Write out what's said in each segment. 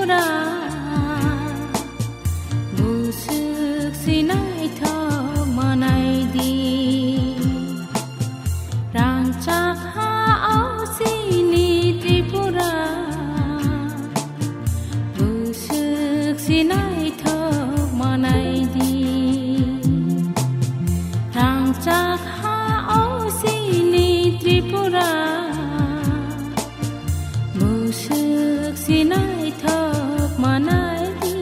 ত্রিপুরা বুসুক সিনাই থমানাইদি রাংচাক হা আওসিনি ত্রিপুরা বুসুক সিনাই থমানাইদি রাংচাক হা আওসিনি Tripura busuk sinai thok manai di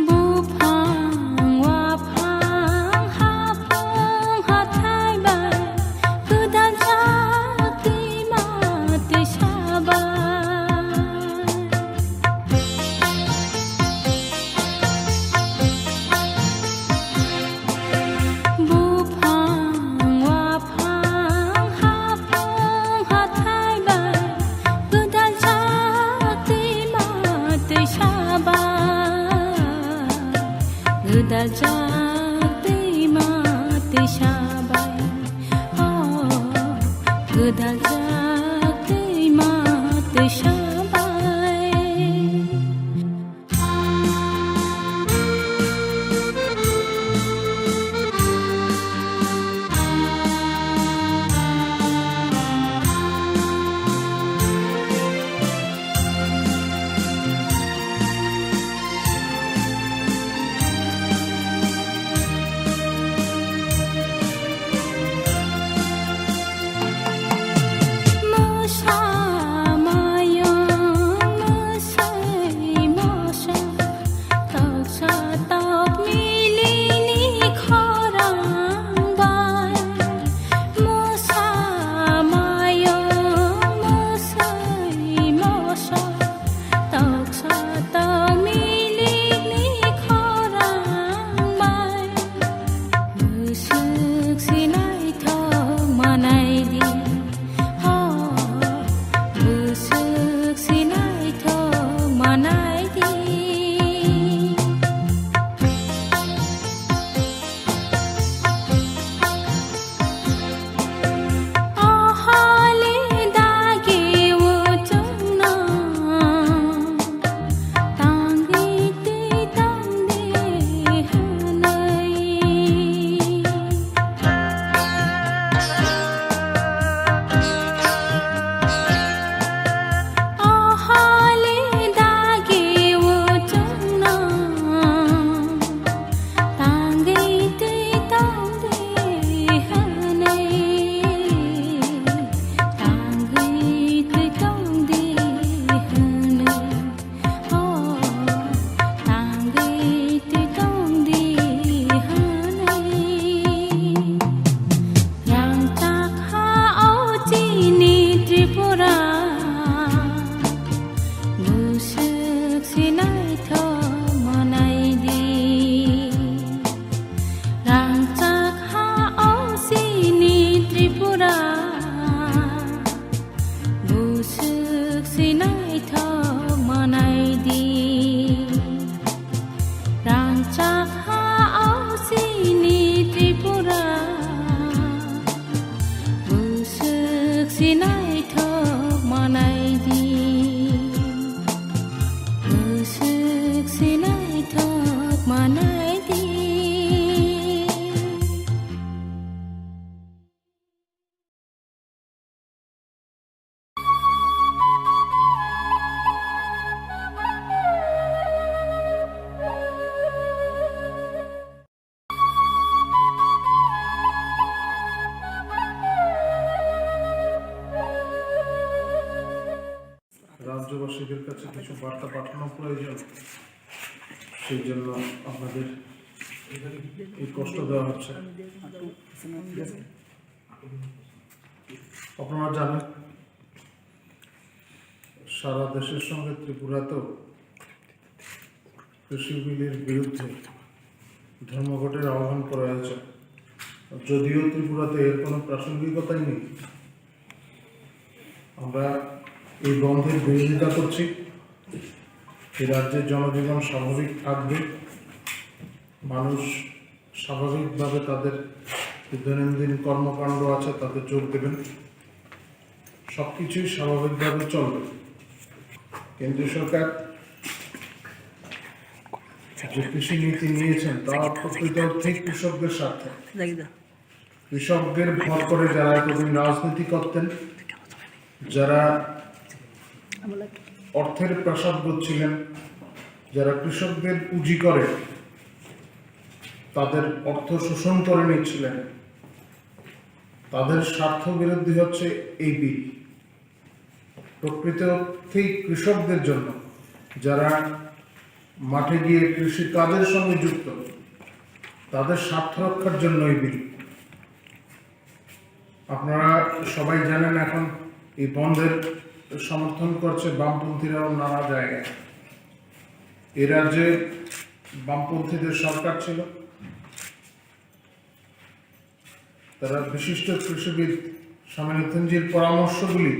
bu phang wa phang ha phang ha thai bai cứ dan cha ti ma ti sha ba Gda jagte mate shabai oh gda jagte mate shabai Sinai thok manai di busuk sinai thok manai di রাজ্যবাসীদের কাছে কিছু বার্তা পাঠানো প্রয়োজন, সেই জন্য আপনাদের এই কষ্ট দেওয়া হচ্ছে। আপনারা জানেন সারা দেশের সঙ্গে ত্রিপুরাতেও কৃষি বিলের বিরুদ্ধে ধর্মঘটের আহ্বান করা হয়েছে। যদিও ত্রিপুরাতে এর কোনো প্রাসঙ্গিকতাই নেই, আমরা এই বন্ধের বিরোধিতা করছি। এই রাজ্যের জনজীবন স্বাভাবিক থাকবে, মানুষ স্বাভাবিকভাবে তাদের দৈনন্দিন কর্মকাণ্ড আছে তাতে যোগ দেবেন, সব কিছুই স্বাভাবিকভাবে চলবে। কেন্দ্রীয় সরকার যে কৃষি নীতি নিয়েছেন তা প্রকৃত অর্থেই কৃষকদের স্বার্থে। কৃষকদের ভর করে যারা এতদিন রাজনীতি করতেন, যারা অর্থের প্রাসাদ ছিলেন, যারা কৃষকদের পুঁজি করে তাদের অর্থ শোষণ করে নিচ্ছিলেন, তাদের স্বার্থ বিরোধী হচ্ছে এই বিল। প্রকৃত অর্থেই কৃষকদের জন্য, যারা মাঠে গিয়ে কৃষি কাজের সঙ্গে যুক্ত, তাদের স্বার্থ রক্ষার জন্য এই বিল। আপনারা সবাই জানেন এখন এই বন্ধের সমর্থন করছে বামপন্থীরাও নানা জায়গায়। এ রাজ্যে বামপন্থীদের সরকার ছিল, তারা বিশিষ্ট কৃষিবিদ স্বামীনাথনজির পরামর্শগুলি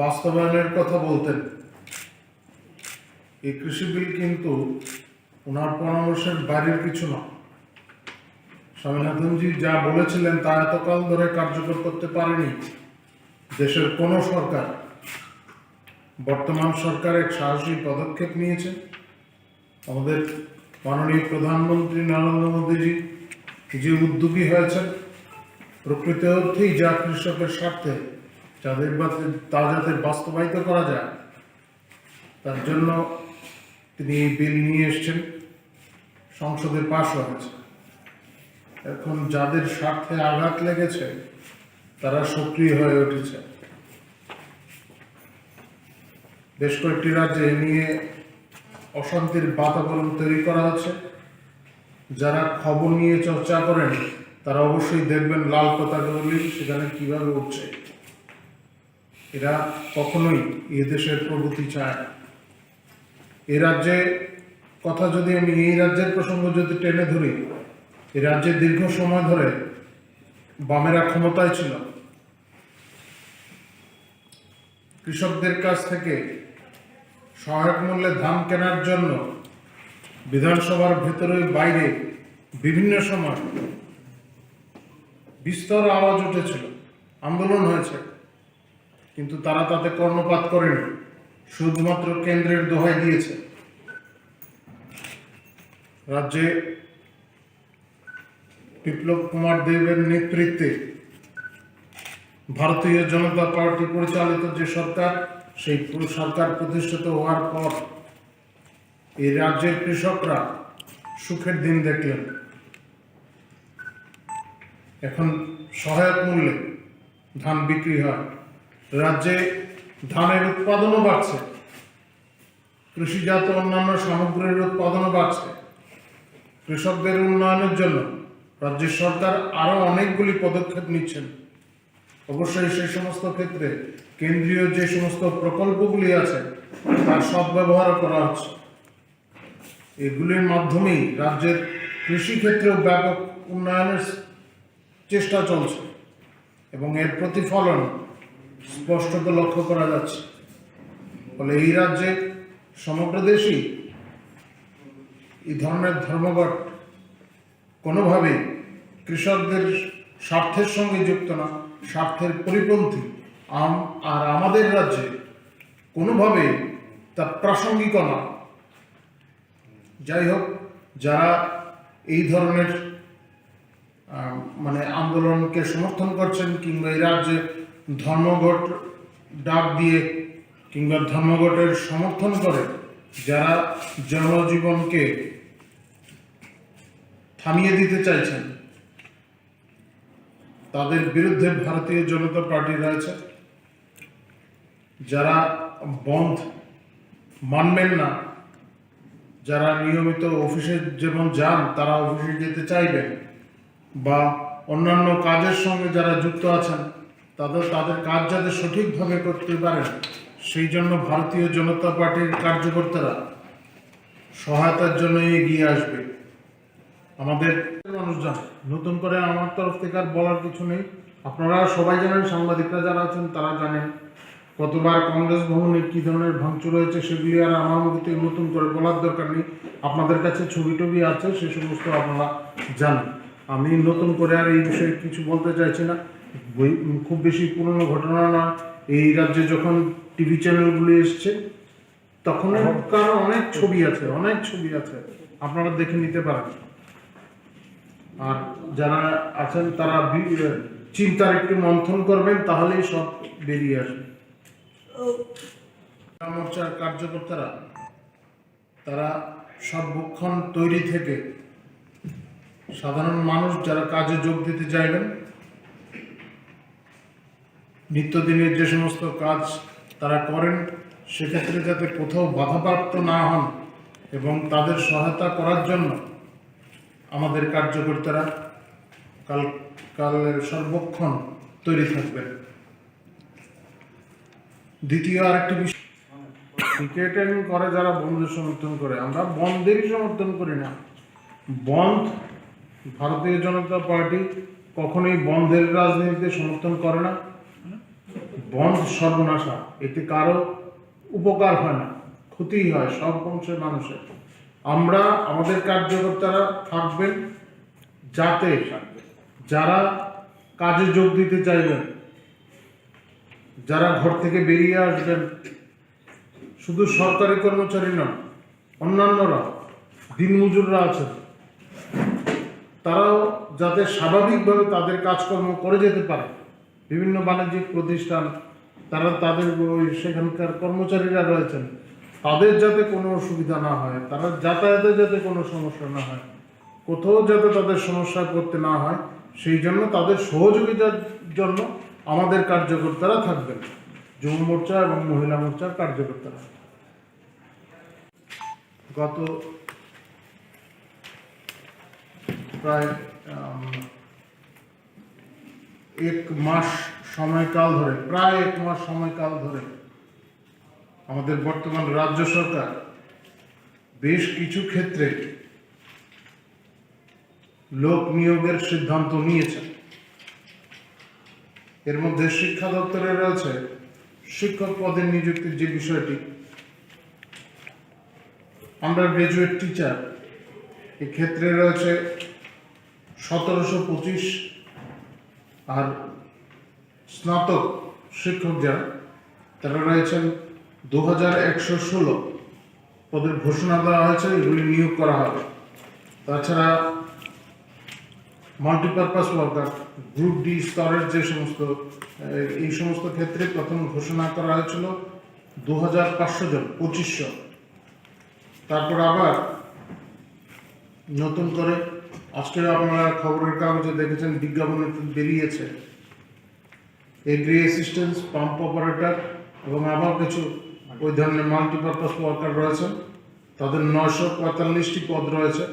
বাস্তবায়নের কথা বলতেন। এই কৃষি বিল কিন্তু ওনার পরামর্শের বাইরের কিছু না। স্বামীনাথনজি যা বলেছিলেন তা এতকাল ধরে কার্যকর করতে পারেনি দেশের কোনো সরকার। বর্তমান সরকার এক সাহসী পদক্ষেপ নিয়েছে। আমাদের মাননীয় প্রধানমন্ত্রী নরেন্দ্র মোদীজি যে উদ্যোগী হয়েছেন, প্রকৃত অর্থেই যা কৃষকের স্বার্থে তা যাতে বাস্তবায়িত করা যায়, তার জন্য তিনি এই বিল নিয়ে এসছেন, সংসদে পাশ হয়েছে। এখন যাদের স্বার্থে আঘাত লেগেছে তারা সক্রিয় হয়ে উঠেছে। বেশ কয়েকটি রাজ্যে এ নিয়ে অশান্তির বাতাবরণ তৈরি করা হচ্ছে। যারা খবর নিয়ে চর্চা করেন তারা অবশ্যই দেখবেন লাল পতাকাগুলি সেখানে কিভাবে উঠছে। এরা কখনোই এ দেশের প্রগতি চায় না। এই রাজ্যে কথা যদি আমি এই রাজ্যের প্রসঙ্গ যদি টেনে ধরি, এই রাজ্যে দীর্ঘ সময় ধরে বামেরা ক্ষমতায় ছিল। কৃষকদের কাছ থেকে সহায়ক মূল্যে ধান কেনার জন্য বিধানসভার ভেতরে বাইরে বিভিন্ন সময় বিস্তর আওয়াজ উঠেছিল, আন্দোলন হয়েছে, কিন্তু তারা তাতে কর্ণপাত করেনি, শুধুমাত্র কেন্দ্রের দোহাই দিয়েছে। রাজ্যে বিপ্লব কুমার দেবের নেতৃত্বে ভারতীয় জনতা পার্টি পরিচালিত যে সরকার, সেই সরকার প্রতিষ্ঠিত হওয়ার পর এই রাজ্যের কৃষকরা সুখের দিন দেখলেন। এখন সহায়ক মূল্যে ধান বিক্রি হয়, রাজ্যে ধানের উৎপাদনও বাড়ছে, কৃষিজাত অন্যান্য সামগ্রীর উৎপাদনও বাড়ছে। কৃষকদের উন্নয়নের জন্য রাজ্যের সরকার আরো অনেকগুলি পদক্ষেপ নিচ্ছেন। অবশ্যই সেই সমস্ত ক্ষেত্রে কেন্দ্রীয় যে সমস্ত প্রকল্পগুলি আছে তার সদ্ব্যবহার করা হচ্ছে। এগুলির মাধ্যমেই রাজ্যের কৃষি ক্ষেত্রেও ব্যাপক উন্নয়নের চেষ্টা চলছে এবং এর প্রতিফলন স্পষ্টত লক্ষ্য করা যাচ্ছে। ফলে এই রাজ্যে সমগ্র দেশই এই ধরনের ধর্মঘট কোনোভাবেই কৃষকদের স্বার্থের সঙ্গে যুক্ত না, স্বার্থের পরিপন্থী। আর আমাদের রাজ্যে কোনোভাবে তা প্রাসঙ্গিক না। যাই হোক, যারা এই ধরনের আন্দোলনকে সমর্থন করছেন কিংবা এই রাজ্যে ধর্মঘট ডাক দিয়ে কিংবা ধর্মঘটের সমর্থন করে যারা জনজীবনকে থামিয়ে দিতে চাইছেন, তাদের বিরুদ্ধে ভারতীয় জনতা পার্টি রয়েছে। যারা বন্ধ মানবেন না, যারা নিয়মিত অফিসে যেমন যান তারা অফিসে যেতে চাইবেন, বা অন্যান্য কাজের সঙ্গে যারা যুক্ত আছেন তাদের কাজ যাতে সঠিকভাবে করতে পারেন, সেই জন্য ভারতীয় জনতা পার্টির কার্যকর্তারা সহায়তার জন্য এগিয়ে আসবে। আমাদের মানুষ জানে, নতুন করে আমার তরফ থেকে আর বলার কিছু নেই। আপনারা সবাই জানেন, সাংবাদিকরা যারা আছেন তারা জানেন কতবার কংগ্রেস ভবনে কি ধরনের ভাঙচুর হয়েছে সেগুলি আর আমার মুখে নতুন করে বলার দরকার নেই। আপনাদের কাছে ছবি টবি আছে, সে সমস্ত আপনারা জানেন। আমি নতুন করে আর এই বিষয়ে কিছু বলতে চাইছি না। খুব বেশি পুরনো ঘটনা না। এই রাজ্যে যখন টিভি চ্যানেলগুলি এসছে তখন অনেক ছবি আছে, আপনারা দেখে নিতে পারেন। আর যারা আছেন তারা চিন্তার একটু মন্থন করবেন, তাহলেই সব বেরিয়ে আসবে। মোর্চার কার্যকর্তারা তারা সর্বক্ষণ তৈরি থেকে সাধারণ মানুষ যারা কাজে যোগ দিতে চাইবেন, নিত্যদিনের যে সমস্ত কাজ তারা করেন, সেক্ষেত্রে যাতে কোথাও বাধাপ্রাপ্ত না হন এবং তাদের সহায়তা করার জন্য আমাদের কার্যকর্তারা কালের সর্বক্ষণ তৈরি থাকবেন। দ্বিতীয় আরেকটি বিষয়, ক্রিকেটিং করে যারা বন্ধের সমর্থন করে, আমরা বন্ধেরই সমর্থন করি না। বন্ধ, ভারতীয় জনতা পার্টি কখনোই বন্ধের রাজনীতিতে সমর্থন করে না। বন্ধ সর্বনাশা, এতে কারো উপকার হয় না, ক্ষতিই হয় সব অংশের মানুষের। আমরা আমাদের কার্যকর্তারা থাকবেন যাতে যারা কাজে যোগ দিতে চাইবেন, যারা ঘর থেকে বেরিয়ে আসবেন, শুধু সরকারি কর্মচারী নন, অন্যান্যরা দিনমজুররা আছেন, তারাও যাতে স্বাভাবিকভাবে তাদের কাজকর্ম করে যেতে পারে। বিভিন্ন বাণিজ্যিক প্রতিষ্ঠান, তারা তাদের সেখানকার কর্মচারীরা রয়েছেন, তাদের যাতে কোনো অসুবিধা না হয়, তারা যাতায়াতে যাতে কোনো সমস্যা না হয়, কোথাও যাতে তাদের সমস্যায় পড়তে না হয়, সেই জন্য তাদের সহযোগিতার জন্য আমাদের কার্যকর্তারা থাকবেন, যুব মোর্চা এবং মহিলা মোর্চার কার্যকর্তারা। গত প্রায় 1 মাস সময়কাল ধরে আমাদের বর্তমান রাজ্য সরকার বেশ কিছু ক্ষেত্রে লোক নিয়োগের সিদ্ধান্ত নিয়েছে। এর মধ্যে শিক্ষা দপ্তরে রয়েছে শিক্ষক পদে নিযুক্তির যে বিষয়টি, আন্ডার গ্রাজুয়েট টিচার, এক্ষেত্রে রয়েছে 1725, আর স্নাতক শিক্ষক যারা তারা রয়েছেন 2116 পদের ঘোষণা দেওয়া হয়েছে, এগুলি নিয়োগ করা হবে। তাছাড়া মাল্টিপারপাস ওয়ার্কার, গ্রুপ ডি স্তরের যে সমস্ত, এই সমস্ত ক্ষেত্রে প্রথম ঘোষণা করা হয়েছিল 2500 জন, 2500। তারপর আবার নতুন করে আজকে আপনারা খবরের কাগজে দেখেছেন, বিজ্ঞাপনে বেরিয়েছে এগ্রি অ্যাসিস্ট্যান্স, পাম্প অপারেটর এবং আবার কিছু ওই ধরনের মাল্টিপারপাস ওয়ার্কার রয়েছেন, তাদের 945টি পদ রয়েছে।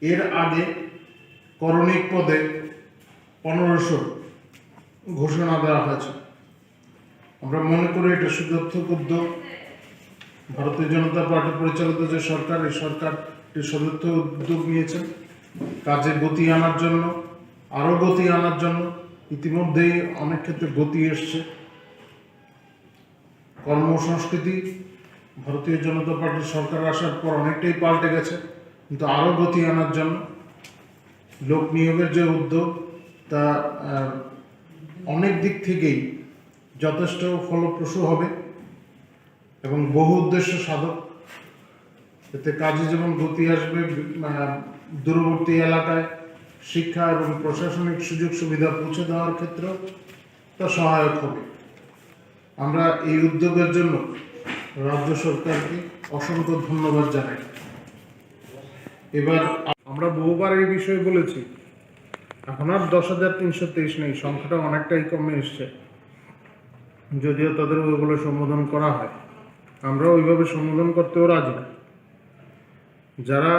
এর আগে করণিক পদে 1500 ঘোষণা দেওয়া হয়েছে। আমরা মনে করি এটা সুদর্থক উদ্যোগ। ভারতীয় জনতা পার্টি পরিচালিত যে সরকার, এই সরকারটি সদর্থক উদ্যোগ নিয়েছেন কাজে গতি আনার জন্য, আরও গতি আনার জন্য। ইতিমধ্যেই অনেক ক্ষেত্রে গতি এসছে। কর্মসংস্কৃতি ভারতীয় জনতা পার্টির সরকার আসার পর অনেকটাই পাল্টে গেছে, কিন্তু আরও গতি আনার জন্য লোক নিয়োগের যে উদ্যোগ, তা অনেক দিক থেকেই যথেষ্ট ফলপ্রসূ হবে এবং বহু উদ্দেশ্য সাধক। এতে কাজে যেমন গতি আসবে, দূরবর্তী এলাকায় শিক্ষা এবং প্রশাসনিক সুযোগ সুবিধা পৌঁছে দেওয়ার ক্ষেত্রে তা সহায়ক হবে। আমরা এই উদ্যোগের জন্য রাজ্য সরকারকে অসংখ্য ধন্যবাদ জানাই। এবার আমরা বহুবার এই বিষয়ে বলেছি, এখন আর 10,323 নেই, সংখ্যাটা অনেকটাই কমে এসছে। যদিও তাদের ওইগুলো সম্বোধন করা হয়, আমরা ওইভাবে সম্বোধন করতেও রাজি না। যারা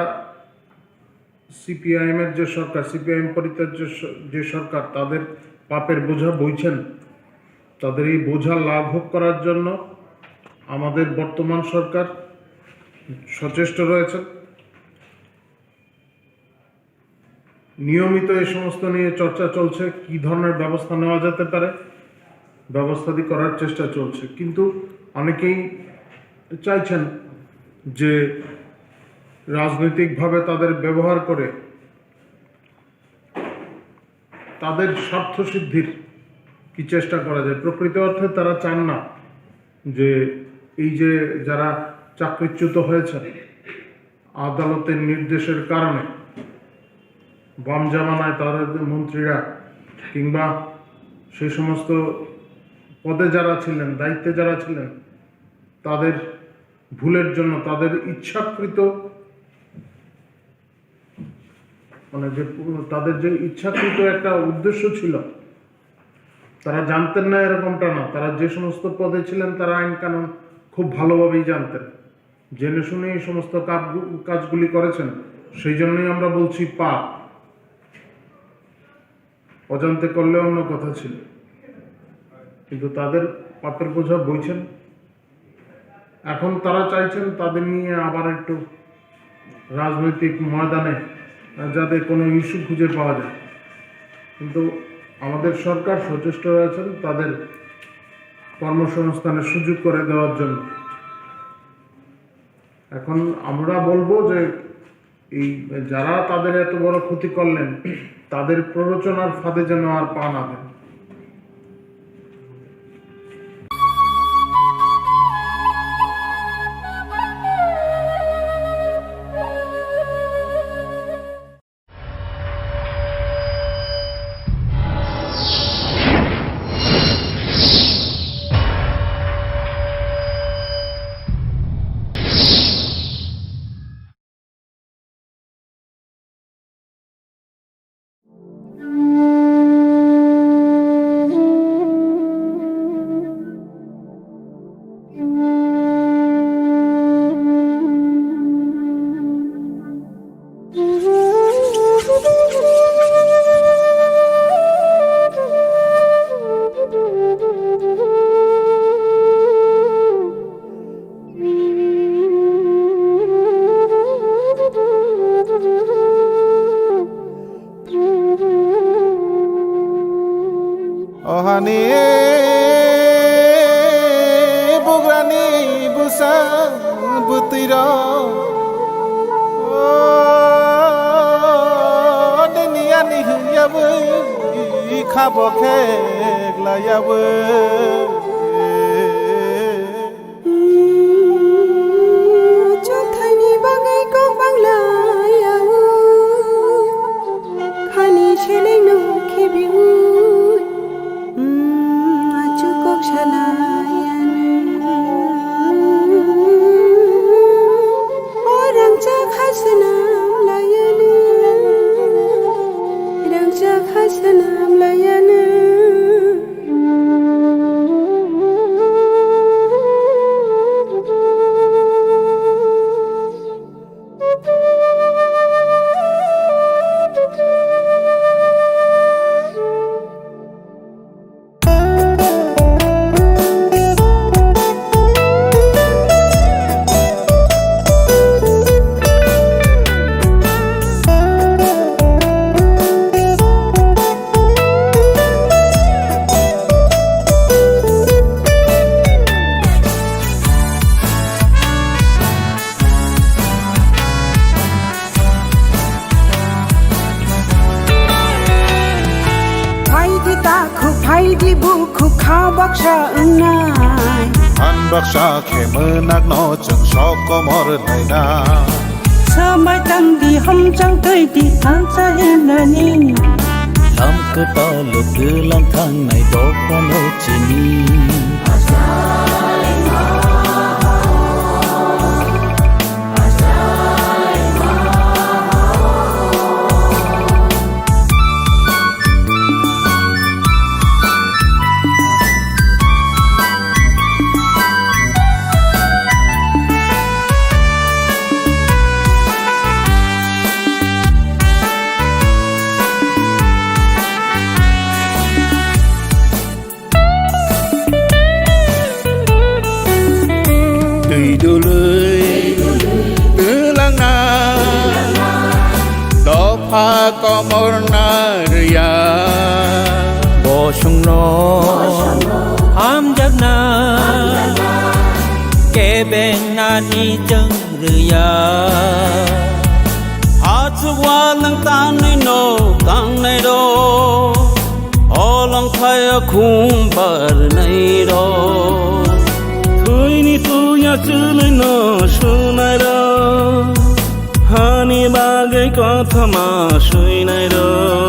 সিপিআইএমের যে সরকার, সিপিআইএম পরিত্যাজ্য যে সরকার, তাদের পাপের বোঝা বইছেন, তাদের এই বোঝা লাঘব করার জন্য আমাদের বর্তমান সরকার সচেষ্ট রয়েছেন। নিয়মিত এই সমস্ত নিয়ে চর্চা চলছে, কি ধরনের ব্যবস্থা নেওয়া যেতে পারে ব্যবস্থাদি করার চেষ্টা চলছে, কিন্তু অনেকেই চাইছেন যে রাজনৈতিকভাবে তাদের ব্যবহার করে তাদের স্বার্থ সিদ্ধির কি চেষ্টা করা যায়। প্রকৃত অর্থে তারা চান না যে এই যে যারা চাকরিচ্যুত হয়েছেন আদালতের নির্দেশের কারণে, বাম জামানায় তাদের মন্ত্রীরা কিংবা সেই সমস্ত পদে যারা ছিলেন, দায়িত্বে যারা ছিলেন, তাদের ভুলের জন্য, তাদের ইচ্ছাকৃত তাদের যে ইচ্ছাকৃত একটা উদ্দেশ্য ছিল, তারা জানতেন না এরকমটা না। তারা যে সমস্ত পদে ছিলেন তারা আইন কানুন খুব ভালোভাবেই জানতেন, জেনে শুনে এই সমস্ত কাজগুলি করেছেন। সেই জন্যই আমরা বলছি পাপ। অজান্তে করলে অন্য কথা ছিল, কিন্তু তাদের পাপের বোঝা বইছেন। এখন তারা চাইছেন তাদের নিয়ে আবার একটু রাজনৈতিক ময়দানে যাতে কোনো ইস্যু খুঁজে পাওয়া যায়। কিন্তু আমাদের সরকার সচেষ্ট রয়েছেন তাদের কর্মসংস্থানের সুযোগ করে দেওয়ার জন্য। এখন আমরা বলবো যে এই যারা তাদের এত বড় ক্ষতি করলেন, তাদের প্ররোচনার ফাঁদে যেন আর পা না দেন। Ohani bugrani busa butira dunia ni yabu khabo khegla yabu chokthani bangai ko bangla yabu khani cheleng no khibiu di buku khao baksa nai an baksa khe menak no chung sok komor nai na samai tang di hom chang tei di an sa hen na ni lam ke ta lu ke lang thang nai do pa no chi ni Komor na ria bo sung no giấc na kẻ bên na đi chân rìa hát chúc hoa nắng tan nơi nô càng này đô ô lòng thay khung bờ này đô thôi ni tu ya chữ nơi nô su này đô hani ba gai có thama suy này đô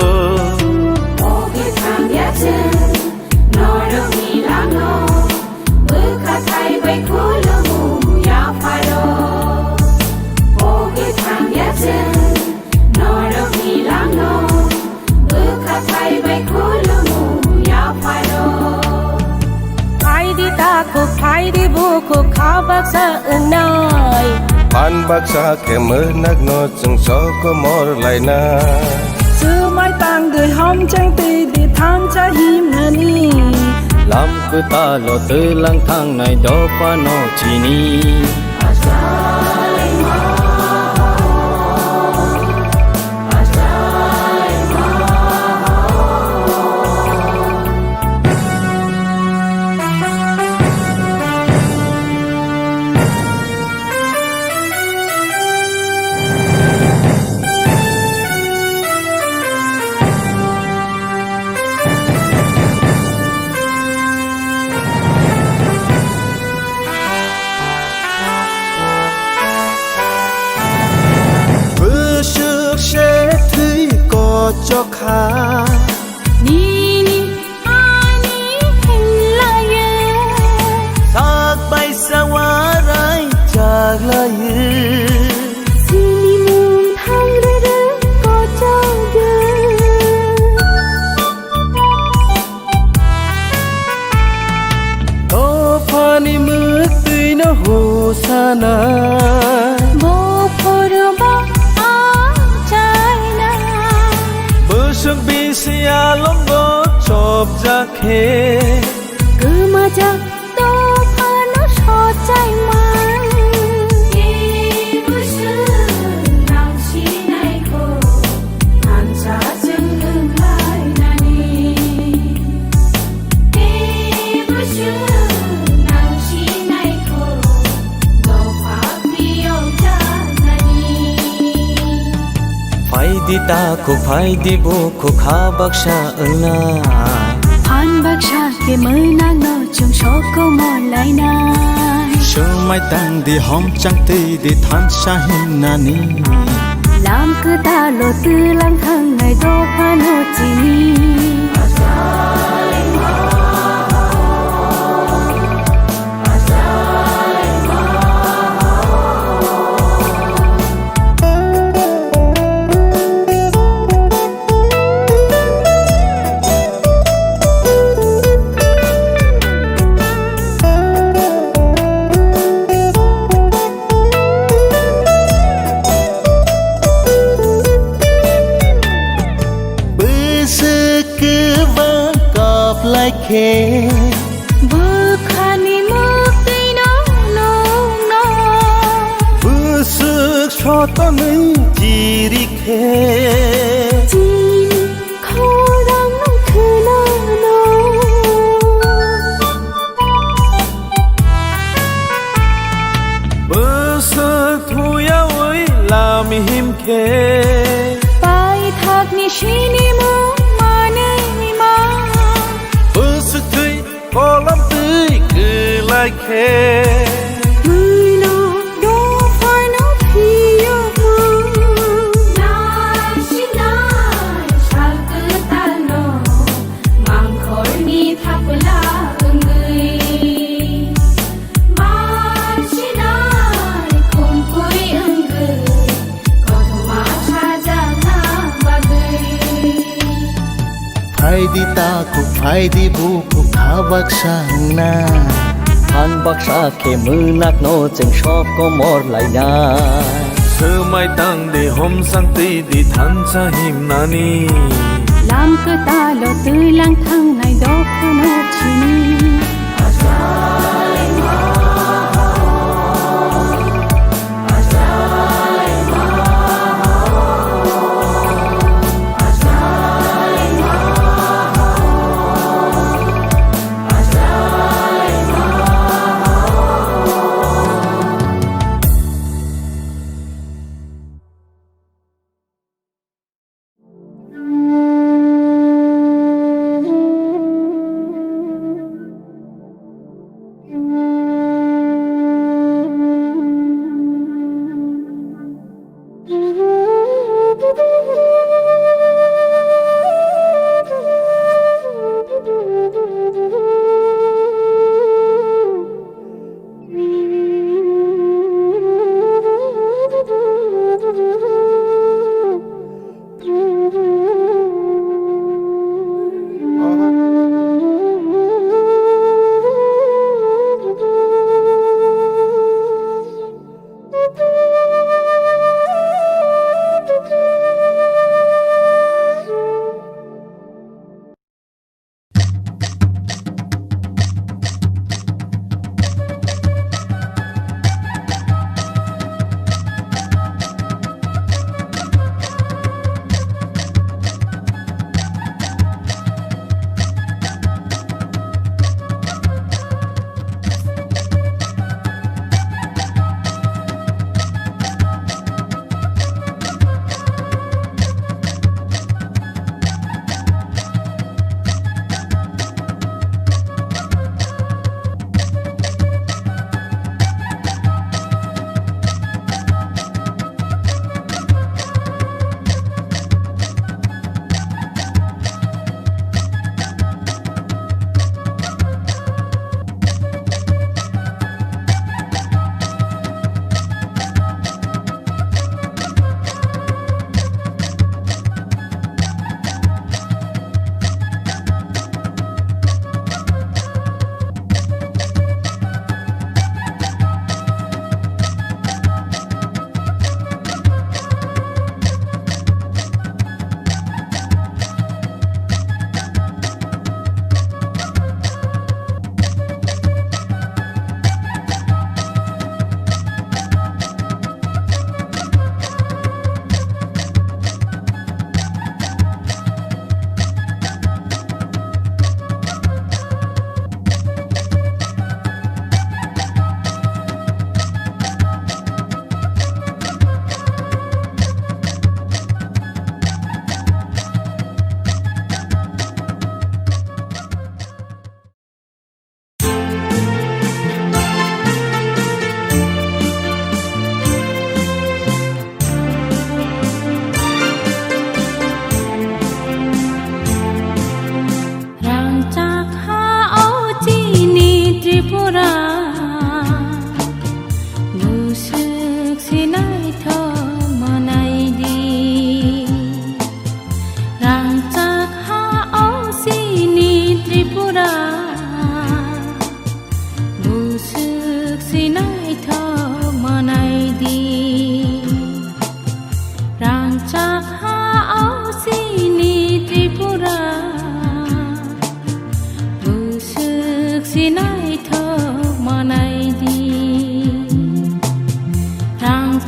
Phai đi bu khu khá bác sa ơi Pan baksa ke menak no chung so ko mor lai na Sư mai tang đời hom chẳng tì đi tham cha hiểm nani làm cứ ta lo tư lang thang này đó pa no chi ni cho khá ni ni ani hình la ye thác bay xa quá rai chạc la ye si mum thang re re có trao ye to phani mực tươi nó hồ sa na bo phoro ba Sương bi xia lom go chop ra khe cứ mà chắc to pha nó so trái mai đi bước chân nào chi này cô ăn cha chân ngừng lại nani đi bước chân nào chi này cô đâu phải đi ông cha nani phải đi ta cũng phải đi bu khu khá bác sa na Phan bác sa ke mới nang no chung so ko mo lại na sương mai tang đi hom chẳng tì đi than sa hin na ni làm cứ ta lo tư lang thang ngày đó pha no chi ni lại khe bước khani mực tây nó nông nó bữa sức cho ta mình chỉ đi khe chỉ khó đang nông khơi nó bữa sức thôi ơi làm hiểm khe bài thạc ni shi ni mu mà nei mà bữa sức tươi có lắm tươi cứ lại khe người nó đâu phải nó phi yêu na shi na sao cứ ta nó mang khói ni thắp lá người mà shi na không vui người có mà cha cha na ba người phải đi ta cũng phải đi bu cũng khá bác sang na Phan bác sa ke mư nát no chừng shop có mor lại na sơ mai tang để hôm sang tì đi than cha him nani làm cứ ta lo tươi lang thang ngày đó có nó chỉ ni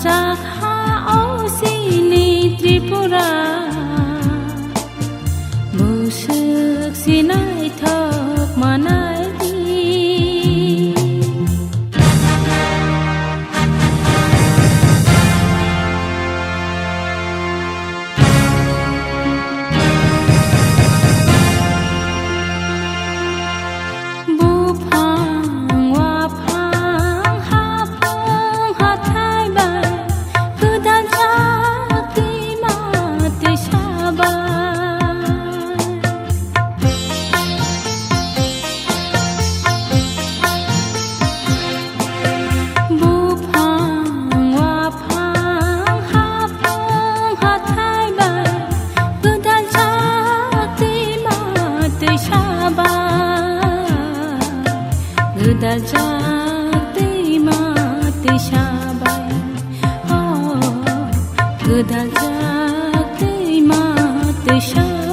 চাক হা ও সিনি Tripura মুসুক Sinai থক মানাই দি Dajati mati sabai oh dajati mati sabai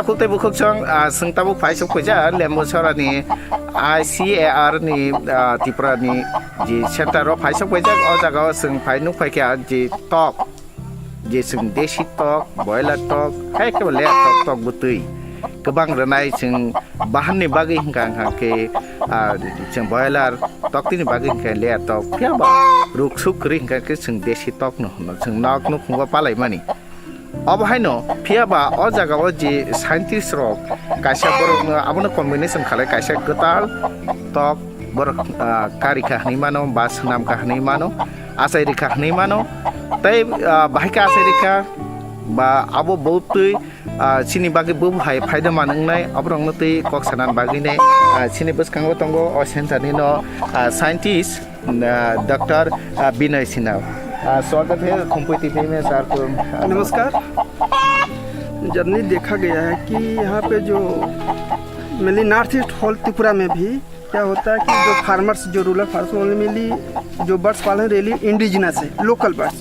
ta khu te bu khuk chang sung ta bu phai sok khoja lembo sora ni ICAR ni Tripura ni ji center ro phai sok khoja o jaga sung phai nuk phai kya ji tok ji sung deshi tok boiler tok hai ke le tok butui kebang renai sung bahan ni bagi hingkang ke sung boiler tok ti ni bagi ke le tok pya ba ruk suk ring ke sung deshi tok no sung nok nuk khwa palai mani अब है no फियाबा ओ जगह जी scientist rock कैसे बरक अब combination खाले कैसे गताल तक बरक कारी कहानी मानो बास नाम कहानी मानो आसाइरी कहानी मानो तै बाइक आसाइरी बा अब बहुत सिनी बागी बहु हाय फायदा मानंगनाय अब रंग तै कक्सनान बागी ने सिनी बसकांगो तंगो ओ सेंटरनि नो साइंटिस्ट डॉक्टर विनय सिन्हा स्वागत है खुम्पुई टीवी में सर को नमस्कार। जर्नी देखा गया है कि यहाँ पे जो mainly north east whole Tripura में भी क्या होता है कि जो फार्मर्स जो रूरल फार्मर्स मेनली जो बर्ड्स पालन रेली इंडिजिनस है लोकल बर्ड्स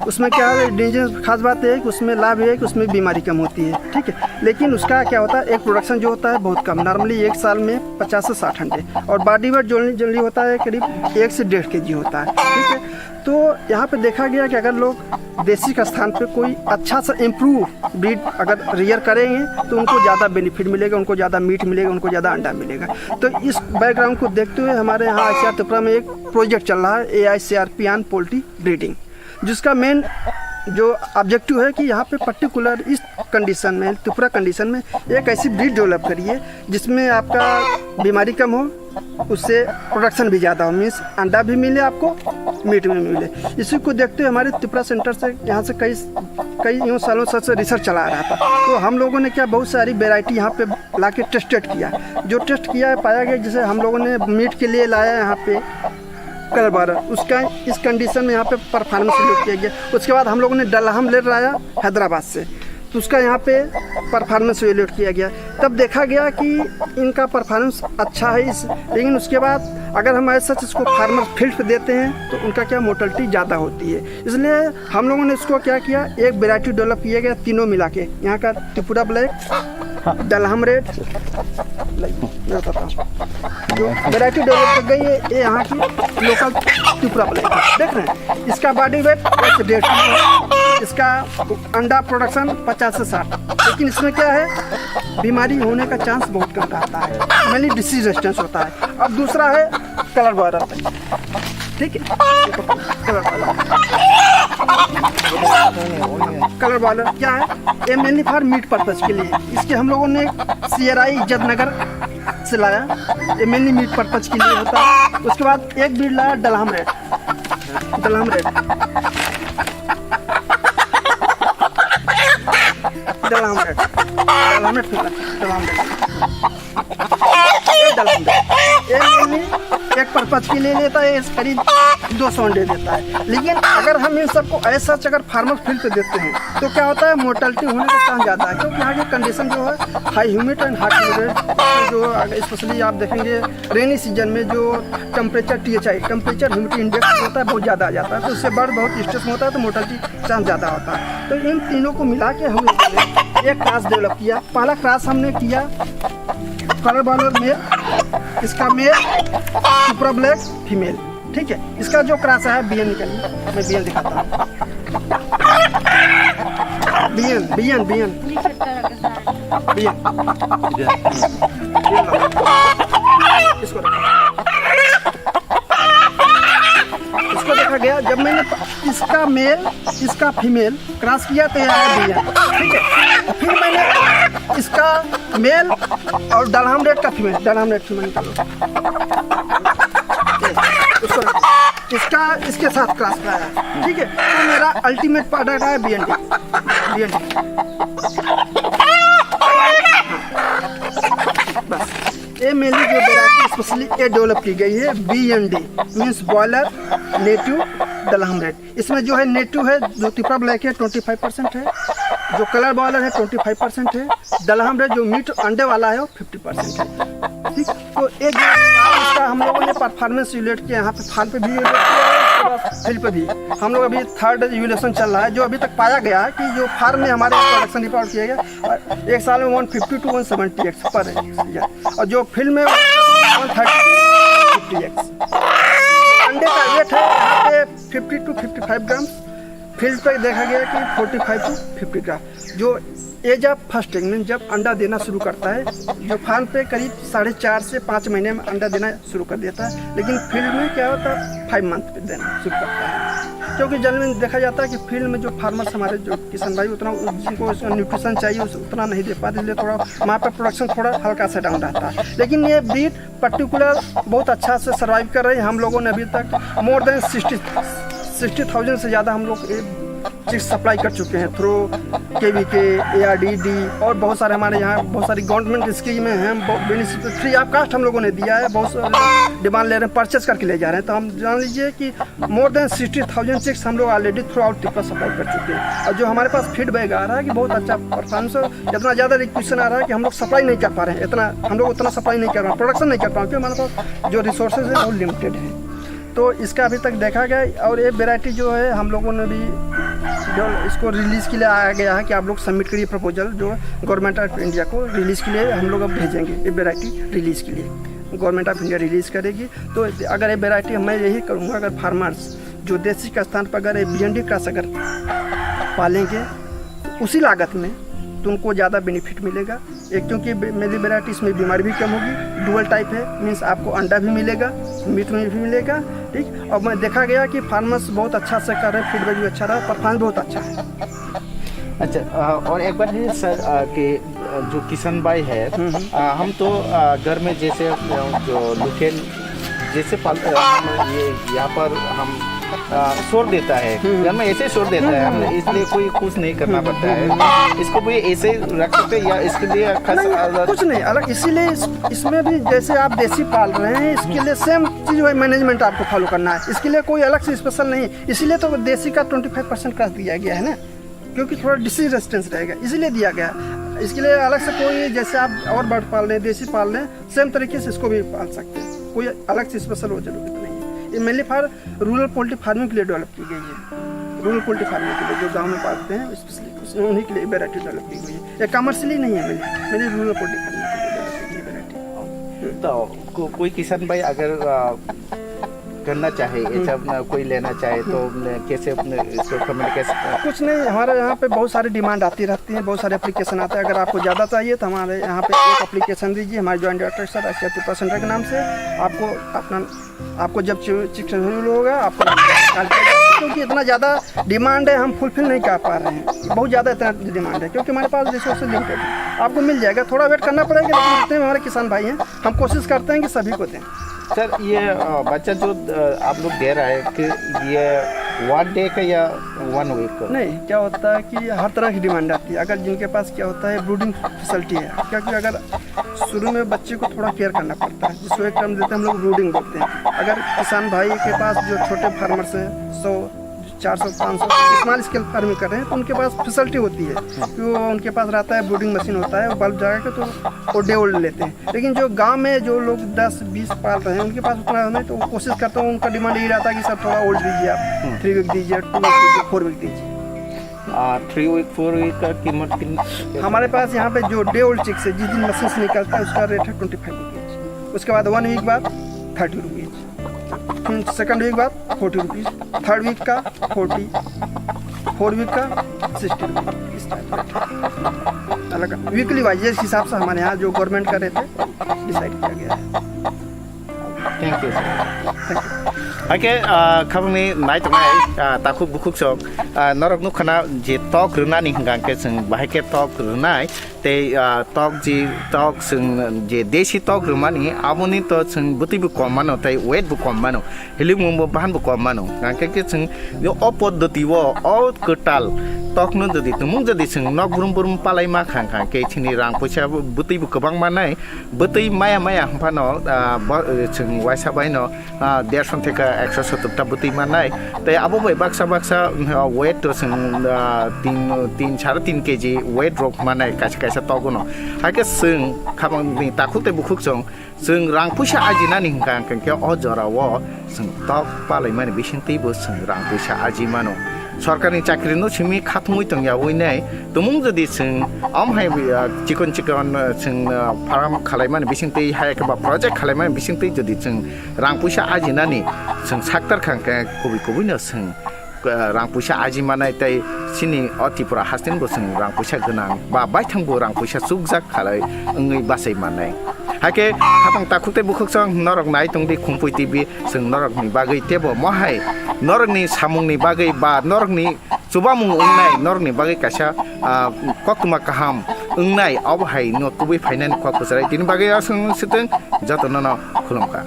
उसमें क्या है इंडिजिनस खास बात है कि उसमें लाभ है कि उसमें बीमारी कम होती है ठीक है लेकिन उसका क्या होता है एक प्रोडक्शन जो होता है बहुत कम नॉर्मली एक साल में 50 से 60 अंडे और बॉडी वेट जनरली होता है करीब 1 से 1.5 kg होता है ठीक है। तो यहाँ पे देखा गया कि अगर लोग देसी का स्थान पे कोई अच्छा सा इम्प्रूव ब्रीड अगर रियर करेंगे तो उनको ज़्यादा बेनिफिट मिलेगा उनको ज़्यादा मीट मिलेगा उनको ज़्यादा अंडा मिलेगा। तो इस बैकग्राउंड को देखते हुए हमारे यहाँ ICAR त्रिपुरा में एक प्रोजेक्ट चल रहा है AICRP पोल्ट्री ब्रीडिंग जिसका मेन जो ऑब्जेक्टिव है कि यहाँ पे पर्टिकुलर इस कंडीशन में त्रिपुरा कंडीशन में एक ऐसी ब्रीड डेवलप करिए जिसमें आपका बीमारी कम हो उससे प्रोडक्शन भी ज़्यादा हो मीन्स अंडा भी मिले आपको मीट में मिले। इसी को देखते हुए हमारे त्रिपुरा सेंटर से यहाँ से कई यूँ सालों से रिसर्च चला रहा था तो हम लोगों ने क्या बहुत सारी वेराइटी यहाँ पे ला के टेस्टेड किया जो टेस्ट किया पाया गया जैसे हम लोगों ने मीट के लिए लाया यहाँ पे कलर बारह उसका इस कंडीशन में यहाँ पे परफॉर्मेंस लिस्ट किया गया। उसके बाद हम लोगों ने डलहम ले लाया हैदराबाद से तो उसका यहाँ पे परफॉर्मेंस वैल्यूएट किया गया तब देखा गया कि इनका परफॉर्मेंस अच्छा है लेकिन उसके बाद अगर हम ऐसा इसको फार्मर फील्ड पे देते हैं तो उनका क्या मोर्टलिटी ज़्यादा होती है इसलिए हम लोगों ने इसको क्या किया एक वेराइटी डेवलप किया गया तीनों मिला के यहाँ का त्रिपुरा ब्लैक डलहम रेड मैं बताता हूँ जो वेराइटी डेवलप कर गई है ये यहाँ की लोकल त्रिपुरा ब्लैक देख रहे हैं इसका बॉडी वेट 1.5 इसका अंडा प्रोडक्शन 50 से 60 लेकिन इसमें क्या है बीमारी होने का चांस बहुत कम रहता है मेनली डिसीज रेजिस्टेंस होता है। अब दूसरा है कलर बॉयलर ठीक है कलर बॉयलर क्या है ये मेनली फॉर मीट पर्पज के लिए इसके हम लोगों ने CRI इज्जतनगर से लाया ये मेनली मीट पर्पज के लिए होता है। उसके बाद एक ब्रीड लाया डलहम रेड एक पर्पज के लिए लेता है करीब 200 अंडे देता है लेकिन अगर हम इन सबको ऐसा अगर फार्मर फील्ड पे देते हैं तो क्या होता है मोर्टलिटी होने का चांस ज़्यादा है क्योंकि यहाँ की कंडीशन जो है high humid and high humid जो स्पेशली आप देखेंगे रेनी सीजन में जो टेम्परेचर टेम्परेचर ह्यूमिडिटी इंडेक्स होता है बहुत ज़्यादा आ जाता है तो उससे बर्ड बहुत स्ट्रेस में होता है तो मोर्टलिटी चांस ज़्यादा होता है। तो इन तीनों को मिला के हम एक क्लास डेवलप किया। पहला क्लास हमने किया कलर बॉयलर मेल इसका मेल त्रिपुरा ब्लैक फीमेल ठीक है। इसका जो क्रास है बियन निकलिए मैं बियन दिखाता हूँ बियन इसको देखा गया जब मैंने इसका मेल इसका फीमेल क्रॉस किया तो यह है बियन ठीक है। फिर मैंने इसका मेल और डलहम रेड का फीमेल निकालो उसको इसका इसके साथ क्रॉस कराया ठीक है। तो मेरा अल्टीमेट प्रोडक्ट है BND बस ये मेनली जो वेराइटी स्पेशली ये डेवलप की गई है BND means broiler native Dahlem red. इसमें जो है नेटिव है जो त्रिपुरा ब्लैक है 25% है जो कलर बॉयलर है 25% है डलहम रेड जो मीट अंडे वाला है वो 50% है ठीक। तो एक इसका हम लोगों ने परफॉर्मेंस रिलेट किया यहाँ पे फार्म पे भी रिलेट किया है हमारे पास फील्ड पे भी हम लोग अभी 3rd इवैल्यूएशन चल रहा है, जो अभी तक पाया गया है कि जो फार्म में हमारे प्रोडक्शन रिपोर्ट किया गया और एक साल में 150 to 170 एक्स पर है, और जो फील्ड में 130 एक्स। अंडे का वेट है यहाँ पे 50 to 55 ग्राम, फील्ड पे देखा गया कि 45 to 50 ग्राम। जो एज ऑफ फर्स्ट मीन जब अंडा देना शुरू करता है, जो फार्म पे करीब 4.5 से 5 महीने में अंडा देना शुरू कर देता है, लेकिन फील्ड में क्या होता है 5 मंथ पे देना शुरू करता है। क्योंकि जनरली में देखा जाता है कि फील्ड में जो फार्मर्स हमारे जो किसान भाई उतना जिनको न्यूट्रिशन चाहिए उतना नहीं दे पाते, इसलिए थोड़ा वहाँ पर प्रोडक्शन थोड़ा हल्का सा डाउन रहता है। लेकिन ये ब्रीड पर्टिकुलर बहुत अच्छा से सर्वाइव कर रही है। हम लोगों ने अभी तक मोर देन 60,000 से ज़्यादा हम लोग चिक्स सप्लाई कर चुके हैं थ्रू KVK, ARDD और बहुत सारे हमारे यहाँ बहुत सारी गवर्नमेंट स्कीमें हैं, बेनिफिट फ्री ऑफ कास्ट हम लोगों ने दिया है। बहुत सारे डिमांड ले रहे हैं, परचेस करके ले जा रहे हैं। तो हम जान लीजिए कि मोर देन 60,000 चिक्स हम लोग already through out Tripura supply कर चुके हैं। और जो हमारे पास फीडबैक आ रहा है कि बहुत अच्छा परफॉर्मेंस, इतना ज़्यादा रिक्वेशन आ रहा है कि हम लोग सप्लाई नहीं कर पा रहे हैं, इतना हम लोग उतना सप्लाई नहीं कर रहे हैं, प्रोडक्शन नहीं कर पा रहे, क्योंकि हमारे पास जो रिसोर्सेज है वो लिमिटेड है। तो इसका अभी तक देखा गया। और ये वेराइटी जो है हम लोगों ने भी जो इसको रिलीज़ के लिए आया गया है कि आप लोग सबमिट करिए प्रपोजल, जो गवर्नमेंट ऑफ इंडिया को रिलीज़ के लिए हम लोग अब भेजेंगे। ये वेराइटी रिलीज़ के लिए गवर्नमेंट ऑफ इंडिया रिलीज़ करेगी। तो अगर ये वेराइटी मैं यही करूँगा, अगर फार्मर्स जो देसी का स्थान पर अगर BND क्रॉस अगर पालेंगे उसी लागत में, तो उनको ज़्यादा बेनिफिट मिलेगा। एक क्योंकि मेरी वेराइटी इसमें बीमारी भी कम होगी, डुअल टाइप है, मीन्स आपको अंडा भी मिलेगा, मीट में भी मिलेगा, ठीक। और मैं देखा गया कि फार्मर्स बहुत अच्छा से कर रहे हैं, फीडबैक भी अच्छा रहा, परफॉर्मेंस बहुत अच्छा है। अच्छा, और एक बार ये सर कि जो किसान भाई है, हम तो घर में जैसे जो लोकल जैसे ये यहाँ पर हम छोड़ देता है, घर में ऐसे छोड़ देता है, हम इसलिए कोई कुछ नहीं करना पड़ता है। इसको भी ऐसे रख सकते या इसके लिए खास कुछ नहीं अलग। इसीलिए इसमें भी जैसे आप देसी पाल रहे हैं, इसके लिए सेम चीज़ वही मैनेजमेंट आपको फॉलो करना है, इसके लिए कोई अलग से स्पेशल नहीं। इसीलिए तो देसी का 25% क्रॉस दिया गया है ना, क्योंकि थोड़ा डिसीज रेजिस्टेंस रहेगा, इसीलिए दिया गया। इसके लिए अलग से कोई जैसे आप और बर्ड पाल रहे हैं, देसी पाल रहे हैं, सेम तरीके से इसको भी पाल सकते हैं, कोई अलग से स्पेशल हो जरूरत नहीं है। ये mainly for rural poultry farming के लिए डेवलप की गई है। रूरल पोल्ट्री फार्मिंग के लिए जो गांव में पालते हैं स्पेशली उन्हीं के लिए वेराइटी डेवलप की गई है। ये कमर्शियली नहीं है, मेरी रूरल पोल्ट्री फार्मिंग के लिए डेवलप की वेराइटी। तो कोई किसान भाई अगर करना चाहे, ऐसा कोई लेना चाहे तो कैसे इसको कम्युनिकेशन? कुछ नहीं, हमारे यहाँ पे बहुत सारी डिमांड आती रहती है, बहुत सारे एप्लीकेशन आते हैं। अगर आपको ज़्यादा चाहिए तो हमारे यहाँ पे एक एप्लीकेशन दीजिए हमारे joint director sir Asia Tripura centre के नाम से। आपको जब चिक्स होगा आपको, क्योंकि इतना ज़्यादा डिमांड है, हम फुलफिल नहीं कर पा रहे हैं, बहुत ज़्यादा इतना डिमांड है, क्योंकि हमारे पास रिसोर्सेज लिमिटेड है। आपको मिल जाएगा, थोड़ा वेट करना पड़ेगा, लेकिन जितने हमारे किसान भाई हैं हम कोशिश करते हैं कि सभी को दें। सर, ये बच्चा जो आप लोग दे रहा है कि ये 1 डे का या 1 वीक का? नहीं, क्या होता है कि हर तरह की डिमांड आती है। अगर जिनके पास क्या होता है ब्रूडिंग फैसिलिटी है, क्योंकि अगर शुरू में बच्चे को थोड़ा केयर करना पड़ता है, जिसको एक टर्म देते हैं हम लोग ब्रूडिंग बोलते हैं। अगर किसान भाई के पास जो छोटे फार्मर्स हैं 100, 400, 500 स्मॉल स्केल फार्मिंग कर रहे हैं, तो उनके पास फैसिलिटी होती है कि वो उनके पास रहता है ब्रूडिंग मशीन होता है, बल्ब जगा के तो वो डे ओल्ड लेते हैं। लेकिन जो गांव में जो लोग 10-20 पाल रहे हैं उनके पास उतना नहीं, तो कोशिश करता हूँ, उनका डिमांड यही रहता है कि सर थोड़ा ओल्ड दीजिए, आप 3 वीक दीजिए, 2 वीक दीजिए, 4 वीक दीजिए। 3 वीक 4 वीक का कीमत हमारे पास यहाँ पे जो डे ओल्ड चिक्स है, जिस दिन मशीन से निकलता है उसका रेट है 25 रुपीज़। उसके बाद 1 वीक बाद 30 रुपीज़, सेकंड वीक बाद 40 रुपीज़, थर्ड वीक का 40, 4 वीक का 60 रुपीज़, इस टाइप अलग वीकली वाइज इस हिसाब से हमारे यहाँ जो गवर्नमेंट का रेट है डिसाइड किया गया है। Thank you sir. Thank you. Okay, खाबुनि नाय तंगाय ताखु बुखुक सक नरक नुखना जे तक रुनानि हंगांके जों बाहायके तक रुनाय ते तक जों जे देशी तक रुमानि आबुनि तो जों बुतिबु कम मानो तै वेट बु कम मानो हिलिमुंबो बाहान बु कम मानो गांके के जों यो अपद्धति वो अ कटाल तकनो जदि तुमुं जदि जों नक बुरुम बुरुम पालाय मा खां के छिनि रां पैसा बुतिबु गोबां मानाय बुतै माया हंफानो जों वाइसा बायनो 150 থেকে 170টা बुतै मानाय तै आबो बै बाक्सा वेट तो जों 3 3.5 केजी वेट ड्रप मानाय काछ kaisa togono haike sing khamang ni takhukte bukhuk chong sing rang puisa ajina ni hingkang ke o jora wo sing tok palai mani bisingti bo sing rang puisa aji mano সরকারি চাকরি no Simi খাতমুই তং ইয়াওই নাই তুমুং যদি সিং আমহাই চিকন Singh farm খালাইমান বিসিংতৈ হাইকবা project খালাইমান বিসিংতৈ যদি সিং রাং পয়সা আজিনানি সিং সাক্তার খাंके কবি সিং রাং পয়সা আজিমানাই তাই সিনি অতিপুরা হাস্তিন বো সিং রাং পয়সা গোনাं বা বাইথাंबो রাং পয়সা সুকজাक খালাই ओंगै बासै मानाय हाके खापां ताखुते बुखुकसं नरक नाय तंगदि खुम्पुइ टिभि जों नरकनि बागै तेबो महाय नरकनि सामुंनि बागै बा नरकनि सुबामुं ओंनाय नरकनि बागै कासा कक्तुमा काहाम ओंनाय अबहाय न तुबै फाइनानि खखुसराय तिनि बागै आसं सितों जतनन खुलुमका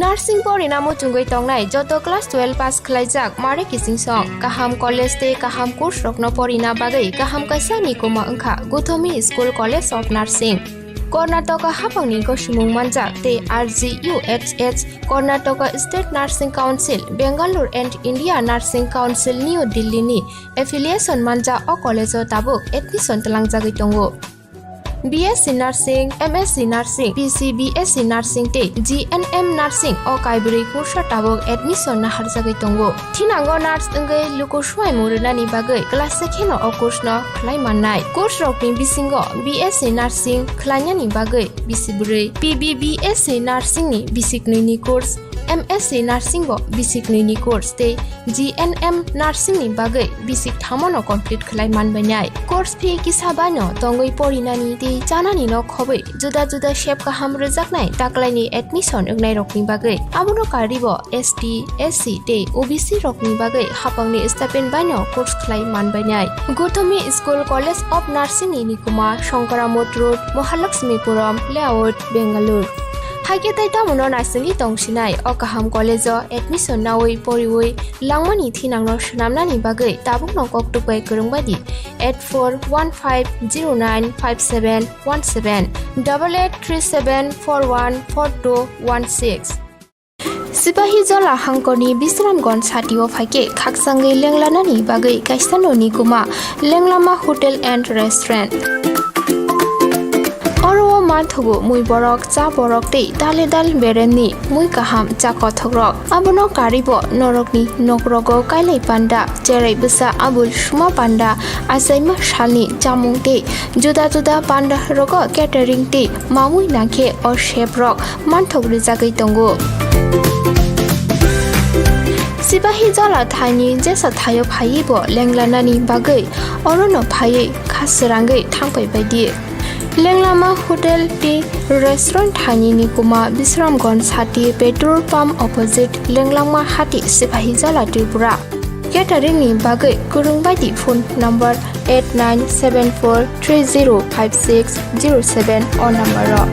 नार्सिं परिणामो चुंगै तंगनाय जतो क्लास 12 पास खलाइजाक मारे किसिं सं काहाम कॉलेज ते काहाम कोर्स रखनो परिना बागै काहाम काisa ni koma ओंखा गुथोमी school college of nursing Karnataka हाफांनि गसुमुं मानजाक ते RGUHH Karnataka state nursing council Bengaluru and India nursing council new Delhi नि एफिलिएशन मानजा अ कॉलेज ताबुक एडमिशन तलांगजागै दंगो BSc Nursing, MSc Nursing, BSc Nursing te GNM Nursing o kaibri kursa tabok admission na harjagai tongo. Thinango nurse engai luko swai murunani bagai class sekheno o course no khlai mannai. Course rokni bisingo BSc Nursing khlainani bagai bisibrei PBBSc Nursing ni bisiknini course MSc Nursing bo basic ni course te GNM Nursing ni bagai basic thamono complete khlai manbainai course fee kisabano tongoi porinani te janani no khobai juda juda shape ka ham rejaknai taklaini admission engnai rokni bagai abuno karibo ST SC te OBC rokni bagai hapangni stipend baino course khlai manbainai Gothomi School College of Nursing ni Nikuma Shankaramot Road Mahalakshmipuram Layout Bangalore Haike tai tamuno nasingi tongsinai o kaham college admission nawai poriwai langmani thinangno shnamnani bagai tabuk no koktupai kurungbadi 8415095717 8837414216 Sipahi jola hangkoni Bisramgons hatio phake khaksangai lenglanani bagai kaisanoni kuma lenglama hotel and restaurant Oro manthugu mui borok cha borok tei dale dal bereni mui kaham cha kothogrok abono karibo norokni nokrogo kailai panda jerai busa abul suma panda asaima shalni chamung tei juda juda panda rogo catering tei mamui nakhe or chef rok manthogri jagai tongo Sibahi jala thani jesa thayo phai bo lenglanani bagai orono phai khasrangai thangpai baidi lenglama hotel ti restaurant thani ni kuma Bisramganj hati petrol pump opposite lenglama hati Sibahi jala Tripura catering ni bagai kurung baidi phone number 8974305607 or number ro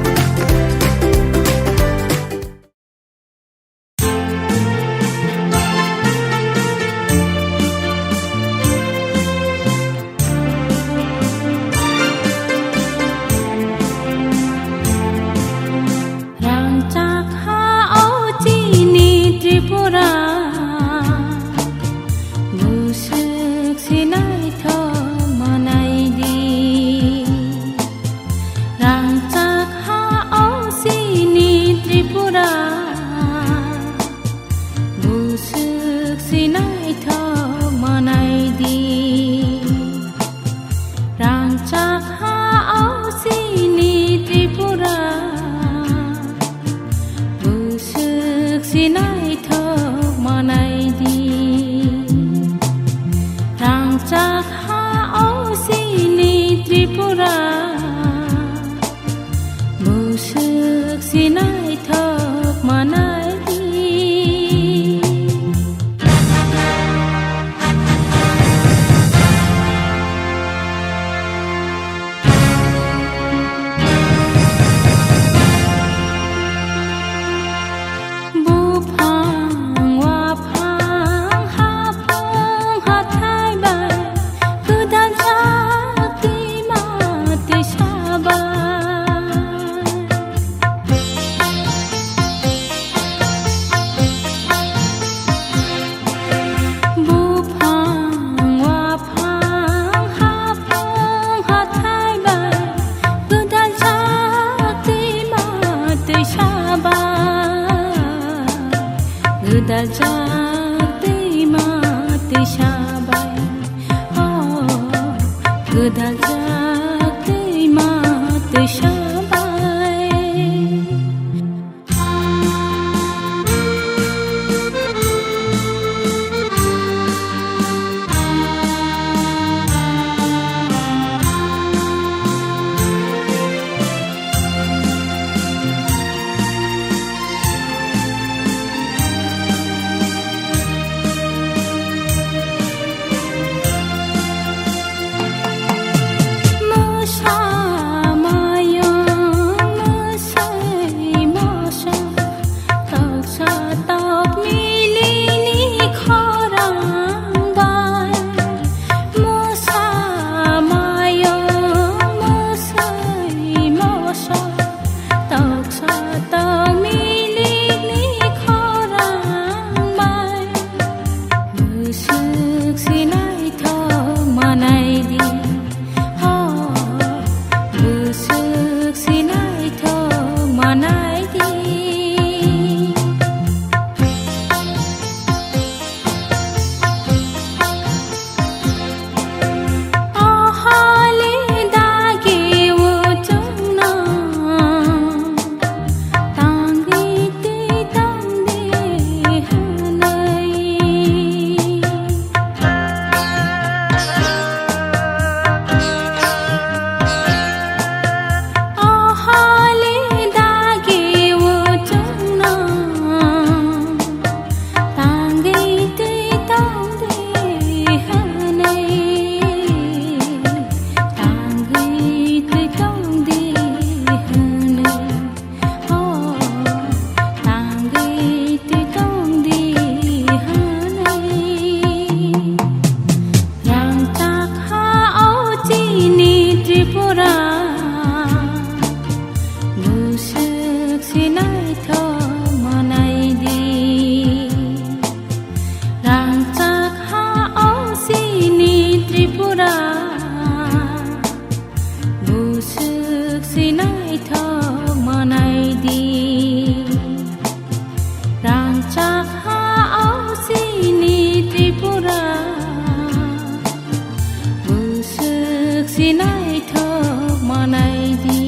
सिनाय थक मानायदि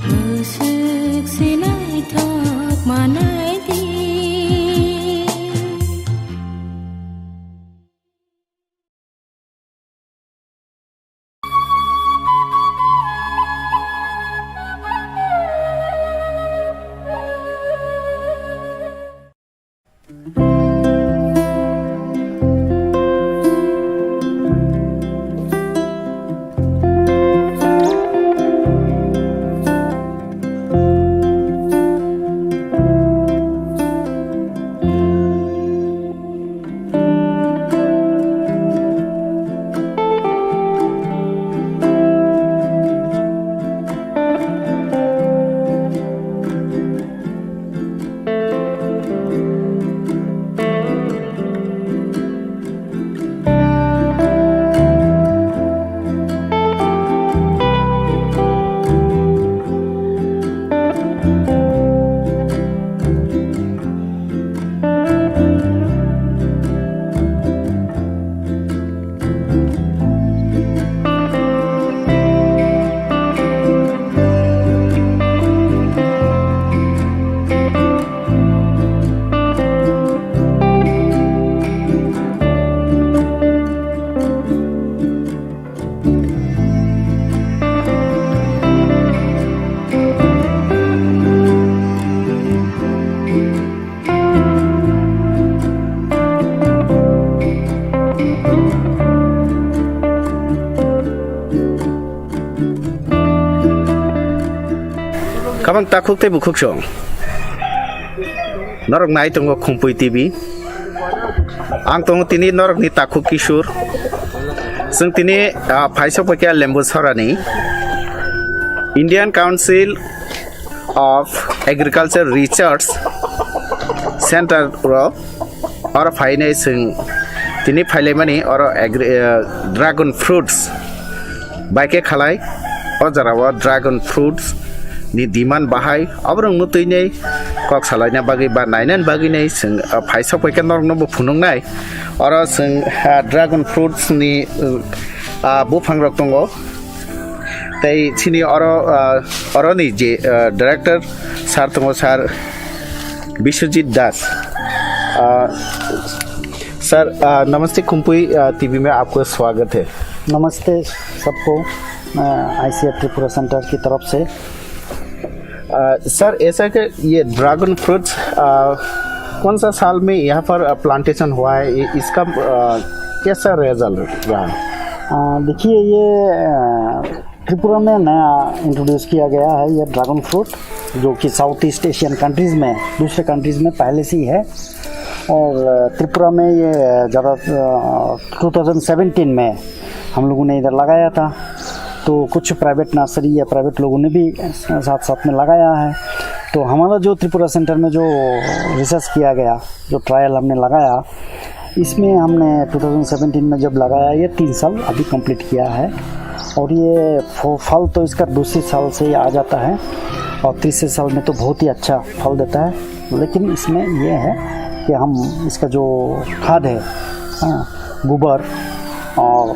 गोसोक सिनाय थक मानायदि Kabang takuk te bukuk song. Norok nai tunggu Khumpui TV. Ang tunggu tini norok ni takuk kisur. Sung tini paisok pakai lembu sorani. Indian Council of Agriculture Research Center ro or faine sung tini faile mani or dragon fruits. Baike khalai or jarawa dragon fruits. Ni diman bahai abrang nutui nei kok salainya bagi ba nainan bagi nei sing phaisa poikan norok no phunung nai ora sing dragon fruits ni bufang rok tongo tai chini ora ni je director sar tongo sar Biswajit Das sir नमस्ते खुम्पुई TV में आपको स्वागत है। नमस्ते सबको ICF Tripura centre की तरफ से। सर ऐसा कि ये ड्रैगन फ्रूट्स कौन सा साल में यहाँ पर प्लांटेशन हुआ है, इसका कैसा रिजल्ट रहा है? देखिए ये त्रिपुरा में नया इंट्रोड्यूस किया गया है ये ड्रैगन फ्रूट, जो कि साउथ ईस्ट एशियन कंट्रीज़ में दूसरे कंट्रीज़ में पहले से ही है। और त्रिपुरा में ये ज़्यादा 2017 में हम लोगों ने इधर लगाया था, तो कुछ प्राइवेट नर्सरी या प्राइवेट लोगों ने भी साथ साथ में लगाया है। तो हमारा जो त्रिपुरा सेंटर में जो रिसर्च किया गया, जो ट्रायल हमने लगाया, इसमें हमने 2017 में जब लगाया, ये 3 साल अभी कंप्लीट किया है। और ये फल तो इसका दूसरे साल से ही आ जाता है और तीसरे साल में तो बहुत ही अच्छा फल देता है। लेकिन इसमें ये है कि हम इसका जो खाद है, गोबर और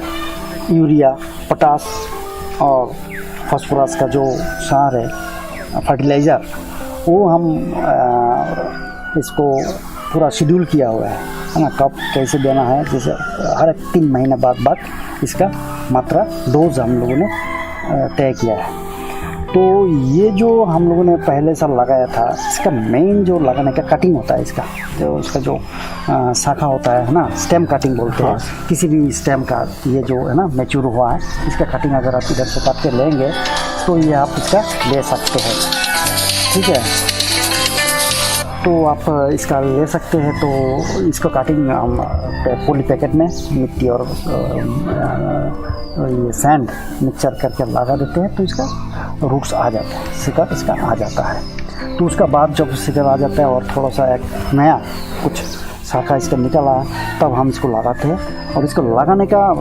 यूरिया, पोटास और फास्फोरस का जो सार है, फर्टिलाइज़र, वो हम इसको पूरा शेड्यूल किया हुआ है ना, कब कैसे देना है, जैसे हर 3 महीने बाद इसका मात्रा डोज हम लोगों ने तय किया है। तो ये जो हम लोगों ने पहले साल लगाया था, इसका मेन जो लगाने का कटिंग होता है, इसका जो शाखा होता है ना, स्टेम कटिंग बोलते हैं। किसी भी स्टेम का ये जो है ना मैच्योर हुआ है, इसका कटिंग अगर आप इधर से काट के लेंगे तो ये आप इसका ले सकते हैं, ठीक है। तो आप इसका ले सकते हैं। तो इसको कटिंग हम पॉली पैकेट में मिट्टी और ये सैंड मिक्सचर करके लगा देते हैं, तो इसका रूट्स आ जाता है, शिकर इसका आ जाता है। तो उसका बाद जब शिकर आ जाता है और थोड़ा सा एक नया कुछ शाखा इसका निकला, तब हम इसको लगाते हैं। और इसको लगाने का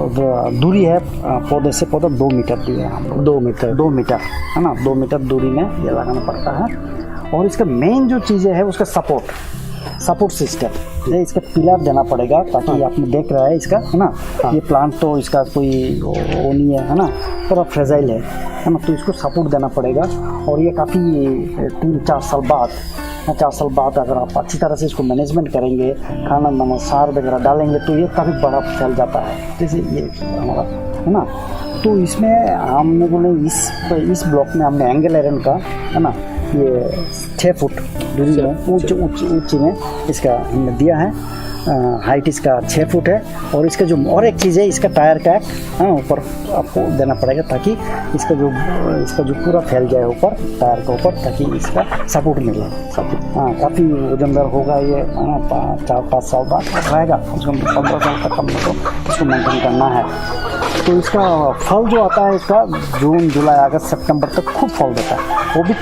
दूरी है पौधे से पौधा 2 मीटर दी है हम लोग, 2 मीटर है ना, 2 मीटर दूरी में ये लगाना पड़ता है। और इसका मेन जो चीज़ें है उसका सपोर्ट सिस्टम, ये इसके पिलर देना पड़ेगा ताकि आपने देख रहा है इसका, है ना, ये प्लांट तो इसका कोई वो नहीं है ना, थोड़ा फ्रेजाइल है ना, तो इसको सपोर्ट देना पड़ेगा। और ये काफ़ी 3-4 साल बाद 4 साल बाद अगर आप अच्छी तरह से इसको मैनेजमेंट करेंगे, खाना मैंने सार वगैरह डालेंगे तो ये काफ़ी बड़ा फैल जाता है, जैसे ये हमारा, है ना। तो इसमें हम लोगों ने इस ब्लॉक में हमने एंगल आयरन का, है ना, ये 6 फुट दूरी में ऊंची में इसका हमने दिया है। हाइट इसका 6 फुट है। और इसका जो और एक चीज़ है, इसका टायर का ऊपर आपको देना पड़ेगा ताकि इसका जो पूरा फैल जाए ऊपर टायर के ऊपर, ताकि इसका सपोर्ट मिले। हाँ, काफ़ी वजनदार होगा ये, 4-5 साल बाद रहेगा, उसको 15 साल तक हम लोग को इसको मेंटेन करना है। तो इसका फल जो आता है इसका जून, जुलाई, अगस्त, सितंबर तक खूब फल देता है, वो भी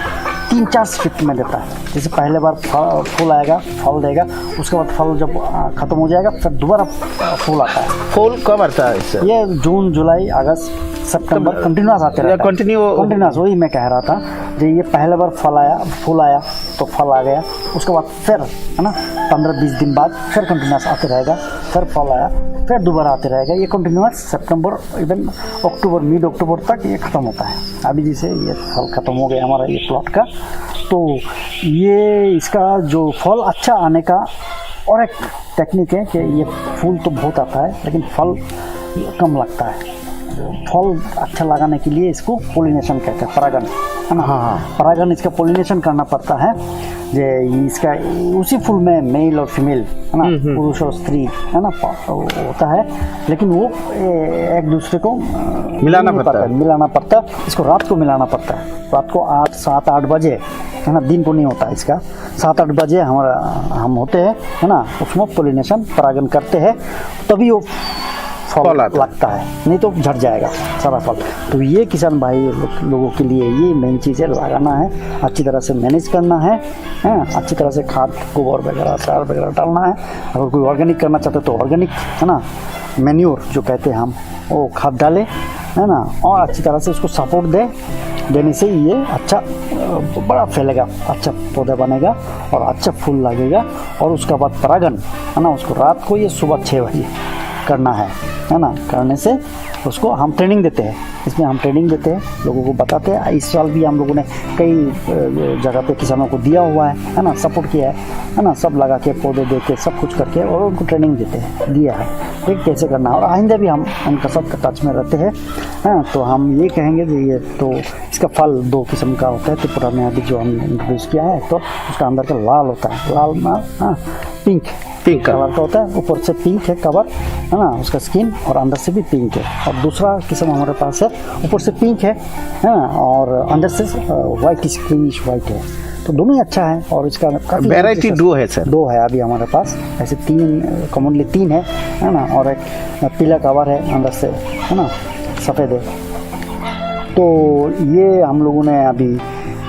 3-4 शिफ्ट में देता है। जैसे पहले बार फूल आएगा, फल देगा, उसके बाद फल जब ख़त्म हो जाएगा फिर दोबारा फूल आता है। फूल कब आता है इससे? ये जून, जुलाई, अगस्त, सितंबर कंटिन्यूस आते रहता है। कंटिन्यूस, वही मैं कह रहा था। जो ये पहले बार फूल आया तो फल आ गया, उसके बाद फिर, है ना, 15-20 दिन बाद फिर कंटिन्यूस आते रहेगा, फिर फल आया, फिर दोबारा आते रहेगा। ये कंटिन्यूस सितंबर, इवन अक्टूबर, मिड अक्टूबर तक ये ख़त्म होता है। अभी जैसे ये फल ख़त्म हो गया हमारा ये प्लॉट का, तो ये इसका जो फल अच्छा आने का और एक टेक्निक है कि ये फूल तो बहुत आता है लेकिन फल कम लगता है। फल अच्छा लगाने के लिए इसको पोलिनेशन कहते हैं, परागण, है ना। हाँ, परागण इसका पोलिनेशन करना पड़ता है। जे इसका उसी फूल में मेल और फीमेल, है ना, पुरुष और स्त्री, है ना, होता है, लेकिन वो एक दूसरे को मिलाना पड़ता है। इसको रात को मिलाना पड़ता है, रात को 7-8 बजे, है ना, दिन को नहीं होता इसका। 7-8 बजे हम होते हैं, है ना, उसमें पोलिनेशन परागण करते हैं, तभी वो फल लगता है, नहीं तो झड़ जाएगा सारा फल। तो ये किसान भाई लोगों के लिए ये मेन चीज़ है, लगाना है, अच्छी तरह से मैनेज करना है, अच्छी तरह से खाद, गोबर वगैरह, सार वगैरह डालना है। अगर कोई ऑर्गेनिक करना चाहते तो ऑर्गेनिक, है ना, मैन्योर जो कहते हैं हम, वो खाद डालें, है ना, और अच्छी तरह से उसको सपोर्ट देने से ये अच्छा बड़ा फैलेगा, अच्छा पौधा बनेगा और अच्छा फूल लगेगा। और उसके बाद परागण, है ना, उसको रात को, ये सुबह 6 बजे करना है ना। करने से उसको हम ट्रेनिंग देते हैं, इसमें हम ट्रेनिंग देते हैं, लोगों को बताते हैं। इस साल भी हम लोगों ने कई जगह पे किसानों को दिया हुआ है ना, सपोर्ट किया है ना, सब लगा के, पौधे दे के, सब कुछ करके, और उनको ट्रेनिंग दिया है ठीक कैसे करना है। और आइंदा भी हम उनका सब टच में रहते हैं। तो हम ये कहेंगे कि ये तो इसका फल 2 किस्म का होता है। त्रिपुरा में अभी जो हमने इंट्रोड्यूस किया है, तो उसका अंदर का लाल होता है, लाल में पिंक कलर का होता है, ऊपर से पिंक है कवर, है ना, उसका स्किन, और अंदर से भी पिंक है। और दूसरा किस्म हमारे पास है, ऊपर से पिंक है ना, और अंदर से वाइट, क्रीमिश वाइट है। तो दोनों ही अच्छा है। और इसका वैरायटी 2 है सर? 2 है अभी हमारे पास, ऐसे 3 कॉमनली 3 है ना, और एक पीला कवर है अंदर से, है ना, सफ़ेद है। तो ये हम लोगों ने अभी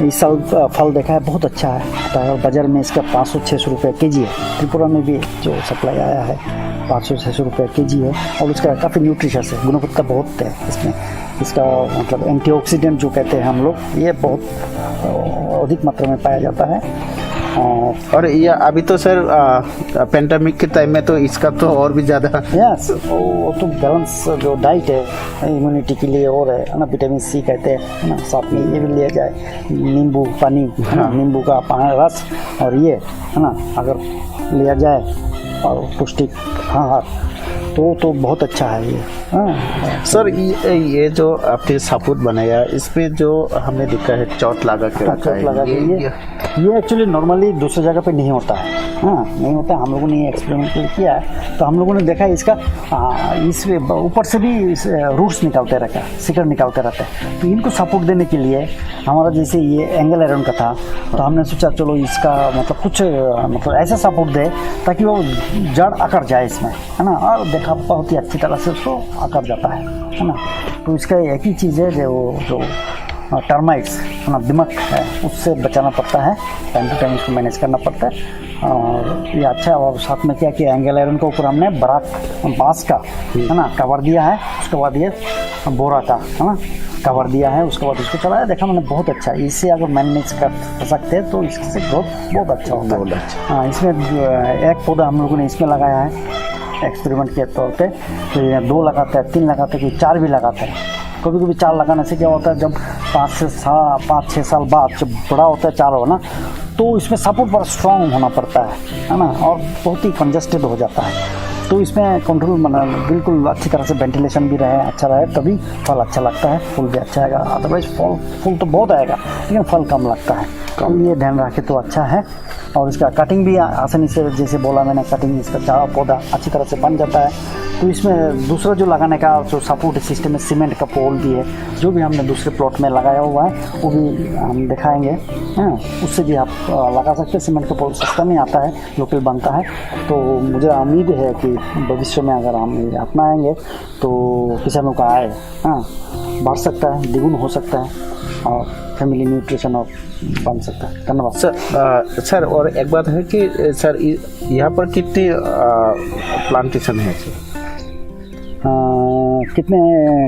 इस साल फल देखा है, बहुत अच्छा है। और बाज़ार में इसका 500-600 रुपये केजी है। त्रिपुरा में भी जो सप्लाई आया है 500-600 रुपये केजी है। और उसका काफ़ी न्यूट्रिशस है, गुणवत्ता बहुत है इसमें। इसका मतलब एंटीऑक्सीडेंट जो कहते हैं हम लोग, ये बहुत अधिक मात्रा में पाया जाता है। और ये अभी तो सर पेंडेमिक के टाइम में तो इसका तो और भी ज़्यादा, यस, वो तो बैलेंस जो डाइट है इम्यूनिटी के लिए, और है ना, विटामिन सी कहते हैं ना, साथ में ये भी लिया जाए, नींबू पानी, नींबू का रस, और ये, है ना, अगर लिया जाए और पौष्टिक आहार, तो बहुत अच्छा है ये। सर ये जो आपने साबुत बनाया, इस पे जो हमने देखा है चोट लगा के रखा है, ये एक्चुअली नॉर्मली दूसरी जगह पे नहीं होता है। नहीं होता है। हम लोगों ने ये एक्सपेरिमेंट किया है, तो हम लोगों ने देखा है इसका इस ऊपर से भी रूट्स निकालते रहता है, शिकड़ निकालते रहता है। तो इनको सपोर्ट देने के लिए हमारा जैसे ये एंगल आयरन का था, तो हमने सोचा चलो इसका मतलब कुछ मतलब ऐसा सपोर्ट दे ताकि वो जड़ अकड़ जाए इसमें, है ना। और देखा बहुत ही अच्छी तरह से उसको अकड़ जाता है ना। तो इसका एक ही चीज़ है जो टर्माइट्स, है ना, दिमक है, उससे बचाना पड़ता है, टाइम टू टाइम इसको मैनेज करना पड़ता है। और ये अच्छा है। और साथ में क्या किया, एंगल आयरन के ऊपर हमने बांस का, है ना, कवर दिया है। उसके बाद ये बोरा का, है ना, कवर दिया है, उसके बाद इसको चलाया, देखा मैंने बहुत अच्छा है। इससे अगर मैनेज कर सकते हैं तो इससे ग्रोथ बहुत अच्छा होता है। हाँ, इसमें एक पौधा हम लोगों ने इसमें लगाया है एक्सपेरिमेंट के तौर पे, तो 2 लगाते हैं, 3 लगाते हैं, कोई 4 भी लगाते हैं। कभी कभी 4 लगाने से क्या होता है, जब 5-6 साल बाद जब बड़ा होता है 4 हो ना, तो इसमें सपोर्ट बड़ा स्ट्रॉन्ग होना पड़ता है ना, और बहुत ही कंजस्टेड हो जाता है। तो इसमें कंट्रोल बिल्कुल अच्छी तरह से वेंटिलेशन भी रहे, अच्छा रहे, तभी फल अच्छा लगता है, फूल भी अच्छा आएगा। अदरवाइज फूल तो बहुत आएगा लेकिन फल कम लगता है। तो ये ध्यान रखे तो अच्छा है। और इसका कटिंग भी आसानी से, जैसे बोला मैंने, कटिंग इसका चारा पौधा अच्छी तरह से बन जाता है। तो इसमें दूसरा जो लगाने का जो सपोर्ट सिस्टम है, सीमेंट का पोल भी है, जो भी हमने दूसरे प्लॉट में लगाया हुआ है वो भी हम दिखाएंगे। हाँ, उससे भी आप लगा सकते हैं। सीमेंट का पोल सस्ता में आता है, लोकल बनता है। तो मुझे उम्मीद है कि भविष्य में अगर हम ये अपनाएंगे तो किसानों का आय बढ़ सकता है, द्विगुण हो सकता है, और फैमिली न्यूट्रिशन और बन सकता है। धन्यवाद सर। और एक बात है कि सर यहाँ पर कितने प्लांटेशन है सर? कितने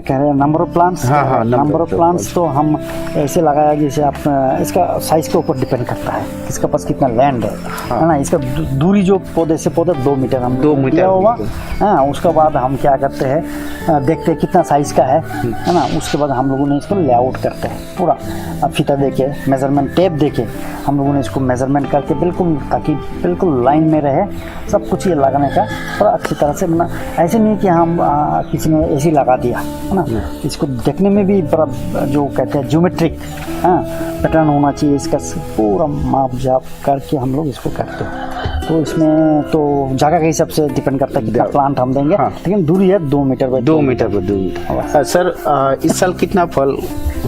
कह रहे हैं नंबर ऑफ प्लांट्स? हाँ, नंबर ऑफ प्लांट्स तो हम ऐसे लगाया, जैसे आप इसका साइज के ऊपर डिपेंड करता है, किसके पास कितना लैंड है ना। इसका दूरी जो पौधे से पौधे 2 मीटर हम 2 मीटर हुआ। हाँ, उसके बाद हम क्या करते हैं, देखते हैं कितना साइज का है ना। उसके बाद हम लोगों ने इसको लेआउट करते हैं पूरा, फीता देके, मेजरमेंट टेप देके हम लोगों ने इसको मेजरमेंट करके बिल्कुल, ताकि बिल्कुल लाइन में रहे सब कुछ। ये लगाने का थोड़ा अच्छी तरह से बना, ऐसे नहीं कि हम किसी ने ऐसे लगा दिया है ना। इसको देखने में भी बड़ा, जो कहते हैं ज्योमेट्रिक पैटर्न होना चाहिए इसका, पूरा माप जाप करके हम लोग इसको करते हैं। तो इसमें तो जगह के हिसाब से डिपेंड करता है कितना प्लांट हम देंगे। लेकिन दूरी है 2 मीटर बाय 2 मीटर। सर इस साल कितना फल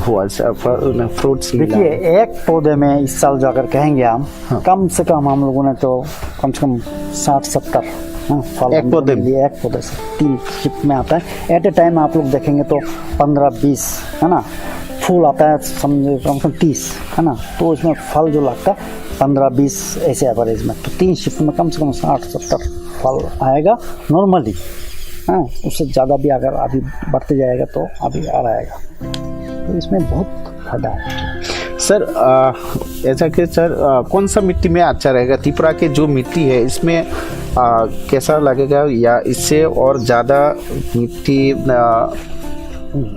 हुआ फ्रूट्स? देखिए, एक पौधे में इस साल जो अगर कहेंगे हम, कम से कम हम लोगों ने तो कम से कम 60-70 फल एक पौधे से 3 शिफ्ट में आता है। एट ए टाइम आप लोग देखेंगे तो 15-20 है ना, फूल आता है, समझे कम से कम 30 है ना। तो इसमें फल जो लगता है 15-20 ऐसे एवरेज में, तो 3 शिफ्ट में कम से कम 60-70 फल आएगा नॉर्मली। हाँ, उससे ज़्यादा भी अगर अभी बढ़ते जाएगा तो अभी आ रहेगा। तो इसमें बहुत फायदा है सर। ऐसा कि सर कौन सा मिट्टी में अच्छा रहेगा? त्रिपुरा के जो मिट्टी है इसमें कैसा लगेगा, या इससे और ज़्यादा मिट्टी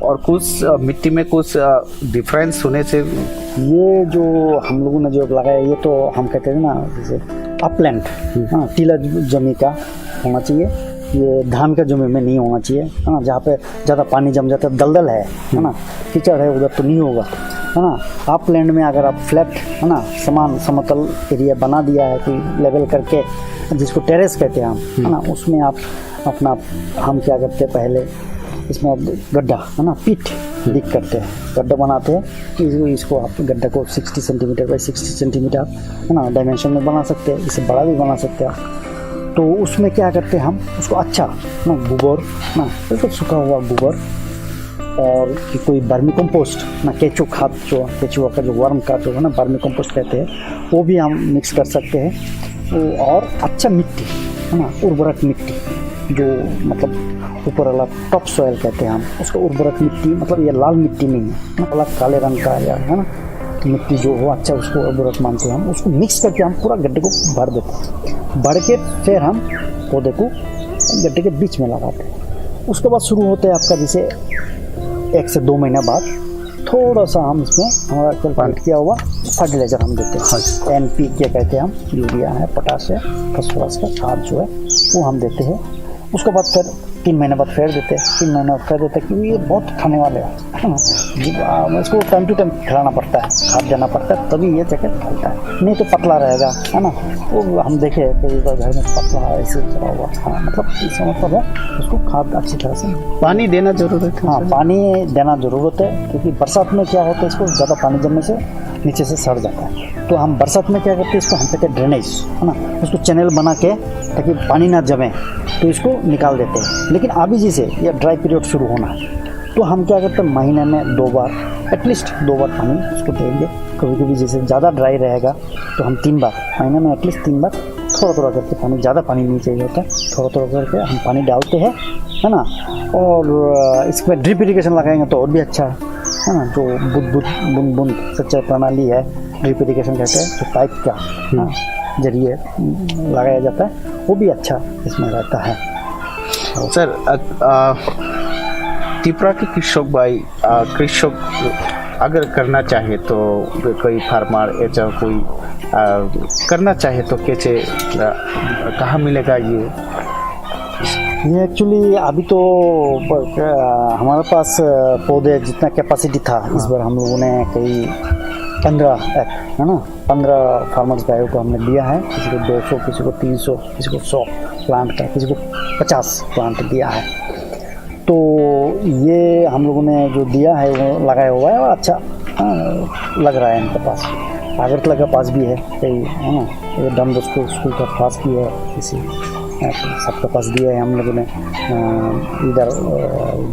और कुछ मिट्टी में कुछ डिफरेंस होने से? ये जो हम लोगों ने जो लगाया, ये तो हम कहते हैं ना, जैसे अपलैंड, हाँ, टीला जमी का होना चाहिए। ये धान का जमीन में नहीं होना चाहिए, है ना, जहाँ पे ज़्यादा पानी जम जाता है, दलदल है ना, कीचड़ है, उधर तो नहीं होगा, है ना। आप लैंड में अगर आप फ्लैट, है ना, समान समतल एरिया बना दिया है कोई लेवल करके, जिसको टेरेस कहते हैं हम, है ना, उसमें आप अपना, हम क्या करते हैं, पहले इसमें गड्ढा, है ना, पिट डिग करते हैं, गड्ढा बनाते हैं। इसको आप गड्ढा को 60 सेंटीमीटर बाई 60 सेंटीमीटर, है ना, डायमेंशन में बना सकते हैं, इससे बड़ा भी बना सकते हैं आप। तो उसमें क्या करते हैं हम, उसको अच्छा ना गोबर ना, बिल्कुल सूखा हुआ गोबर, और कि कोई वर्मी कंपोस्ट ना, केचुआ खाद, जो केचुआ का जो वर्म का जो है ना, वर्मी कंपोस्ट कहते हैं, वो भी हम मिक्स कर सकते हैं। और अच्छा मिट्टी, है ना, उर्वरक मिट्टी, जो मतलब ऊपर वाला टॉप सॉइल कहते हैं हम उसको, उर्वरक मिट्टी, मतलब ये लाल मिट्टी नहीं है, मतलब काले रंग का, या है ना, मिट्टी जो हो अच्छा, उसको उर्वरक मानते हैं हम। उसको मिक्स करके हम पूरा गड्ढे को भर देते हैं, भर के फिर हम पौधे को गड्ढे के बीच में लगाते हैं। उसके बाद शुरू होते हैं आपका, जैसे 1 से 2 महीना बाद थोड़ा सा हम इसमें हमारा कैलकुलेट किया हुआ फर्टिलाइजर हम देते हैं, NPK कहते हैं हम, यूरिया है, पोटाश है, फॉस्फोरस का खाद जो है वो हम देते हैं। उसके बाद फिर 3 महीने बाद फेर देते हैं, 3 महीने बाद फेर देते हैं, क्योंकि ये बहुत खाने वाले हैं ना, इसको टाइम टू टाइम खिलाना पड़ता है, खाद देना पड़ता है, तभी ये जगह फलता है, नहीं तो पतला रहेगा, है ना। वो हम देखे कई बार घर में पतला ऐसे चला हुआ, हाँ, मतलब इसका मतलब है उसको खाद अच्छी तरह से पानी देना जरूरत है। हाँ, पानी देना ज़रूरत है, क्योंकि बरसात में क्या होता है, इसको ज़्यादा पानी जमने से नीचे से सड़ जाता है। तो हम बरसात में क्या करते हैं, इसको हम कहते हैं ड्रेनेज, है ना, उसको चैनल बना के ताकि पानी ना जमे, तो इसको निकाल देते हैं। लेकिन अभी जैसे ये ड्राई पीरियड शुरू होना है, तो हम क्या करते हैं, महीने में 2 बार, एटलीस्ट 2 बार पानी उसको देंगे। कभी कभी जैसे ज़्यादा ड्राई रहेगा तो हम 3 बार, महीने में एटलीस्ट 3 बार थोड़ा थोड़ा करके पानी, ज़्यादा पानी नहीं चाहिए होता, थोड़ा थोड़ा करके हम पानी डालते हैं, है ना। और इसमें ड्रिप इरिगेशन लगाएंगे तो और भी अच्छा है, हाँ जो बूंद बूंद सिंचाई प्रणाली है, ड्रिप इरिगेशन कहते हैं, जो पाइप का जरिए लगाया जाता है, वो भी अच्छा इसमें रहता है। सर त्रिपुरा के कृषक अगर करना चाहे तो कोई फार्मर ऐसा कोई करना चाहे तो कैसे कहाँ मिलेगा ये एक्चुअली अभी तो हमारे पास पौधे जितना कैपेसिटी था, इस बार हम लोगों ने कई 15 है ना, 15 फार्मर्स भाइयों को हमने दिया है, किसी को 200, किसी को 300, किसी को 100 प्लांट का, किसी को 50 प्लांट दिया है। तो ये हम लोगों ने जो दिया है वो लगाया हुआ है और अच्छा लग रहा है इनके पास। आगरतला का पास भी है कई, है ना, ये डन बॉस्को स्कूल का पास भी है, किसी सबके पास दिया है हम लोगों ने। इधर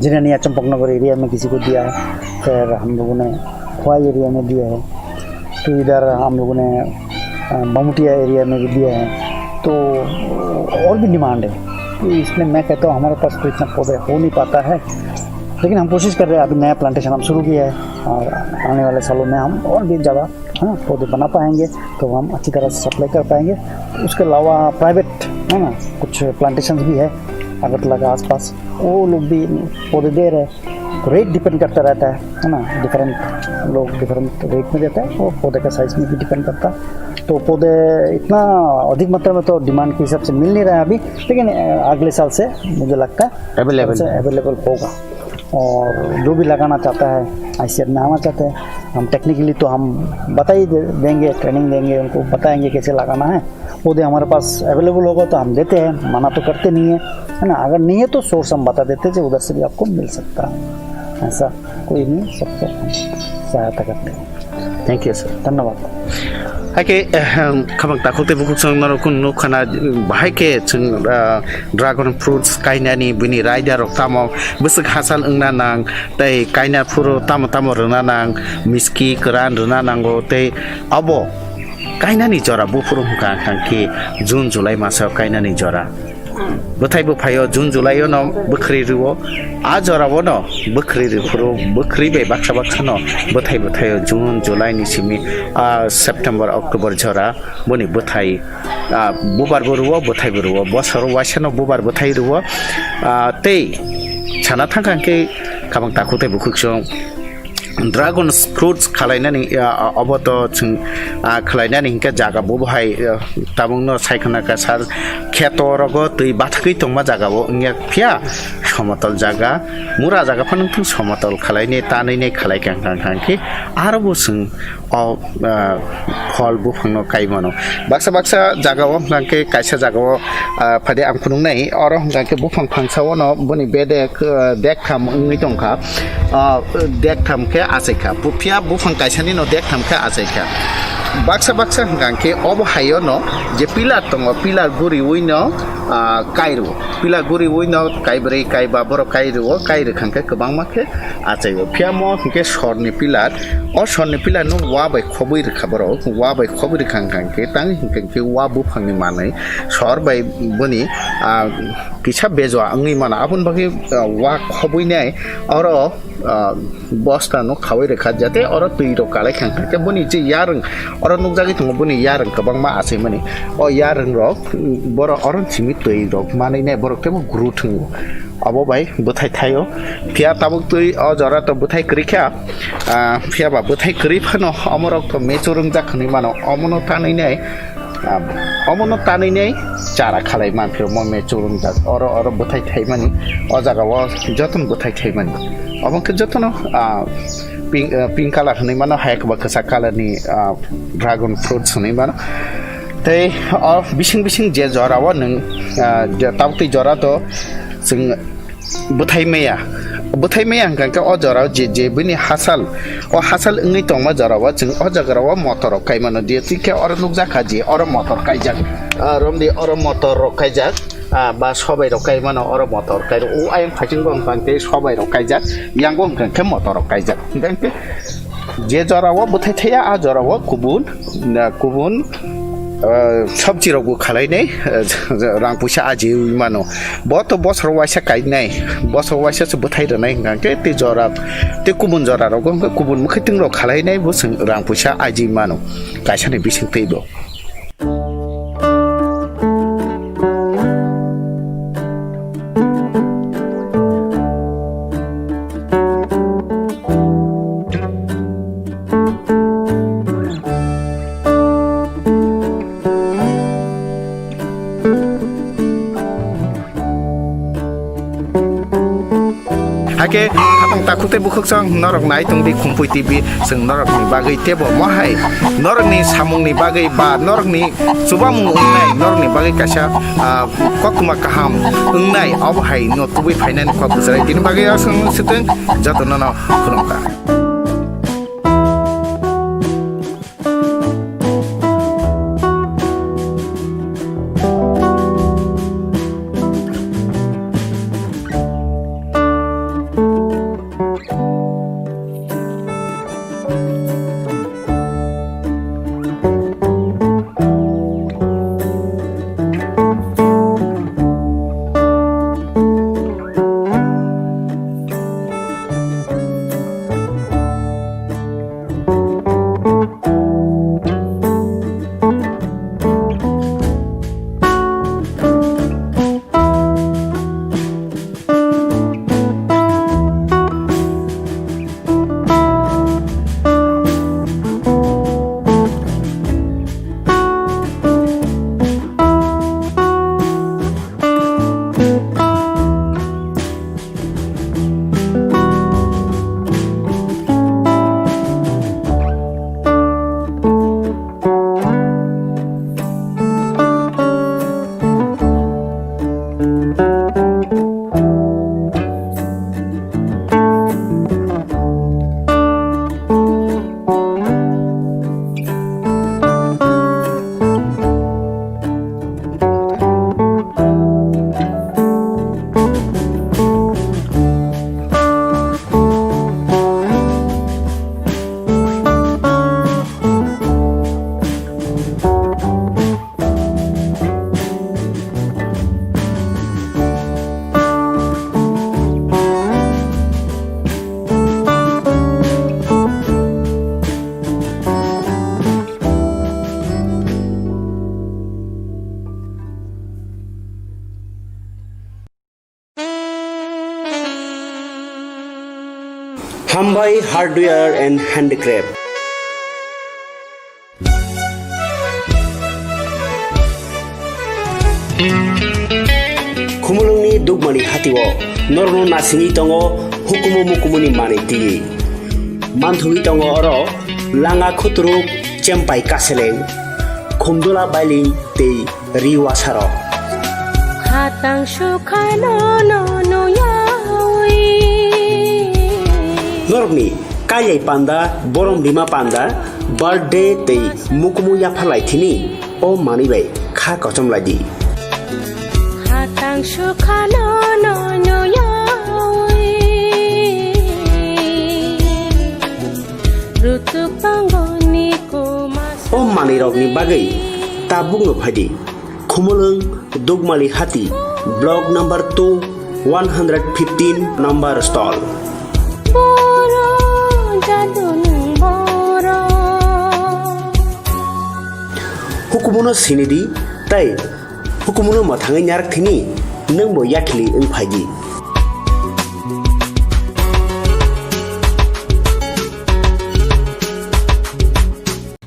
जिनेनिया चंपकनगर एरिया में किसी को दिया है, फिर हम लोगों ने खुआई एरिया में दिया है, तो इधर हम लोगों ने बमुटिया एरिया में भी दिया है। तो और भी डिमांड है, तो इसलिए मैं कहता हूँ हमारे पास तो इतना पौधे हो नहीं पाता है, लेकिन हम कोशिश कर रहे हैं। अभी नया प्लांटेशन हम शुरू किया है और आने वाले सालों में हम और भी ज़्यादा पौधे बना पाएंगे, तो हम अच्छी तरह से सप्लाई कर पाएंगे। उसके अलावा प्राइवेट है ना कुछ प्लांटेशन भी है अगरतला के आसपास, वो लोग भी पौधे दे रहे हैं। तो रेट डिपेंड करता रहता है ना, डिफरेंट लोग डिफरेंट रेट में देते हैं, और पौधे का साइज़ में भी डिपेंड करता है। तो पौधे इतना अधिक मात्रा में तो डिमांड के हिसाब से मिल नहीं रहा है अभी, लेकिन अगले साल से मुझे लगता है अवेलेबल होगा। और जो भी लगाना चाहता है ICR में आना चाहते हैं, हम टेक्निकली तो हम बता ही देंगे, ट्रेनिंग देंगे, उनको बताएंगे कैसे लगाना है। पौधे हमारे पास अवेलेबल होगा तो हम देते हैं, मना तो करते नहीं है ना। अगर नहीं है तो सोर्स हम बता देते हैं, उधर से भी आपको मिल सकता है, ऐसा कोई नहीं, सबको सहायता करते हैं। थैंक यू सर, धन्यवाद। हाइके खबं ताखुते बुकुक संग नरकुन नुखाना बाहायके जों ड्रागन फ्रुट्स कायनानि बिनि राइडार तामो बसक हासाल ओंना नां तै कायना फुरो तामो रोना नां मिस्की गोरान रोना नांगो तै अबो कायनानि जरा बुफुरो हुका खांखि जुन जुलाइ मासाव कायनानि जरा बथाइबो फायो जुन जुलाइयो न बख्रि रुवो आ जरावो न बख्रि रुफुरो बख्रि बे बाक्सा न बथाइयो जुन जुलाइ निसिमि सेप्टेम्बर अक्टोबर जरा बनि बथाइ बुबार रुवो बथाइबो रुवो बसर वासेनो बुबार बथाइ रुवो तै छाना थांखांके खाबां ताखुते बुकुक्सं ड्रागन फ्रुट्स खालायनानै अबत जों खालायनानै हिंका जागा बहाय ताबुंनो सायखनाका सार खेतरगो दै बाथाखै तंमा जागाबो इंया फिया समतल जागा मुरा जागा फानथुं समतल खालायने तानैने खालायखांखांखि आरोबो जों फल बुफांनो कायमानो बाक्सा जागाव हांके कायसा जागाव फादे आं खुनुंनाय अर हांके बुफां फांसाव न बनि बे देखथाम उंनि दंखा देखथामके आसेखा बुफिया बुफां कायसानि न देखथामके आसेखा बाक्सा हांके अब हायो न जे पिलार दङ पिलार गुरि उइनो कायरु पिलार गुरि उइनो कायब्रै कायबा बर कायरु कायरखांके गोबां माखे आचायो फियामो हांके सरनि पिलार अ सरनि पिलार न वा बाय खबै रखाबर वा बाय खबै रखांखांके तां हिंके वा बुफांनि मानै सर बाय बनि किसा बेजवा आंनि माना आबुन बागे वा खबैनाय अर बस्ता न खावै रेखा जाते अर तैरो कालाय खांखांके बनि जे यारं अर नुकजागि थङ बनि यारं गोबां मा आसे माने अ यारं रक बर अरन सिमि तै रक मानै ने बर केबो गुरु थङ अब भाई बथाय थायो फिया ताबुक तै अ जरा त बथाय करिखा फिया बा बथाय करि फनो अमरक त मेचुरं जाखनि मानो अमनो तानैनै चारा खालाय मानफिर म मेचुरं जा अर बथाय थाय मानि अ जागाव जतन बथाय थाय मानि अबंके जतन पिंक कालार होनाय मानो हायकबा कसा कालारनि ड्रागन फ्रुट्स होनाय मानो तै बिसिं जे जराव नों ताबुक जरा त जों बथाय मैया हांखांके अ जराव जे बिनि हासाल ओंनै तंमा जराव जों अ जागाराव मटर कायमानो दिए तिके अर नुकजाखा जे अर मटर कायजाक रमदि अर मटर कायजाक बा सबाय रकाय मानो अर मटर काय ओ आयं फाइथिं बंखांते सबाय रकायजाक यांगो हांखांके मटर कायजाक हांखांके जे जराव बथाय थाया आ जराव गुबुन सबजी रावबो खालायनाय रां फैसा आजियो मानो बहुत बसर वाइसा गायनाय बसर वाइसा बोथायदनाय गांके ते जरा ते गुबुन जरा रावगो गुबुन मखैथिं राव खालायनाय बो रां फैसा आजियो मानो गायसाने बिसिं तैबो आगे हातंग ताकुते बुखक जों नरक नाय तंबि खुम्पुइ टिभि जों नरकनि बागै तेबो महाय नरकनि सामुंनि बागै बा नरकनि सुबामुं उंनाय नरकनि बागै कासा कतुमा काहाम उंनाय अबहाय नतुबै फाइनान क बुजाय दिन बागै जों सितन जतनना खुलुमका Khumpui Hardware and Handicraft. Khumulungni dugmani hatiwo norno nasingi tongo hukumu mukumuni mani tigi manthui tongo oro langa khutruk chempai kaseleng khumdula baili te riwasaro hatang sukhano no no yawi norni kayai panda borom bima panda birthday te mukumu yaphalai thini o mani bai kha kochom ladi hatang sukhano no no yawi rutu pangoni ko o mani rokni bagai ta bungno phadi khumulung dugmali hati block number 2 115 number stall boro jadun boro hukumuno sinidi tai hukumuno mathangai nyarak thini nangbo yakhli ung phaji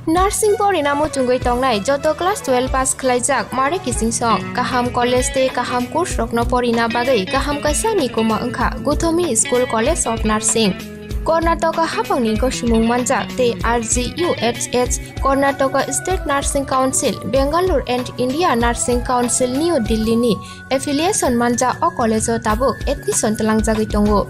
Nursing porina mo chungoi tongnai joto class 12 pass khlaijak mare kising song kaham college te kaham course rokno porina bagai kaham kaisa ni koma angkha Guthomi School College of Nursing Karnataka hapangni gosumung manjak te RGUHH Karnataka State Nursing Council Bangalore and India Nursing Council New Delhi ni affiliation manja o college o tabuk admission talangjagoi tongo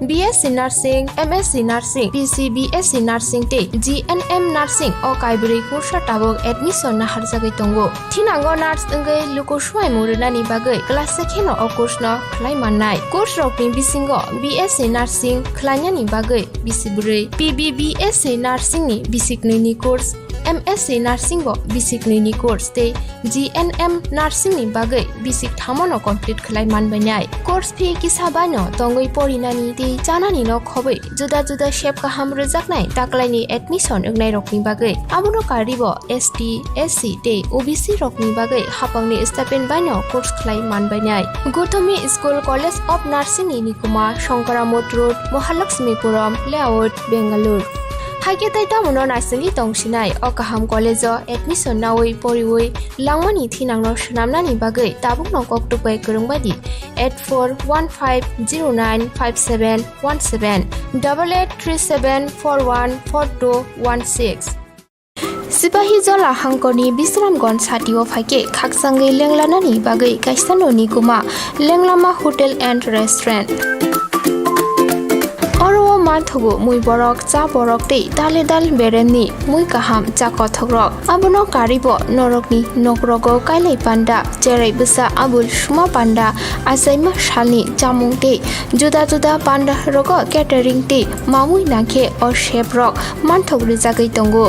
BSc Nursing, MSc Nursing, PC BSc Nursing te GNM Nursing o kaibri kursa tabok admission na harjagai tongo. Thinango nurse engai luko swai muruna ni bagai class sekheno o course no khlai mannai. Course rokni bisingo BSc Nursing khlanya ni bagai bisibure PBBSc Nursing ni bisikni ni course MSc Nursing bo basic ni course te GNM Nursing ni bagai basic thamono complete khlai manbanai course fee kisabano tongoi porinani ti chanani no khobai juda juda shape ka hamre jaknai taklai ni admission egnai rokni bagai abuno karibo ST SC te OBC rokni bagai hapangni stipend bano course khlai manbanai Khumpui School College of Nursing ni nikuma Shonkaramot Road Mahalakshmipuram Layout Bangalore Haike tai tamuno naisini tongsinai okaham college admission nawai poriwai langmani thinangno shnamnani bagai tabukno koktupai kurungbadi 8415095717 8837414216 Sipahi jola hangkoni Bisramgon satio phaike khaksangai lenglanani bagai kaisano nikuma lenglama hotel and restaurant Oro manthogo mui borok cha borok te dale dal beremni mui kaham cha kothogrok abono karibo norokni nokrogo kailai panda cherai busa abul shuma panda asaima shalni chamung te juda juda panda rogo catering te mamui nakhe or chef rock manthogri jagai tongo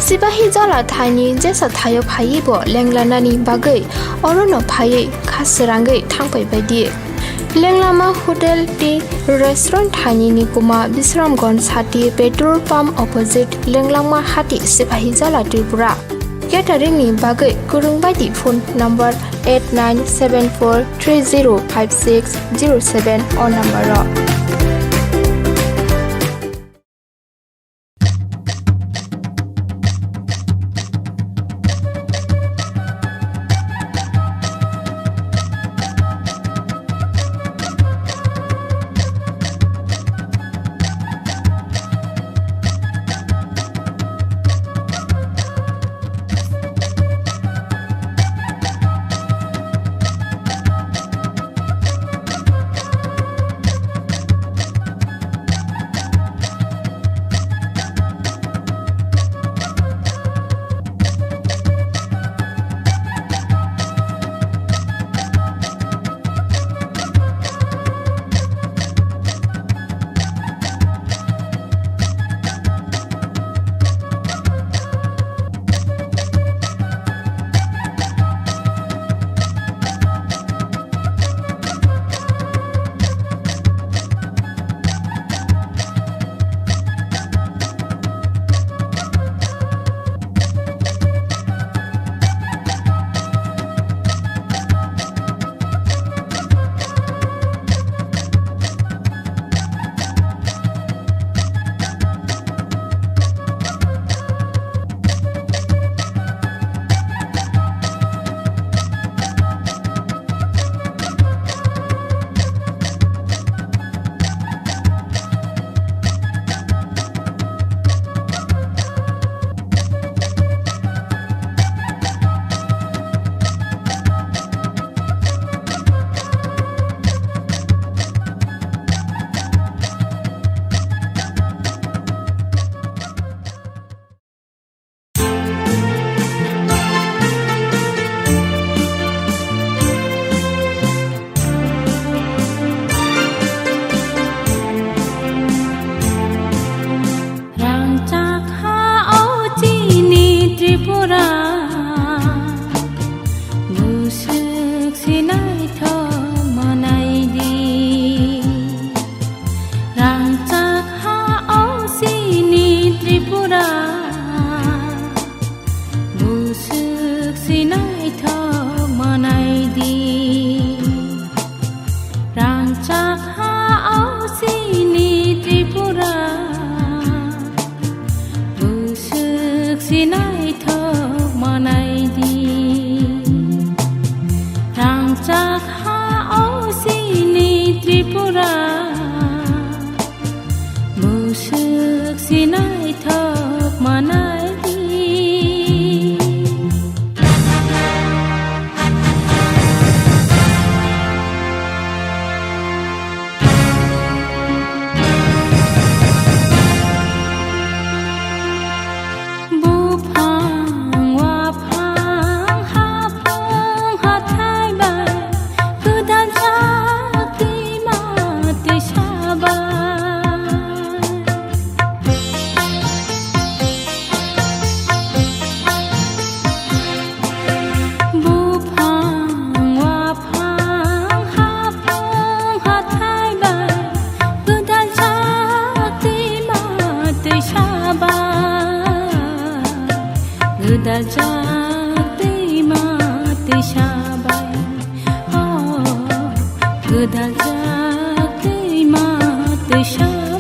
Sipahi jala thani jesa thayo phaibo lenglanani bagai orono phai khasrangai thangpai baidi Lenglama Hotel Tea Restaurant Thani Nikuma Bisramgon Sati Petrol Pump Opposite Lenglama Hati Sipahi Jala Tripura Catering ni bagai kurungbai phone number 8974305607 or number गोदाल जाते माते शाबाय गोदाल जाते माते शाबाय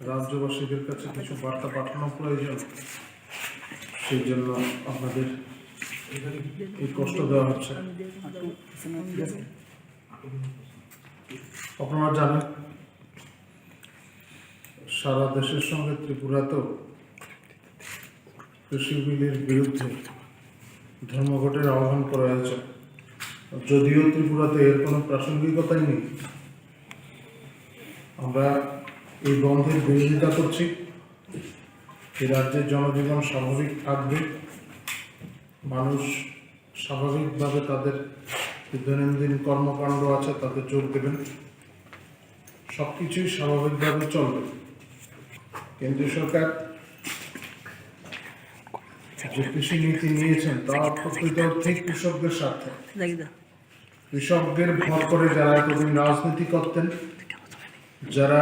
রাজ্যবাসীদের কাছে কিছু বার্তা পাঠানো প্রয়োজন, সেই জন্য আপনাদের এই কষ্ট দেওয়া হচ্ছে। আপনারা জানেন সারা দেশের সঙ্গে ত্রিপুরাতেও কৃষি বিলের বিরুদ্ধে ধর্মঘটের আহ্বান করা হয়েছে। যদিও ত্রিপুরাতে এর কোনো প্রাসঙ্গিকতাই নেই, আমরা এই বন্ধের বিরোধিতা করছি। এই রাজ্যের জনজীবন স্বাভাবিক থাকবে, মানুষ স্বাভাবিকভাবে তাদের দৈনন্দিন কর্মকাণ্ড আছে তাতে যোগ দেবেন, সব কিছুই স্বাভাবিকভাবে চলবে। কেন্দ্রীয় সরকার যে কৃষি নীতি নিয়েছেন তা প্রকৃত অর্থে কৃষকদের স্বার্থে। কৃষকদের ভর করে যারা এতদিন রাজনীতি করতেন, যারা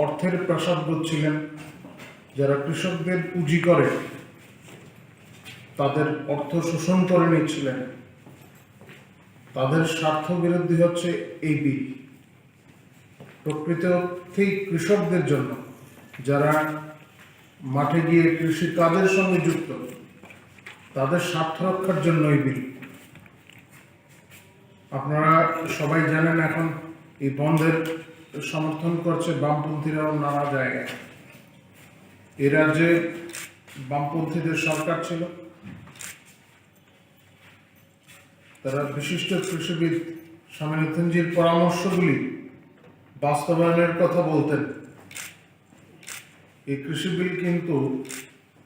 অর্থের প্রাসাদ ছিলেন, যারা কৃষকদের পুঁজি করে তাদের অর্থ শোষণ করে নিচ্ছিলেন, তাদের স্বার্থ বিরোধী হচ্ছে এই বিল। প্রকৃত অর্থেই কৃষকদের জন্য, যারা মাঠে গিয়ে কৃষি কাজের সঙ্গে যুক্ত, তাদের স্বার্থ রক্ষার জন্য এই বিল। আপনারা সবাই জানেন এখন এই বন্ধের সমর্থন করছে বামপন্থীরাও নানা জায়গায়। এ রাজ্যে বামপন্থীদের সরকার ছিল, তারা বিশিষ্ট কৃষিবিদ স্বামীনাথনজির পরামর্শগুলি বাস্তবায়নের কথা বলতেন। এই কৃষি বিল কিন্তু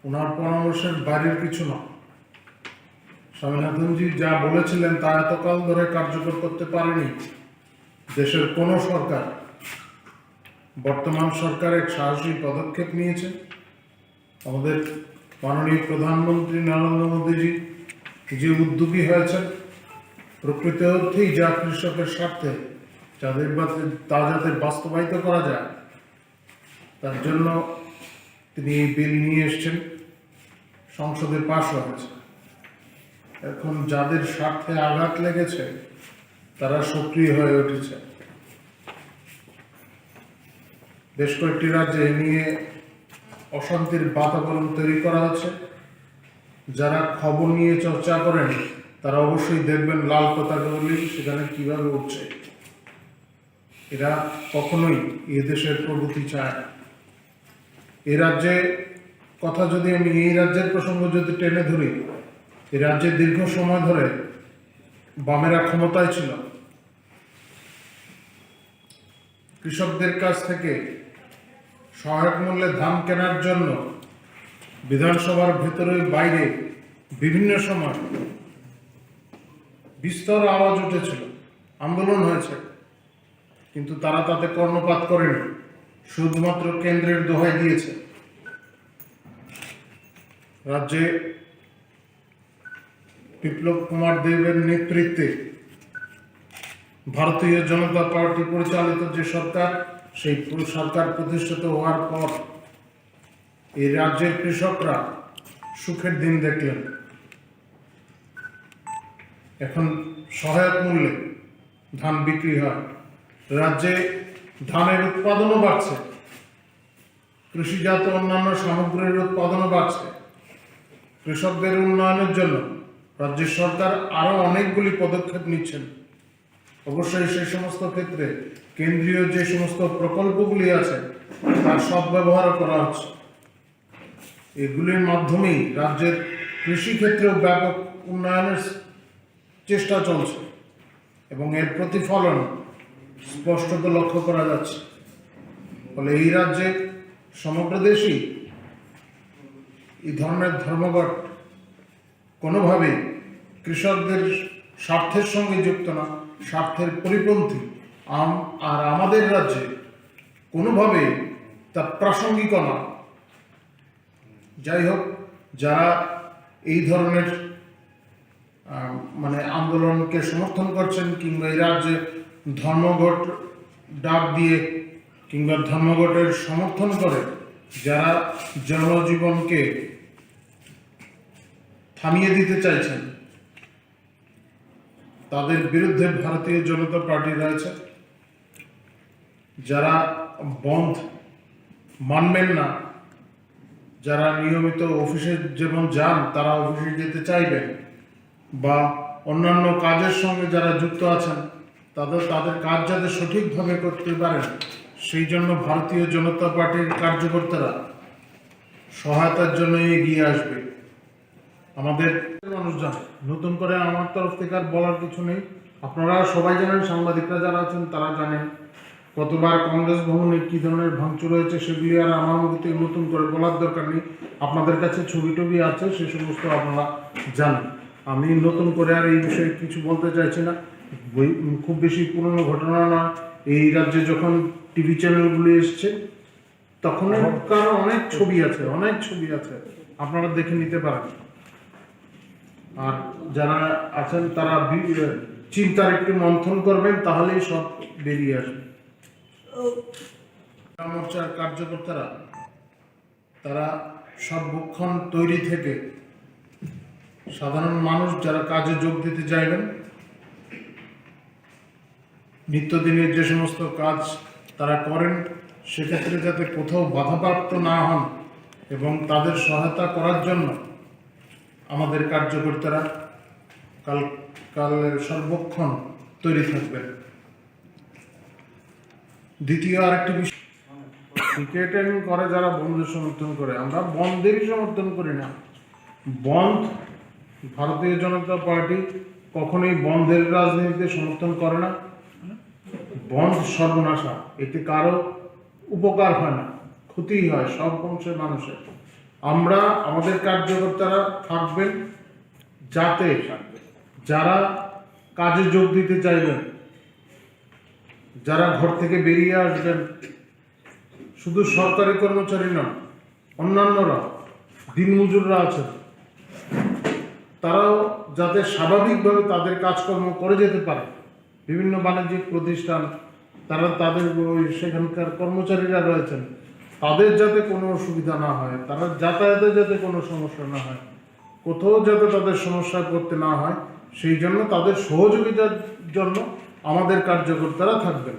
ওনার পরামর্শের বাইরের কিছু না। স্বামীনাথনজি যা বলেছিলেন তা এতকাল ধরে কার্যকর করতে পারেনি দেশের কোনো সরকার। বর্তমান সরকার এক সাহসী পদক্ষেপ নিয়েছে। আমাদের মাননীয় প্রধানমন্ত্রী নরেন্দ্র মোদীজি যে উদ্যোগী হয়েছেন, প্রকৃত অর্থেই যা কৃষকের স্বার্থে তা যাতে বাস্তবায়িত করা যায়, তার জন্য তিনি এই বিল নিয়ে এসছেন, সংসদে পাশ হয়েছে। এখন যাদের স্বার্থে আঘাত লেগেছে তারা সক্রিয় হয়ে উঠেছে। বেশ কয়েকটি রাজ্যে এ নিয়ে অশান্তির বাতাবরণ তৈরি করা হচ্ছে। যারা খবর নিয়ে চর্চা করেন তারা অবশ্যই দেখবেন লাল পতাকাগুলি সেখানে কিভাবে উঠছে। এরা কখনোই এ দেশের প্রগতি চায় না। এই রাজ্যে কথা যদি আমি এই রাজ্যের প্রসঙ্গ যদি টেনে ধরি, এই রাজ্যে দীর্ঘ সময় ধরে বামেরা ক্ষমতায় ছিল। কৃষকদের কাছ থেকে সহায়ক মূল্যে ধান কেনার জন্য বিধানসভার ভেতরে বাইরে বিভিন্ন সময় বিস্তর আওয়াজ উঠেছিল, আন্দোলন হয়েছে, কিন্তু তারা তাতে কর্ণপাত করেনি, শুধুমাত্র কেন্দ্রের দোহাই দিয়েছে। রাজ্যে বিপ্লব কুমার দেবের নেতৃত্বে ভারতীয় জনতা পার্টি পরিচালিত যে সরকার, সেই সরকার প্রতিষ্ঠিত হওয়ার পর এই রাজ্যের কৃষকরা সুখের দিন দেখলেন। এখন সহায়ক মূল্যে ধান বিক্রি হয়, রাজ্যে ধানের উৎপাদনও বাড়ছে, কৃষিজাত অন্যান্য সামগ্রীর উৎপাদনও বাড়ছে। কৃষকদের উন্নয়নের জন্য রাজ্য সরকার আরো অনেকগুলি পদক্ষেপ নিচ্ছেন। অবশ্যই সেই সমস্ত ক্ষেত্রে কেন্দ্রীয় যে সমস্ত প্রকল্পগুলি আছে তার সদ্ব্যবহার করা হচ্ছে। এগুলির মাধ্যমেই রাজ্যের কৃষি ক্ষেত্রেও ব্যাপক উন্নয়নের চেষ্টা চলছে এবং এর প্রতিফলন স্পষ্টত লক্ষ্য করা যাচ্ছে। ফলে এই রাজ্যে সমগ্র দেশই এই ধরনের ধর্মঘট কোনোভাবেই কৃষকদের স্বার্থের সঙ্গে যুক্ত না, স্বার্থের পরিপন্থী। আর আমাদের রাজ্যে কোনোভাবেই তা প্রাসঙ্গিক না। যাই হোক, যারা এই ধরনের আন্দোলনকে সমর্থন করছেন কিংবা এই রাজ্যে ধর্মঘট ডাক দিয়ে কিংবা ধর্মঘটের সমর্থন করে যারা জনজীবনকে থামিয়ে দিতে চাইছেন, তাদের বিরুদ্ধে ভারতীয় জনতা পার্টি রয়েছে। যারা বন্ধ মানবেন না, যারা নিয়মিত অফিসে যেমন যান তারা অফিসে যেতে চাইবেন, বা অন্যান্য কাজের সঙ্গে যারা যুক্ত আছেন তাদের কাজ যাতে সঠিকভাবে করতে পারেন, সেই জন্য ভারতীয় জনতা পার্টির কার্যকর্তারা সহায়তার জন্য এগিয়ে আসবে। আমাদের মানুষ জানে, নতুন করে আমার তরফ থেকে আর বলার কিছু নেই। আপনারা সবাই জানেন, সাংবাদিকরা যারা আছেন তারা জানেন কতবার কংগ্রেস ভবনে কী ধরনের ভাঙচুর হয়েছে, সেগুলি আর আমার মধ্যে নতুন করে বলার দরকার নেই। আপনাদের কাছে ছবি টবি আছে, সে সমস্ত আপনারা জানেন। আমি নতুন করে আর এই বিষয়ে কিছু বলতে চাইছি না। খুব বেশি পুরনো ঘটনা না। এই রাজ্যে যখন টিভি চ্যানেলগুলি এসছে তখনকার অনেক ছবি আছে, আপনারা দেখে নিতে পারেন। আর যারা আছেন তারা চিন্তার একটু মন্থন করবেন, তাহলেই সব বেরিয়ে আসবে। মোর্চার কার্যকর্তারা তারা সর্বক্ষণ তৈরি থেকে সাধারণ মানুষ যারা কাজে যোগ দিতে চাইবেন, নিত্যদিনের যে সমস্ত কাজ তারা করেন, সেক্ষেত্রে যাতে কোথাও বাধাপ্রাপ্ত না হন এবং তাদের সহায়তা করার জন্য আমাদের কার্যকর্তারা কালের সর্বক্ষণ তৈরি থাকবেন। দ্বিতীয় আরেকটি বিষয়, ক্রিকেটিং করে যারা বন্ধের সমর্থন করে, আমরা বন্ধেরই সমর্থন করি না। বন্ধ, ভারতীয় জনতা পার্টি কখনোই বন্ধের রাজনীতিতে সমর্থন করে না। বন্ধ সর্বনাশা, এতে কারো উপকার হয় না, ক্ষতি হয় সব অংশের মানুষের। আমরা আমাদের কার্যকর্তারা থাকবেন যাতে যারা কাজে যোগ দিতে চাইবেন, যারা ঘর থেকে বেরিয়ে আসবেন, শুধু সরকারি কর্মচারী নন, অন্যান্যরা দিনমজুররা আছেন, তারাও যাতে স্বাভাবিকভাবে তাদের কাজকর্ম করে যেতে পারে। বিভিন্ন বাণিজ্যিক প্রতিষ্ঠান, তারা তাদের সেখানকার কর্মচারীরা রয়েছেন, তাদের যাতে কোনো অসুবিধা না হয়, তারা যাতায়াতে যাতে কোনো সমস্যা না হয়, কোথাও যাতে তাদের সমস্যা করতে না হয়, সেই জন্য তাদের সহযোগিতার জন্য আমাদের কার্যকর্তারা থাকবেন,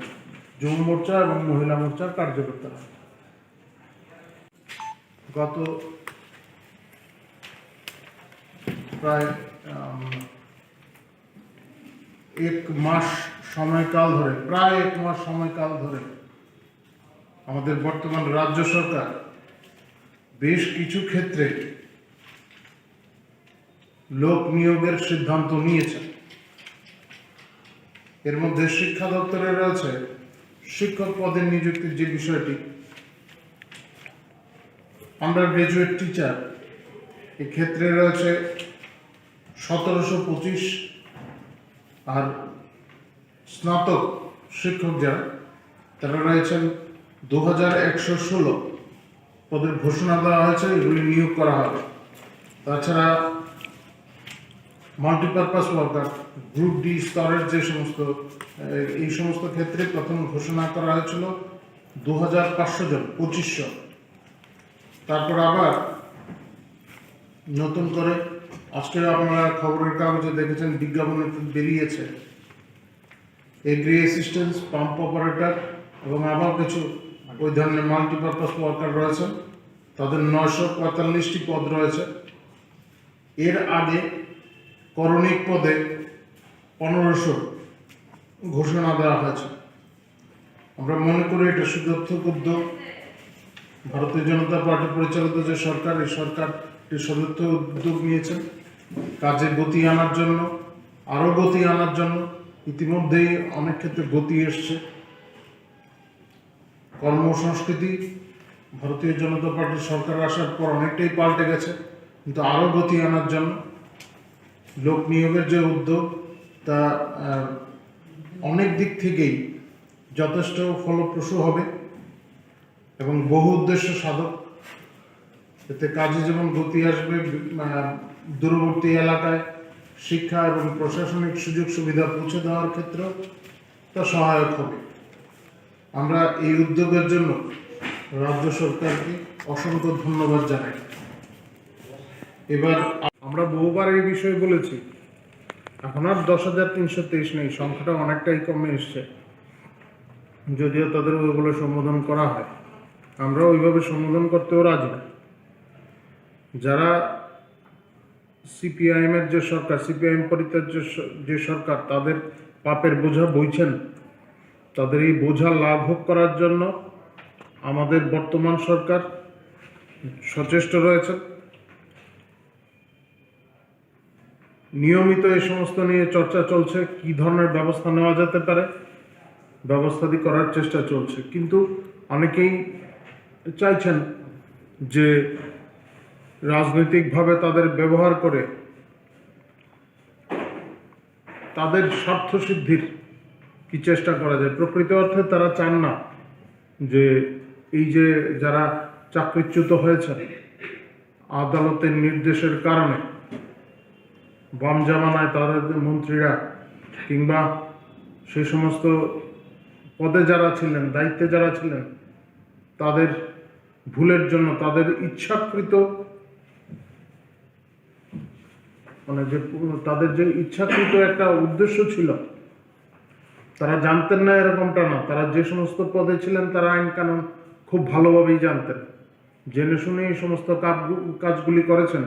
যুব মোর্চা এবং মহিলা মোর্চার কার্যকর্তারা। গত প্রায় 1 মাস সময়কাল ধরে আমাদের বর্তমান রাজ্য সরকার বেশ কিছু ক্ষেত্রে লোক নিয়োগের সিদ্ধান্ত নিয়েছে। এর মধ্যে শিক্ষা দপ্তরে রয়েছে শিক্ষক পদের নিযুক্তির যে বিষয়টি, আন্ডার গ্রাজুয়েট টিচার, এক্ষেত্রে রয়েছে 1725, আর স্নাতক শিক্ষক যারা, তারা রয়েছেন 2116 পদের ঘোষণা দেওয়া হয়েছে, এগুলি নিয়োগ করা হবে। তাছাড়া মাল্টিপারপাস ওয়ার্কার, গ্রুপ ডি স্তরের যে সমস্ত, এই সমস্ত ক্ষেত্রে প্রথম ঘোষণা করা হয়েছিল 2500 জন, 2500। তারপর আবার নতুন করে আজকে আপনারা খবরের কাগজে দেখেছেন, বিজ্ঞাপনে বেরিয়েছে এগ্রি অ্যাসিস্ট্যান্স, পাম্প অপারেটর এবং আবার কিছু ওই ধরনের মাল্টিপারপাস ওয়ার্কার রয়েছে, তাদের 945টি পদ রয়েছে। এর আগে করণিক পদে 1500 ঘোষণা দেওয়া হয়েছে। আমরা মনে করি এটা সুদর্থক উদ্যোগ। ভারতীয় জনতা পার্টি পরিচালিত যে সরকার, এই সরকারটি সদর্থক উদ্যোগ নিয়েছেন কাজে গতি আনার জন্য, আরও গতি আনার জন্য। ইতিমধ্যেই অনেক ক্ষেত্রে গতি এসছে। কর্মসংস্কৃতি ভারতীয় জনতা পার্টির সরকার আসার পর অনেকটাই পাল্টে গেছে, কিন্তু আরও গতি আনার জন্য লোক নিয়োগের যে উদ্যোগ, তা অনেক দিক থেকেই যথেষ্ট ফলপ্রসূ হবে এবং বহু উদ্দেশ্য সাধক। এতে কাজে যেমন গতি আসবে, দূরবর্তী এলাকায় শিক্ষা এবং প্রশাসনিক সুযোগ সুবিধা পৌঁছে দেওয়ার ক্ষেত্রেও তা সহায়ক হবে। আমরা এই উদ্যোগের জন্য রাজ্য সরকারকে অসংখ্য ধন্যবাদ জানাই। এবার আমরা বহুবার এই বিষয়ে বলেছি, এখন আর 10,323 নেই, সংখ্যাটা অনেকটাই কমে এসছে। যদিও তাদের ওইগুলো সম্বোধন করা হয়, আমরা ওইভাবে সম্বোধন করতেও রাজি না। যারা সিপিআইএম এর যে সরকার, সিপিআইএম পরিত্যাজ্য যে সরকার, তাদের পাপের বোঝা বইছেন, তাদের এই বোঝা লাঘব করার জন্য আমাদের বর্তমান সরকার সচেষ্ট রয়েছে। নিয়মিত এই সমস্ত নিয়ে চর্চা চলছে, কি ধরনের ব্যবস্থা নেওয়া যেতে পারে, ব্যবস্থাদি করার চেষ্টা চলছে। কিন্তু অনেকেই চাইছেন যে রাজনৈতিকভাবে তাদের ব্যবহার করে তাদের স্বার্থ সিদ্ধির কি চেষ্টা করা যায়। প্রকৃত অর্থে তারা চান না যে এই যে যারা চাকরিচ্যুত হয়েছে আদালতের নির্দেশের কারণে, বাম জামানায় তাদের মন্ত্রীরা কিংবা সেই সমস্ত পদে যারা ছিলেন, দায়িত্বে যারা ছিলেন, তাদের ভুলের জন্য, তাদের ইচ্ছাকৃত তাদের যে ইচ্ছাকৃত একটা উদ্দেশ্য ছিল, তারা জানতেন না এরকমটা না। তারা যে সমস্ত পদে ছিলেন তারা আইন কানুন খুব ভালোভাবেই জানতেন, জেনে শুনে এই সমস্ত কাজগুলি করেছেন।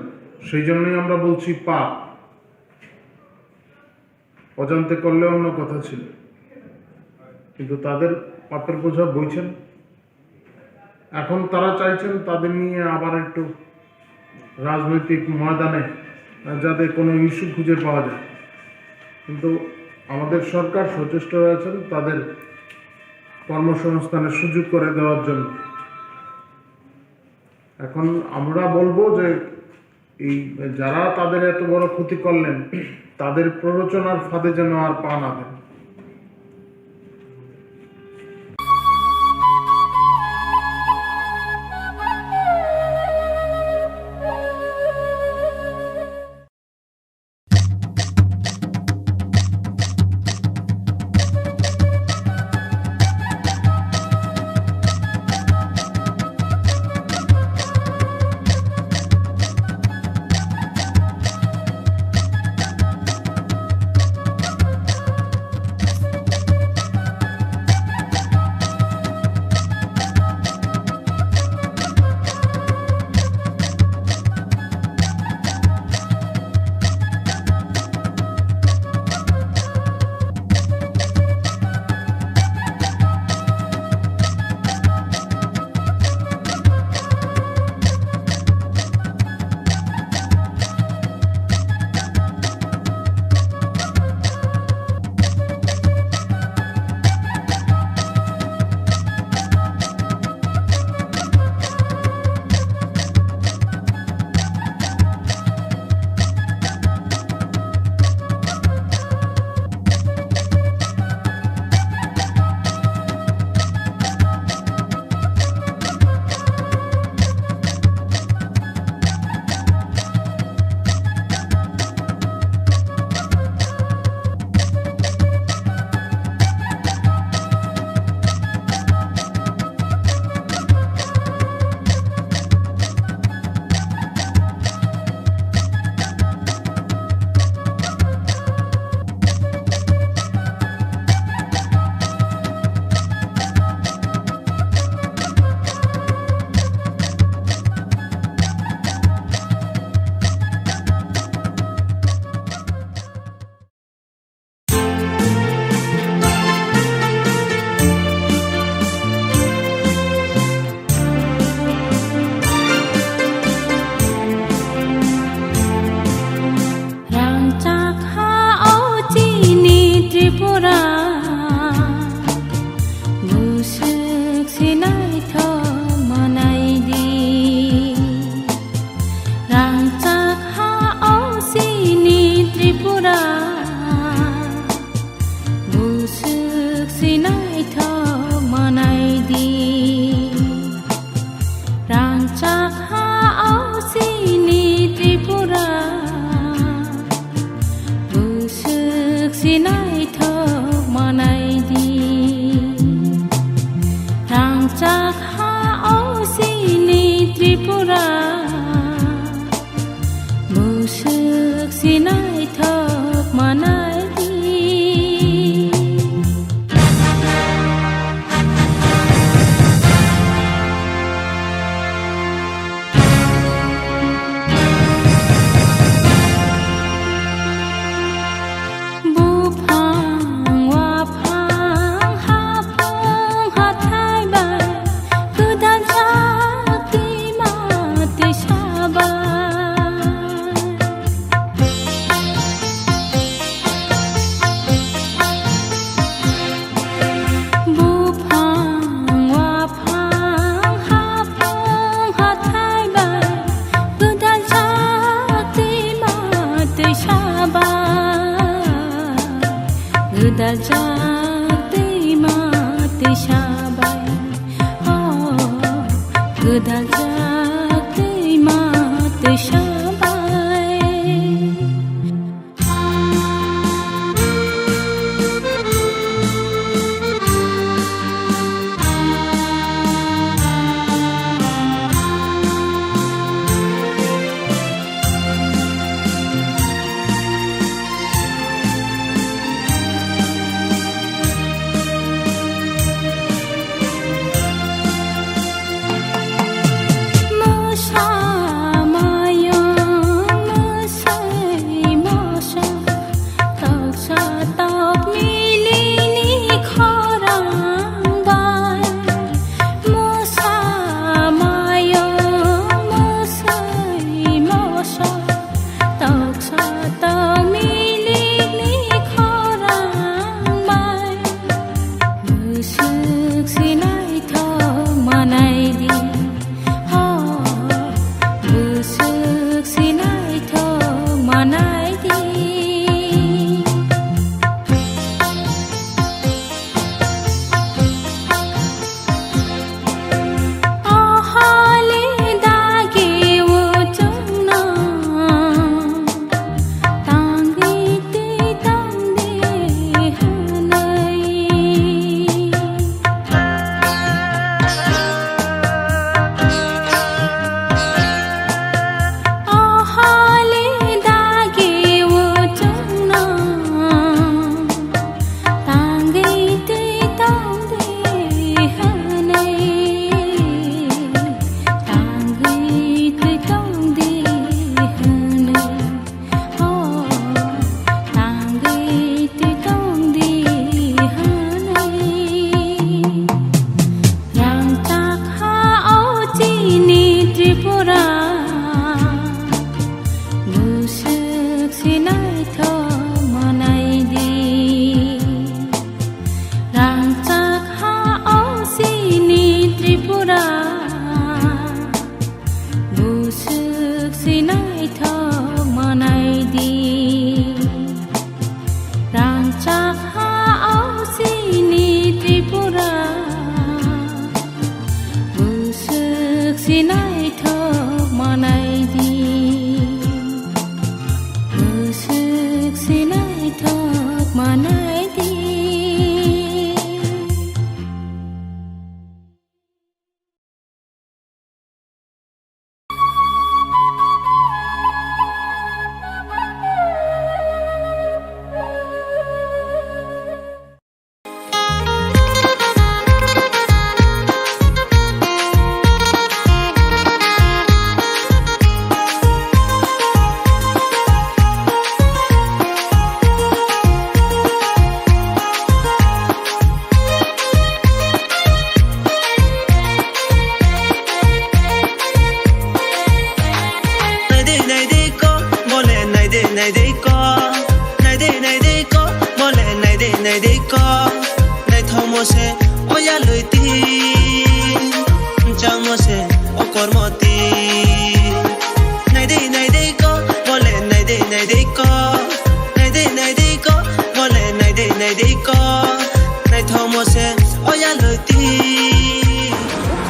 সেই জন্যই আমরা বলছি পাপ। অজান্তে করলে অন্য কথা ছিল, কিন্তু তাদের পাপের বোঝা বইছেন। এখন তারা চাইছেন তাদের নিয়ে আবার একটু রাজনৈতিক ময়দানে যাতে কোনো ইস্যু খুঁজে পাওয়া যায়। কিন্তু আমাদের সরকার সচেষ্ট রয়েছেন তাদের কর্মসংস্থানের সুযোগ করে দেওয়ার জন্য। এখন আমরা বলবো যে এই যারা তাদের এত বড় ক্ষতি করলেন তাদের প্ররোচনার ফাঁদে যেন আর পা না দেন।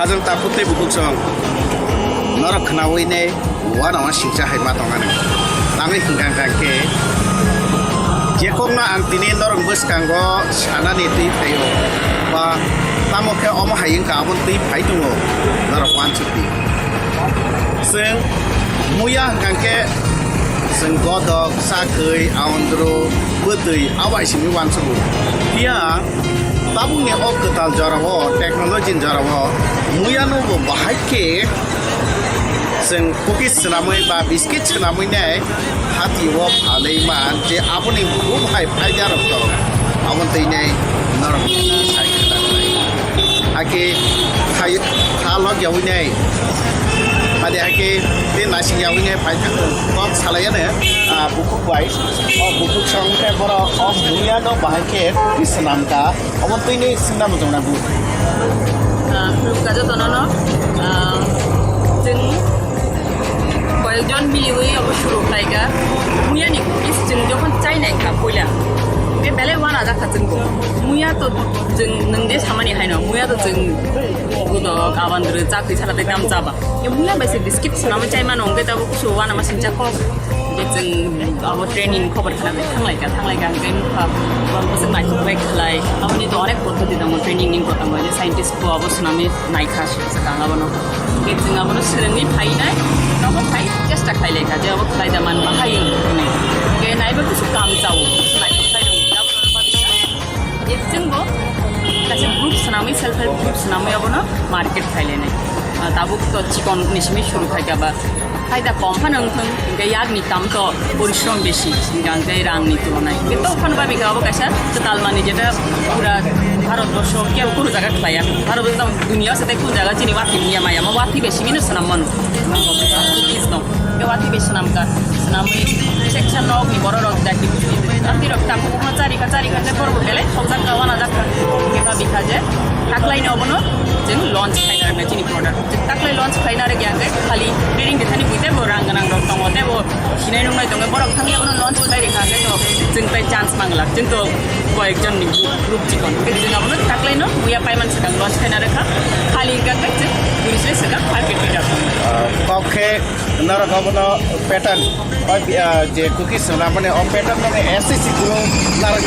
ajang tapute bukuk song norok knawi ne wana wa singcha hai ma tongane tami hingkang kangke jekongna antini norok buskango sanani ti phayo ba tamoke omo haying ka abon ti phai tungo norok wan chuti sing muya kangke sing godok sakhoi aondro butui awai simi wan chu dia tabung ne ok ketal jarawo technology jarawo muya no bo bahai ke sing cookies senamoi ba biscuit senamoi ne hati wo phalei man je apuni bu bhai phai jarok to abon tei ne norok sai khata lai ake khai khalo yawi ne ade ake te nasi yawi ne phai thak kok salaya ne bukuk bai o bukuk song ke boro o muya no bahai ke cookies senam ka abon tei ne sinam jongna bu luka jotono जों কয়েকজন মিলিয়ে অবশ্য রোখাইগা মুয়ানি cookies जों যখন চাইনাই খা কইলা बे बेले वाना जाखा जोंखौ मुयाथ' जों नोंदे खामानि हायनो मुयाथ' जों गुदो गाबान्द्रो जाखै सालादे दाम जाबा ए मुया बायसे बिस्किट सुनामै चाइ मानो अंगे दाबो कुसु वाना मा सिंचा को बे जों अब ट्रेनिंग खबर खालामो थांलायगा ओंखायनो जों नायथ'बाय खालाय आबनि तो अनेक पद्धति दङ ट्रेनिं नि কথা मजे साइंटिस्ट को अब सुनामै नायखा गाङाबनो बे जों आबनो सोलोंनि फायनाय नबो फाय चेष्टा खायलायगा जे अब खायदा मान बाहायो नै बे नायबो कुसु काम जावो जोंबो गासै ग्रुप सुनामै सेल्फ हेल्प ग्रुप सुनामैयावनो मार्केट खायलायनाय दाबो तो चिकन निसिमै शुरू खायगाबा फायदा कम फानोंथों ओमफ्राय यागनि कामथ' परिश्रम बेसि गांजाय रांनि तुलनाय কিন্তু ফানবা বিঘাবো কাইসা তালমানি যেটা পুরা ভারতবর্ষ কেউ কোনো জায়গা খায়া ভারতবর্ষ দুনিয়া সাথে কোন জায়গা চিনি ওয়াথি নিয়া মায়া মা ওয়াথি বেশি মিনো সানাম মন ইসনো কে ওয়াথি বেশি নামকা সানামই সেকশন নক নি বড় রক দাকি আতি রক তাকো কোনো চারি কাছে করব গেলে সবজাক গাওয়ানা জাকা কেবা বিখা যে থাকলাইনে অবনো जों लॉन्च खायना आरो जोंनि प्रडाक्ट दाख्लै लॉन्च खायना आरो ग्याङै खालि ट्रेनिं देखानि बुइते बो रां गोनां रक दङ ते बो सिनाय नुनाय दङ बरक थांनायावनो लॉन्च डाइरेक्ट खायाखै तो जों पाइ चान्स मांगला जों तो कয়েকজननि ग्रुप चिकन जों आबनो दाख्लैनो मुया पाइमान सिगां लॉन्च खायना आरो खालि ग्याङै जों पुलिसले सिगां मार्केट लिडार कखे नरक आबनो पैटर्न जे कुकीज ना माने ओ पैटर्न माने ऐसे सिगुलो नरक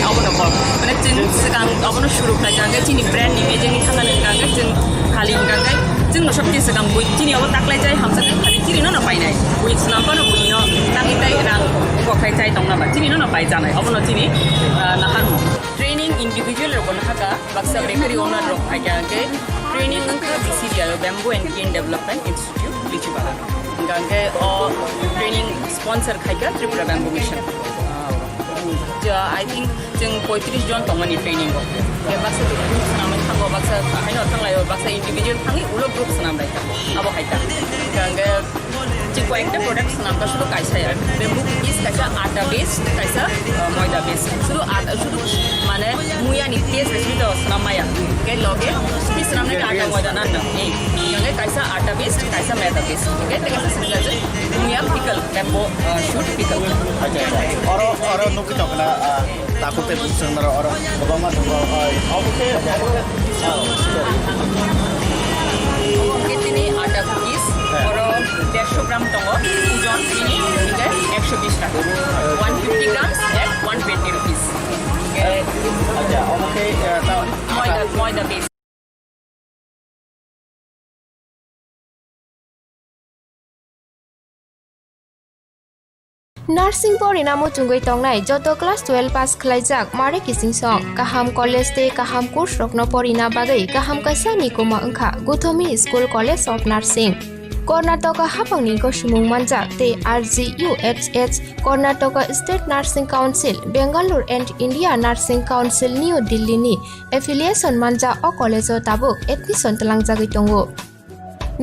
आबनो माने जों सिगां आबनो शुरू खायगाङै जोंनि ब्रान्ड इमेजिंनि थाखाय गाङै जों खालि गाङै जोंनो सबथि सिगां बुइ दिनैयाव दाख्लै जाय हामसाखै खालि दिनैनो न पाइनाय बुइ सुनामखौनो बुइनो दाख्लै रां गखाय जाय दं नामा दिनैनो न पाइ जानाय आबनो दिनै नाहारमु ट्रेनिं इन्डिभिजुअल रकनो हाका बाक्सा बेकारि ओनर रक खायगाङै ट्रेनिं ओंखा बिसिरिया bamboo and green development institute लिचुबाला गाङै अ ट्रेनिं स्पन्सर खायगा Tripura bamboo mission I think जों 35 जन दंमोन ट्रेनिंग बे बाक्सा ग्रुप सुनामै थांगो बाक्सा हायनो थांलायो बाक्सा इन्डिभिजुअल थाङै उलो ग्रुप सुनामबाय आबो हायता गांगे जे कয়েকটা প্রোডাক্ট सुनामबा শুধু কাইসাया बे बुक इज काइसा आटा बेस काइसा ময়দা बेस শুধু आटा শুধু মানে মুয়ানি টেস্ট বেশি তো सुनामाया के लगे स्पि सुनामने आटा ময়দা না এই गांगे काइसा आटा बेस काइसा मैदा बेस ओके ते काइसा सिंगल मुया पिकल बेम्बो शूट पिकल और नुकी तकला ताको पे बुसंदर और बबामा तो ओके कितनी आटा कुकीज और 150 ग्राम टंगो ओজন চিনি 120 টাকা 150 গ্রাম at 120 rupees अच्छा ओके ময়দা বেস नार्सिं परिणामो चुंगै तंगनाय जत क्लास 12 पास खलाइजाक मारे किसिं सं काहाम कलेज ते काहाम कोर्स रखनो परिना बागै काहाम काइसा निकोमा ओंखा गुथमी school college of nursing Karnataka हाफांनि गसुमुं मानजाक ते RGUHH Karnataka state nursing council Bengaluru and India nursing council new दिल्लीनि एफिलिएशन मानजा अ कलेजो ताबुक एडमिशन तलांजागै दंगो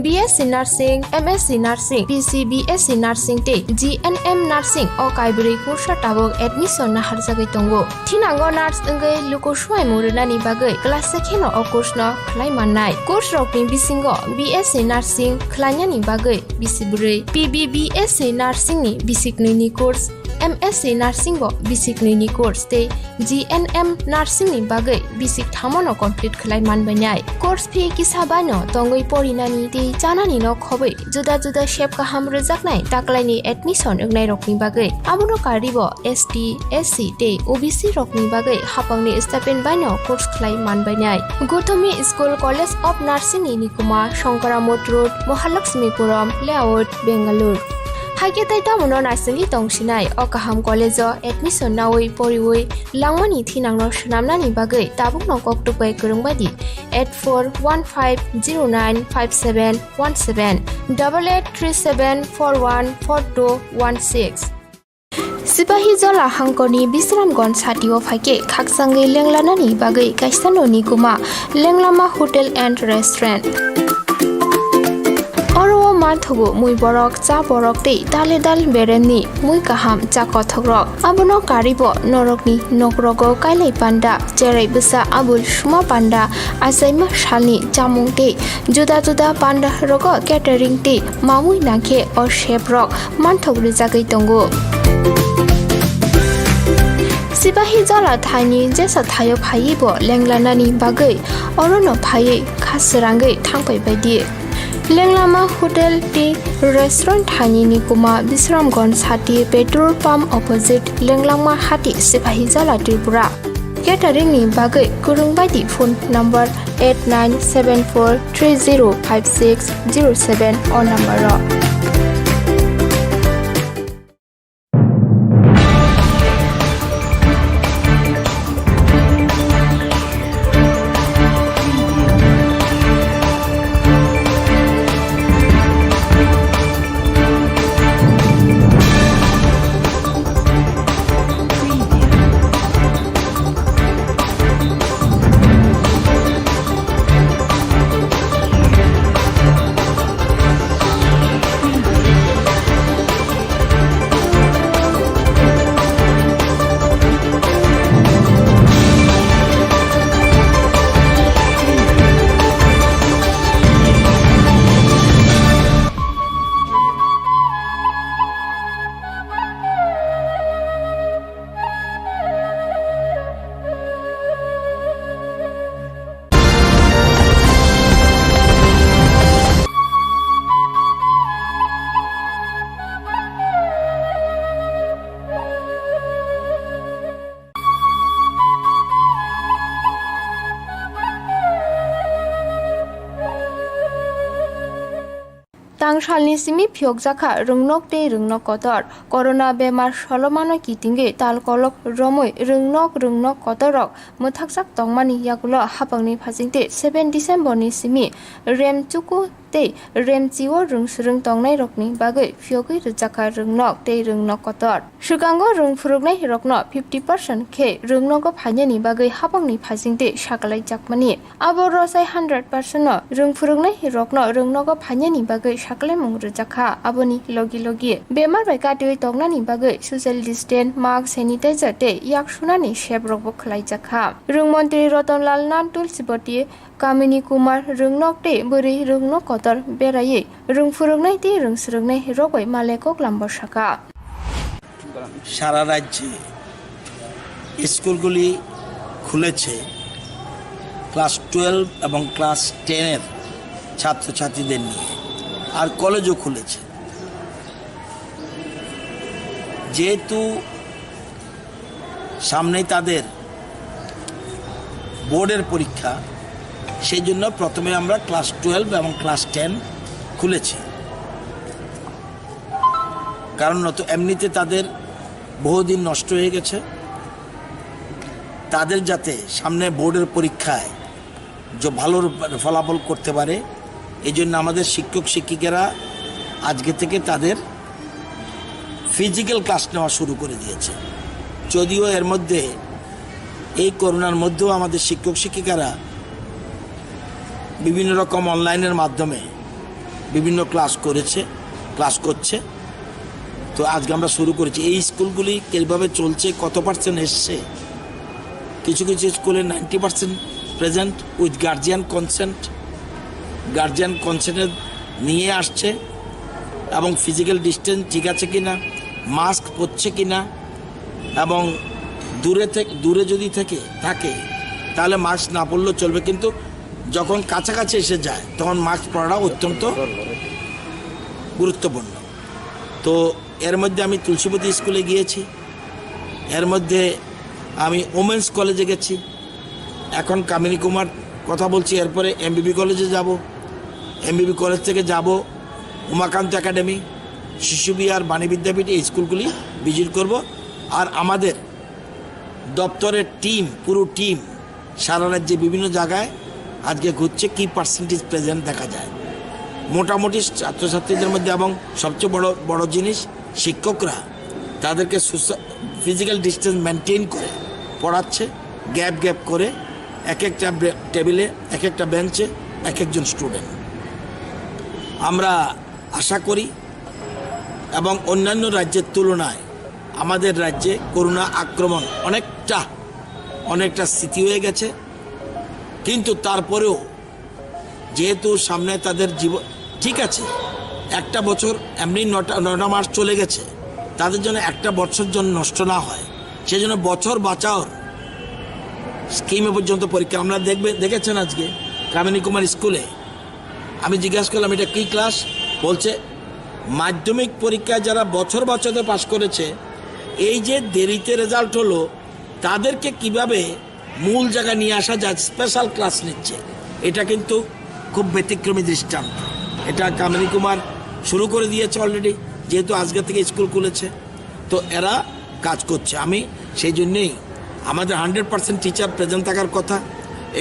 BSc Nursing, MSc Nursing, BSc Nursing te GNM Nursing o kaibri kursa tabok admission na harjagai tongo. Thinango nurse engai luko suai murunani bagai class sekheno o course no khlai mannai. Course rokni bisingo BSc Nursing khlainani bagai bisibrei PBBSc Nursing ni bisiknini course MSc Nursing bo basic ni course te GNM Nursing ni bagai basic thamono complete khlai manbanai course fee kisabano tongoi porinani te chanani no khobai juda juda shape kaham rejaknai taklaini admission egnai rokni bagai abono karibo ST SC te OBC rokni bagai hapangni stipend baino course khlai manbanai Khumpui School College of Nursing ni Nikuma Shankaramot Road Mahalakshmipuram Layout Bangalore Haike tai tamono nasingi tongsinai okaham college admission nawai poriwai langmani thinangno shnamnani bagai tabukno koktupai kurungbadi 8415095717 8837414216 Sipahi Jola Hangkoni Bisramgon Satio Fake Kaksangi Lenglanani Bagai Kaisano Nikuma Lenglama Hotel and Restaurant Oro Mathugo Mui Borok Cha Borok Te Dale Dal Bereni Mui Kaham Cha Kothogrok Abono Karibo Norokni Nokrogo Kailai Panda Jerai Bisa Abul Shuma Panda Asaima Shalni Jamung Te Juda Juda Panda Rogo Catering Te Mamui Nake or Shape Rock Manthog Rizagai Tongo Sipahi Jola Thani Jesa Thayo Phaibo Lenglanani Bagai Orono Phai Khasrangai Thangpai Baidi Lenglama Hotel Tea Restaurant Thani Nikuma Bisramgon Sati Petrol Pump opposite Lenglama Hati Sipahi Jola Tripura Catering ni Bagai Kurungbaidi phone number 8974305607 or number Tangsalni simi phiok jakha rungnok te rungnok kotor corona bemar solomano kitinge talkolok romoi rungnok kotorok muthaksak tongmani yakulo hapangni phasingte 7 December ni simi rem chuku te rem chiwo rungsrung tongnai rokni bagai phiogui rjakha rungnok te rungnok kotor sugango rungfurugnai rokno 50% khe rungnogo phainani bagai hapangni phasingte sakalai jakmani abo rosai 100% no rungfurugnai rokno rungnogo phainani bagai sakalai mung rjakha aboni logi bemar bai katui tongnani bagai social distance mask sanitizer te yak sunani shep rokbo khlai jakha rungmantri Ratanlal Nantul Siboti Kamini Kumar rungnok te buri rungnok kotor beraye rungfurugnai te rungsrugnai rogoi malekok lambo shaka সারা রাজ্যে স্কুলগুলি খুলেছে class 12 এবং class 10 এর ছাত্রছাত্রীদের নিয়ে আর কলেজও খুলেছে যেহেতু সামনেই তাদের বোর্ডের পরীক্ষা সেই জন্য প্রথমে আমরা ক্লাস 12 এবং ক্লাস 10 খুলেছি কারণ তো এমনিতে তাদের বহুদিন নষ্ট হয়ে গেছে তাদের যাতে সামনে বোর্ডের পরীক্ষায় যে ভালো ফলাফল করতে পারে এই জন্য আমাদের শিক্ষক শিক্ষিকারা আজকে থেকে তাদের ফিজিক্যাল ক্লাস নেওয়া শুরু করে দিয়েছে যদিও এর মধ্যে এই করোনার মধ্যেও আমাদের শিক্ষক শিক্ষিকারা বিভিন্ন রকম অনলাইনের মাধ্যমে বিভিন্ন ক্লাস করছে তো আজকে আমরা শুরু করেছি এই স্কুলগুলি কিভাবে চলছে কত পার্সেন্ট এসছে কিছু স্কুলে 90% প্রেজেন্ট উইথ গার্জিয়ান কনসেন্ট নিয়ে আসছে এবং ফিজিক্যাল ডিস্টেন্স ঠিক আছে কিনা মাস্ক পরছে কিনা, এবং দূরে যদি থাকে তাহলে মাস্ক না পরলেও চলবে, কিন্তু যখন কাছাকাছি এসে যায় তখন মাস্ক পরাটা অত্যন্ত গুরুত্বপূর্ণ। তো এর মধ্যে আমি তুলসীপতি স্কুলে গিয়েছি, এর মধ্যে আমি ওমেন্স কলেজে গেছি, এখন কামিনী কুমার কথা বলছি, এরপরে এমবিবি কলেজে যাব, এমবিবি কলেজ থেকে যাব উমাকান্ত একাডেমি, শিশু বিহার, বাণী বিদ্যাপীঠ, এই স্কুলগুলি ভিজিট করব। আর আমাদের দপ্তরের পুরো টিম সারা রাজ্যে বিভিন্ন জায়গায় আজকে ঘুরছে, কি পার্সেন্টেজ প্রেজেন্ট দেখা যায় মোটামুটি ছাত্রছাত্রীদের মধ্যে। এবং সবচেয়ে বড় জিনিস, শিক্ষকরা তাদেরকে ফিজিক্যাল ডিস্টেন্স মেনটেন করে পড়াচ্ছে, গ্যাপ করে, এক একটা টেবিলে, এক একটা বেঞ্চে এক একজন স্টুডেন্ট। আমরা আশা করি, এবং অন্যান্য রাজ্যের তুলনায় আমাদের রাজ্যে করোনা আক্রমণ অনেকটা স্থিতি হয়ে গেছে, কিন্তু তারপরেও যেহেতু সামনে তাদের জীবন, ঠিক আছে একটা বছর এমনি 9টা মাস চলে গেছে, তাদের জন্য একটা বছর জন্য নষ্ট না হয় সেই জন্য বছর বাঁচাওর স্কিমে পর্যন্ত পরীক্ষা। আমরা দেখেছেন আজকে কামিনী কুমার স্কুলে আমি জিজ্ঞাসা করলাম এটা কী ক্লাস, বলছে মাধ্যমিক পরীক্ষায় যারা বছর পাস করেছে, এই যে দেরিতে রেজাল্ট হলো তাদেরকে কিভাবে মূল জায়গায় নিয়ে আসা যায়, স্পেশাল ক্লাস নিচ্ছে। এটা কিন্তু খুব ব্যতিক্রমী দৃষ্টান্ত। এটা কামিনী কুমার শুরু করে দিয়েছে অলরেডি, যেহেতু আজকে থেকে স্কুল খুলেছে, তো এরা কাজ করছে। আমি সেই জন্যেই আমাদের 100% টিচার প্রেজেন্ট থাকার কথা,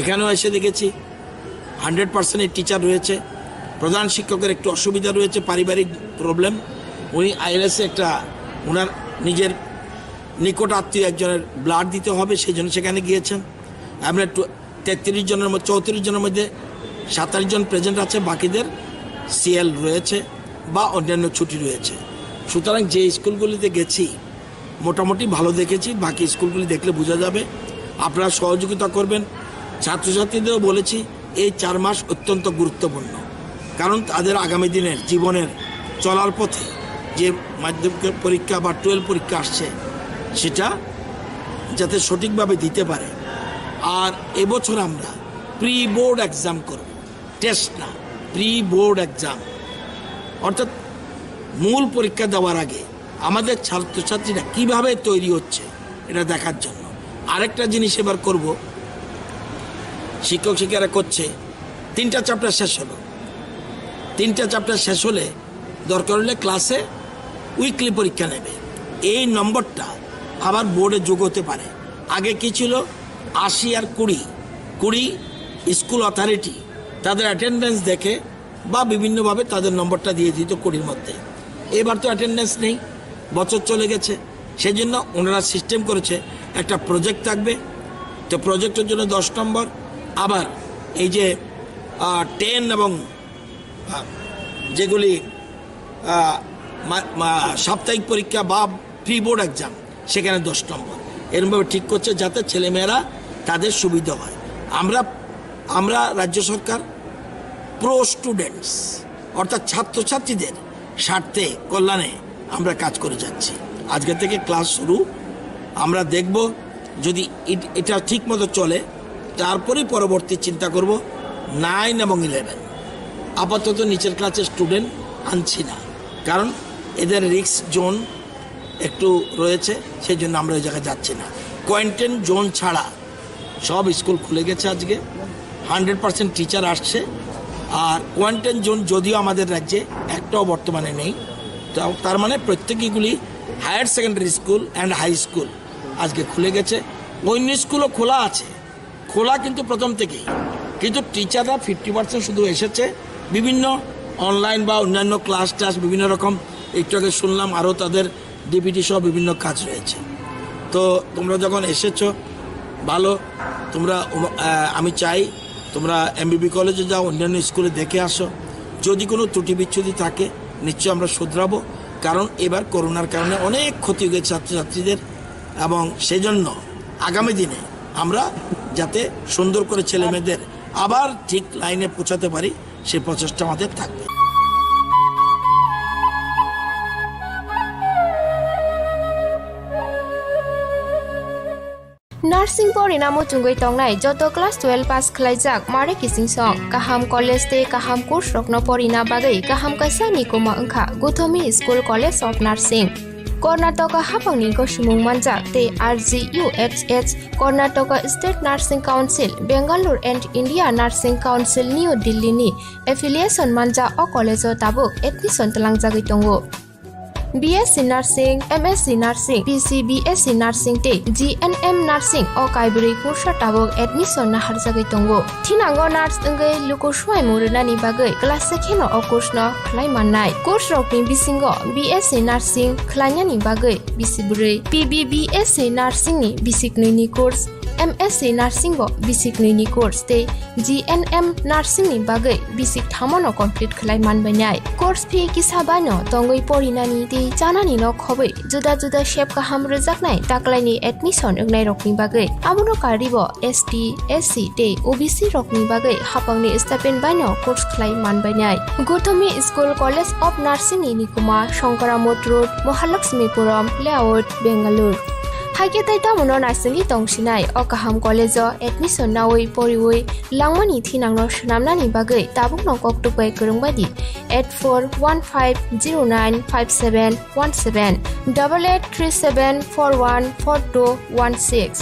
এখানেও এসে দেখেছি 100% টিচার রয়েছে। প্রধান শিক্ষকের একটু অসুবিধা রয়েছে, পারিবারিক প্রবলেম, উনি আইএলএসে ওনার নিজের নিকট আত্মীয় একজনের ব্লাড দিতে হবে, সেই জন্য সেখানে গিয়েছেন। আমরা 33 জনের মধ্যে 34 জনের মধ্যে 27 জন প্রেজেন্ট আছে, বাকিদের সিএল রয়েছে বা অন্যান্য ছুটি রয়েছে। সুতরাং যে স্কুলগুলিতে গেছি মোটামুটি ভালো দেখেছি, বাকি স্কুলগুলি দেখলে বোঝা যাবে। আপনারা সহযোগিতা করবেন। ছাত্রছাত্রীদেরও বলেছি এই 4 মাস অত্যন্ত গুরুত্বপূর্ণ, কারণ তাদের আগামী দিনের জীবনের চলার পথে যে মাধ্যমিক পরীক্ষা বা 12 পরীক্ষা আসছে সেটা যাতে সঠিকভাবে দিতে পারে। আর এবছর আমরা প্রি বোর্ড এক্সাম করব, টেস্ট না, প্রি বোর্ড এক্সাম, অর্থাৎ মূল পরীক্ষা দেওয়ার আগে আমাদের ছাত্রছাত্রীরা কিভাবে তৈরি হচ্ছে এটা দেখার জন্য। আরেকটা জিনিস এবার করব, শিক্ষক শিক্ষিকারা করছে 3টা চ্যাপ্টার শেষ হলো, 3টা চ্যাপ্টার শেষ হলে দরকার হলে ক্লাসে উইকলি পরীক্ষা নেবে। এই নম্বরটা আবার বোর্ডে যোগ হতে পারে। আগে কি ছিল 80 আর 20 স্কুল অথরিটি তাদের অ্যাটেন্ডেন্স দেখে বা বিভিন্নভাবে তাদের নম্বরটা দিয়ে দিত 20-র মধ্যে। এবার তো অ্যাটেন্ডেন্স নেই, বছর চলে গেছে, সেই জন্য ওনারা সিস্টেম করেছে একটা প্রজেক্ট থাকবে, তো প্রজেক্টের জন্য 10 নম্বর। আবার এই যে 10 এবং যেগুলি সাপ্তাহিক পরীক্ষা বা প্রি বোর্ড এক্সাম সেখানে 10 নম্বর, এরকমভাবে ঠিক করছে যাতে ছেলেমেয়েরা তাদের সুবিধা হয়। আমরা রাজ্য সরকার প্রো স্টুডেন্টস অর্থাৎ ছাত্রছাত্রীদের স্বার্থে কল্যাণে আমরা কাজ করে যাচ্ছি। আজকে থেকে ক্লাস শুরু, আমরা দেখব যদি এটা ঠিক মতো চলে তারপরেই পরবর্তী চিন্তা করব 9 এবং 11। আপাতত নিচের ক্লাসের স্টুডেন্ট আনছি না, কারণ এদের রিস্ক জোন একটু রয়েছে, সেই জন্য আমরা ওই জায়গায় যাচ্ছি না। কোয়ারেন্টাইন জোন ছাড়া সব স্কুল খুলে গেছে, আজকে 100% টিচার আসছে। আর কোয়ারেন্টাইন জোন যদিও আমাদের রাজ্যে একটাও বর্তমানে নেই, তার মানে প্রত্যেকগুলি higher secondary school and high school আজকে খুলে গেছে। অন্য স্কুলও খোলা আছে, খোলা কিন্তু প্রথম থেকেই, কিন্তু টিচাররা 50% শুধু এসেছে, বিভিন্ন অনলাইন বা অন্যান্য ক্লাস বিভিন্ন রকম, একটু আগে শুনলাম আরও তাদের ডিপিটি সহ বিভিন্ন কাজ রয়েছে। তো তোমরা যখন এসেছো ভালো, আমি চাই তোমরা এমবিবি কলেজে যাও, অন্যান্য স্কুলে দেখে আসো, যদি কোনো ত্রুটি বিচ্ছুতি থাকে নিশ্চয়ই আমরা শুধরাবো, কারণ এবার করোনার কারণে অনেক ক্ষতি হয়ে গেছে ছাত্রছাত্রীদের, এবং সেই জন্য আগামী দিনে আমরা যাতে সুন্দর করে ছেলেমেয়েদের আবার ঠিক লাইনে পৌঁছাতে পারি সে প্রচেষ্টা আমাদের থাকবে। Nursing porina muchungoi tongnai joto class 12 pass khlaijak mare kising song kaham college te kaham course rokno porina bagai kaham kaisa ni koma angkha Guthomi School College of Nursing Karnataka hapangni gosimung manjak te RGUHH Karnataka State Nursing Council Bangalore and India Nursing Council New Delhi ni affiliation manja o college o tabuk admission talangjagoi tongo BSc Nursing, MSc Nursing, PCBSc Nursing te GNM Nursing o kaibri kursa tabok admission na harjagai tongo. Thinango nurse engai lukosuai murunani bagai class sekheno o course no khlai mannai. Course rokni bisingo BSc Nursing khlainani bagai bisiburi, PBBSc Nursing ni bisiknui ni course, MSc Nursing bo bisiknui ni course te GNM Nursing ni bagai bisik thamono complete khlai manbainai. Course fee kisabano tongoi porinani te janani no khobai juda juda shape kaham rejaknai taklaini admission engnai rokni bagai amono karibo ST SC te OBC rokni bagai hapangni stipend baino course khlai manbainai Guthomi School College of Nursing ni nikuma Shankaramot Road Mahalakshmipuram Layout Bangalore Haiketai tamono nasingi tongsinai o kaham college o admission nawoi poriwoi langmani thinangno shnamnani bagai tabukno koktupai kurungbadi 8415095717 8837414216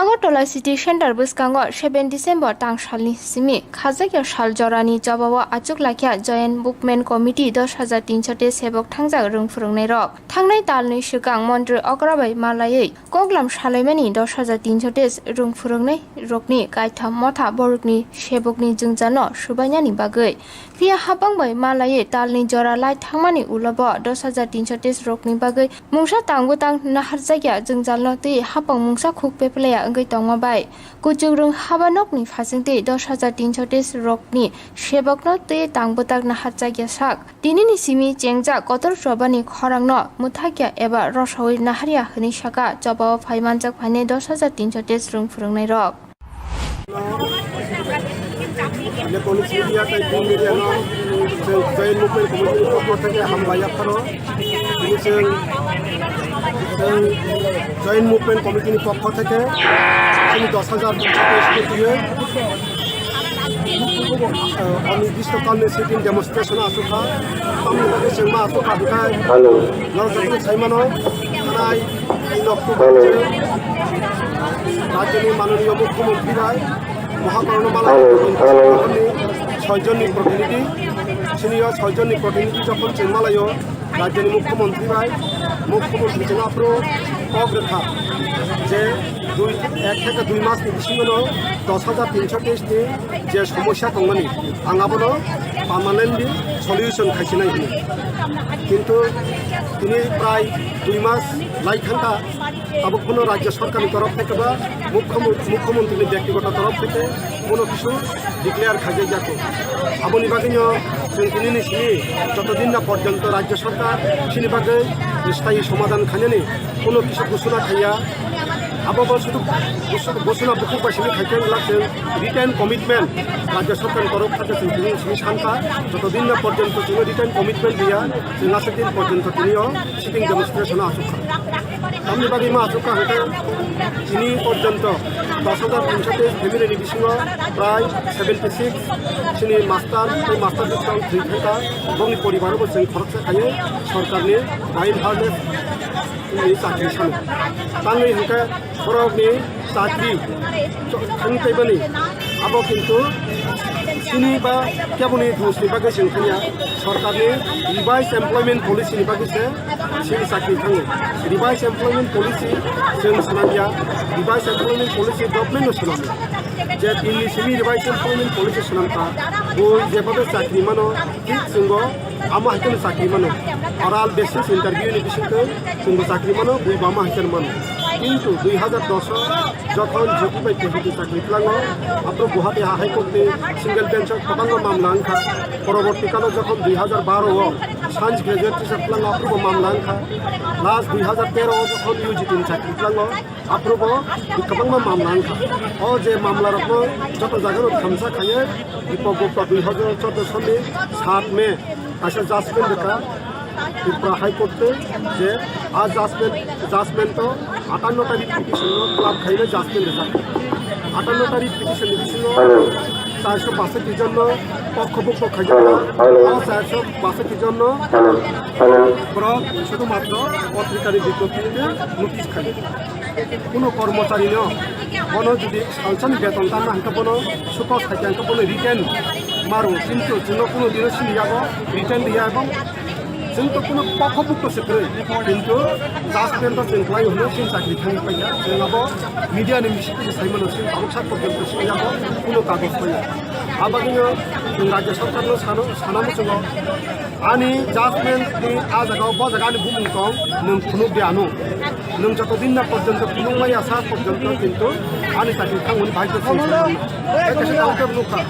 Agartala City Center buskango 7 December tang salni simi khajagya sal jorani jabawa achuk lakya joint bookman committee 10300 te sebok thangjak rungfurungnai rok thangnai talni sikang mantri agrabai malai koglam salaimani 10300 te rungfurungnai rokni kaitham motha borukni sebokni jungjano subainani bagai pia habangbai malai talni jora lai thangmani ulabo 10300 te rokni bagai mungsa tanggutang naharjagya jungjalno te hapang mungsa khukpe playa ngai tongma bai kuchugrung habanokni phasingte 10300 te rokni sebokno te tangbutak na hatjagya sak dinini simi chengja kotor robani khorangno muthakya eba rosawai naharia hni saka jabao phaimanjak phane 10300 te rungfurungnai rok joint movement কমিটির পক্ষ থেকে 10,000 দিয়ে অনির্দিষ্টকালীন sitting demonstration আসুকা Tamil Nadu সেমা আসুকা বিকায় নরজাতি সাইমানো থানায় 3 October রাজ্যের মাননীয় মুখ্যমন্ত্রী রায় মহাকরণমালা 6 জননি প্রতিনিধি senior 6 জননি প্রতিনিধি যখন চেংমালায় রাজ্যের মুখ্যমন্ত্রী রায় মুখ্যমন্ত্রী চেনাপ্র অগ্রেখা যে 1 থেকে 2 মাস বিসিঙ্গনো 10,323 ni যে সমস্যা দংনি আঙাবনো পার্মানেন্টলি সলিউশন খাইছিনাই কিন্তু তিনি প্রায় 2 মাস লাইখান্তা আবার কোনো রাজ্য সরকারের তরফ থেকে বা মুখ্যমন্ত্রীর ব্যক্তিগত তরফ থেকে কোনো কিছু ডিক্লেয়ার খাইয়ে যাত আবনি বাগিনো তিনি যতদিন না পর্যন্ত রাজ্য সরকার সিনি বাগে স্থায়ী সমাধান খাইনি কোনো কিছু ঘোষণা খাইয়া আবহাওয়া শুধু ঘোষণা বুকুর পাশে খাইতে লাগছেন রিটার্ন কমিটমেন্ট রাজ্য সরকারের তরফ থেকে তিনি শান্তা যতদিন না পর্যন্ত তিনি রিটার্ন কমিটমেন্ট দিয়া লাস্টের দিন পর্যন্ত তিনিও সিটিং ডেমনস্ট্রেশনে আসুকা আমি বাকি মা আসুকা হতে তিনি পর্যন্ত 10,300 ফ্যামিলি বিশিং প্রায় 76 সিনি মাস্টার এই মাস্টার ডিসকাউন্ট 3 ঘন্টা এবং পরিবারও जों খরচ খাইয়ে সরকারनि বাইন হার্নেস ini চাকরি সামনে তাঙ্গি হিংকে সরকনি চাকরি থাংতেবনি আবো কিন্তু সিনি বা কেবনি ঘুষনি বাগে जों খাইয়া সরকারनि রিভাইজ এমপ্লয়মেন্ট পলিসিनि বাগেছে সিনি চাকরি থাঙ্গি রিভাইজ এমপ্লয়মেন্ট পলিসি जों সানামিয়া রিভাইজ এমপ্লয়মেন্ট পলিসি গভর্নমেন্ট সানামি যে দিল্লি সিনি রিভাইজ এমপ্লয়মেন্ট পলিসি সানামতা বই যেভাবে চাকরি মানো ঠিক जोंगो ama haikal sakri mano oral basis interview ni bisite जोंबो চাকরি মানো দুই বামা হাইকেন মানো কিন্তু 2010 যখন ঝুঁকি পাইতে হইতে চাকরি প্লাঙ্গ আপনার গুয়াহাটি হাইকোর্টে সিঙ্গেল বেঞ্চের খতাঙ্গ মামলা আনখা পরবর্তীকালে যখন 2012 সায়েন্স গ্রাজুয়েট টিচার প্লাঙ্গ আপনার মামলা আনখা লাস্ট 2013 যখন ইউজিটি চাকরি প্লাঙ্গ আপনার খতাঙ্গ মামলা আনখা ও যে মামলার যত জায়গায় থামসা খাইয়ে বিপক্ষ 2014 সালে 7 মে আসা জাজমেন্ট দেখা त्रिपुरा हाईकोर्टे जे आज जाजमेंट 58 तारीख पिटिशन क्लाब खाइले जाजमेंट रेजा 58 तारीख पिटिशन लिखिছিল 462 জন পক্ষভুক্ত খাইছে 462 জন শুধুমাত্র পত্রিকার বিজ্ঞপ্তিতে নোটিশ খাইলে কোনো কর্মচারী কোনো যদি সালসানি বেতন তার না হাঁকাবো সুপাস থাকে হাঁকাবো রিটার্ন মারো কিন্তু जों কোনো দিন সিনিয়াবো রিটার্ন দিয়া এবং जों तो কোনো পক্ষভুক্ত সেক্টর কিন্তু জাজমেন্ট जोंखौहाय হলো जों চাকরি খানি পাইয়া जोंहाबो मिडियानि मिसिंखौ साइमोन जों आउटसाइड पर्यन्त सिगाबो কোনো কাগজ পাইয়া आबादिनो जों राज्य सरकारनो सानामो जोङो आनि जाजमेन्टनि आजागाव बजागानि बुमुंखौ नों खुनु बियानो नों যতদিন না পর্যন্ত খুনুমাই আসা পর্যন্ত কিন্তু आनि চাকরি खांगोन भाग्य सिंह एकासे दाउटे बुखा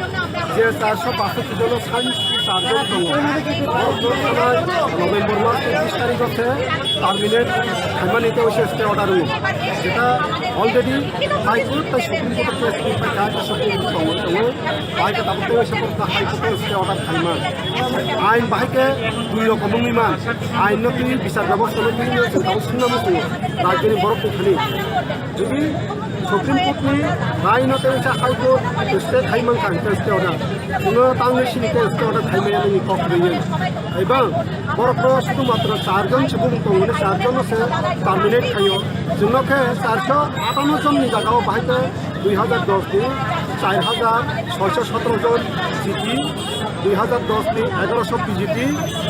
जे 462 জন साइन्स चार्जर दङ नभेम्बर मास 30 तारिख আছে টার্মিনেট খাইমানিতে ওই স্টে অর্ডার হলো যেটা অলরেডি হাইকোর্ট তাই সুপ্রিম কোর্টের কেস নিয়ে কাজ সুপ্রিম কোর্ট দङ বাইকে দাবতে ওই সরকার হাইকোর্টে স্টে অর্ডার খাইমান আইন বাহিকে দুই রকমनि মান আইন নতি বিচার ব্যবস্থা নতি जों दाउ सिनामो दङ रायजोनि बरफ खानि जुदि सुप्रीम कोर्टनि रायनते हाईकोर्ट स्टे खाइमान खान स्टे अर्डर जोङो तांनि सिनिते स्टे अर्डर खाइमायानि कक्रियो एबं बरफ शुधुमात्र 4 जन सुबुं दङ 4 जनसे टार्मिनेट खायो जोंनोखे 458 जननि जागाव बाहायते 2010 नि 4617 जन जिपि 2010 नि 1100 पिजिपि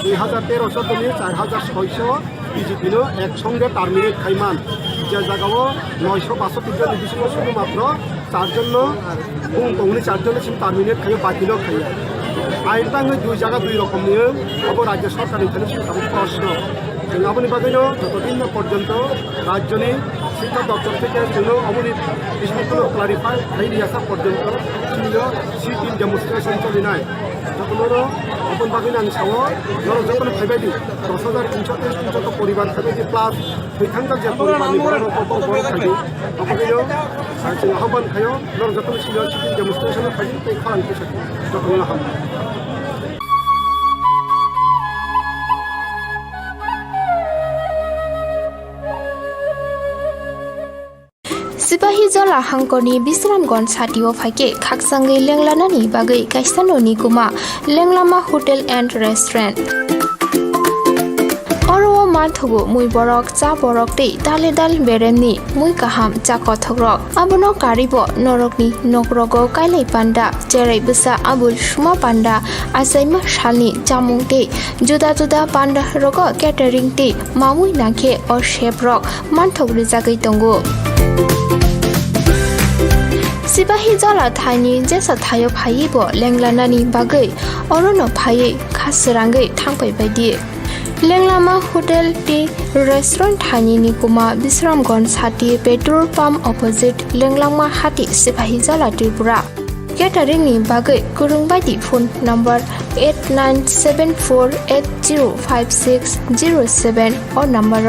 2013 नि 4600 पिजिपिनो एकसंगे टार्मिनेट खाइमान যে জায়গাও 962 জন বিশেষ শুধুমাত্র 4 জন বুং দংনি 4 জনसिम টার্মিনেট খাইयो বাকিল খাইয়া আইন বাংলা দুই জায়গা দুই রকম নিয়ে অব রাজ্য সরকারের এখানে প্রশ্ন जों आबोनि बागैनो যতদিন পর্যন্ত রাজ্যনি শিক্ষা দপ্তর থেকে जोङो अबोनि বিষয়গুলো ক্লারিফাই খাইনি আসা পর্যন্ত जोङो সিট ইন ডেমনস্ট্রেশন চলিনাय যতনৰ অবন বাগैनो आं सावो नर যখন फाइबायदि 10333 যত পরিবার ফাইবাयदि প্লাস ফैखांगा যে পরিবারनि বড় খাইदि अबोनिनो जों आह्वान खायो नर যতन সিট ইন ডেমনস্ট্রেশন फाइदि তে खालामनो साखि যতन हाम सिपाही जला हांकरनि बिश्रामगन साथियो फाइके खाकसांगै लेंलानानि बागै काइसाननि गुमा लेंलामा होटेल एंड रेस्टुरेंट अरो माथुगु मुई बरक चा बरक दै दाले दाल बेरेमनि मुई काहाम चा कथग्रक आबनो कारिबो नरकनि नगरगो काइलै पान्डा जेरै बिसा आबुल सुमा पान्डा आसाइमा सालनि जामुं दै जुदा जुदा पान्डा रगो केटारिं दै मामुई नाखे अ शेफरक मानथग्रि जागै दंगु सिपाही जला थाइनि जेसा थायो फाइबो लेंलानानि बागै अरनो फायै खासरांगै थांबाय बायदि लेंलामा होटेल टी रेस्टुरेंट थाइनि निकुमा बिश्रामगन साथि पेट्रोल पाम्प अपोजिट लेंलामा हाति सिपाही जला त्रिपुरा केटारिं नि बागै गुरुं बायदि फोन नम्बर 8974805607 और नम्बर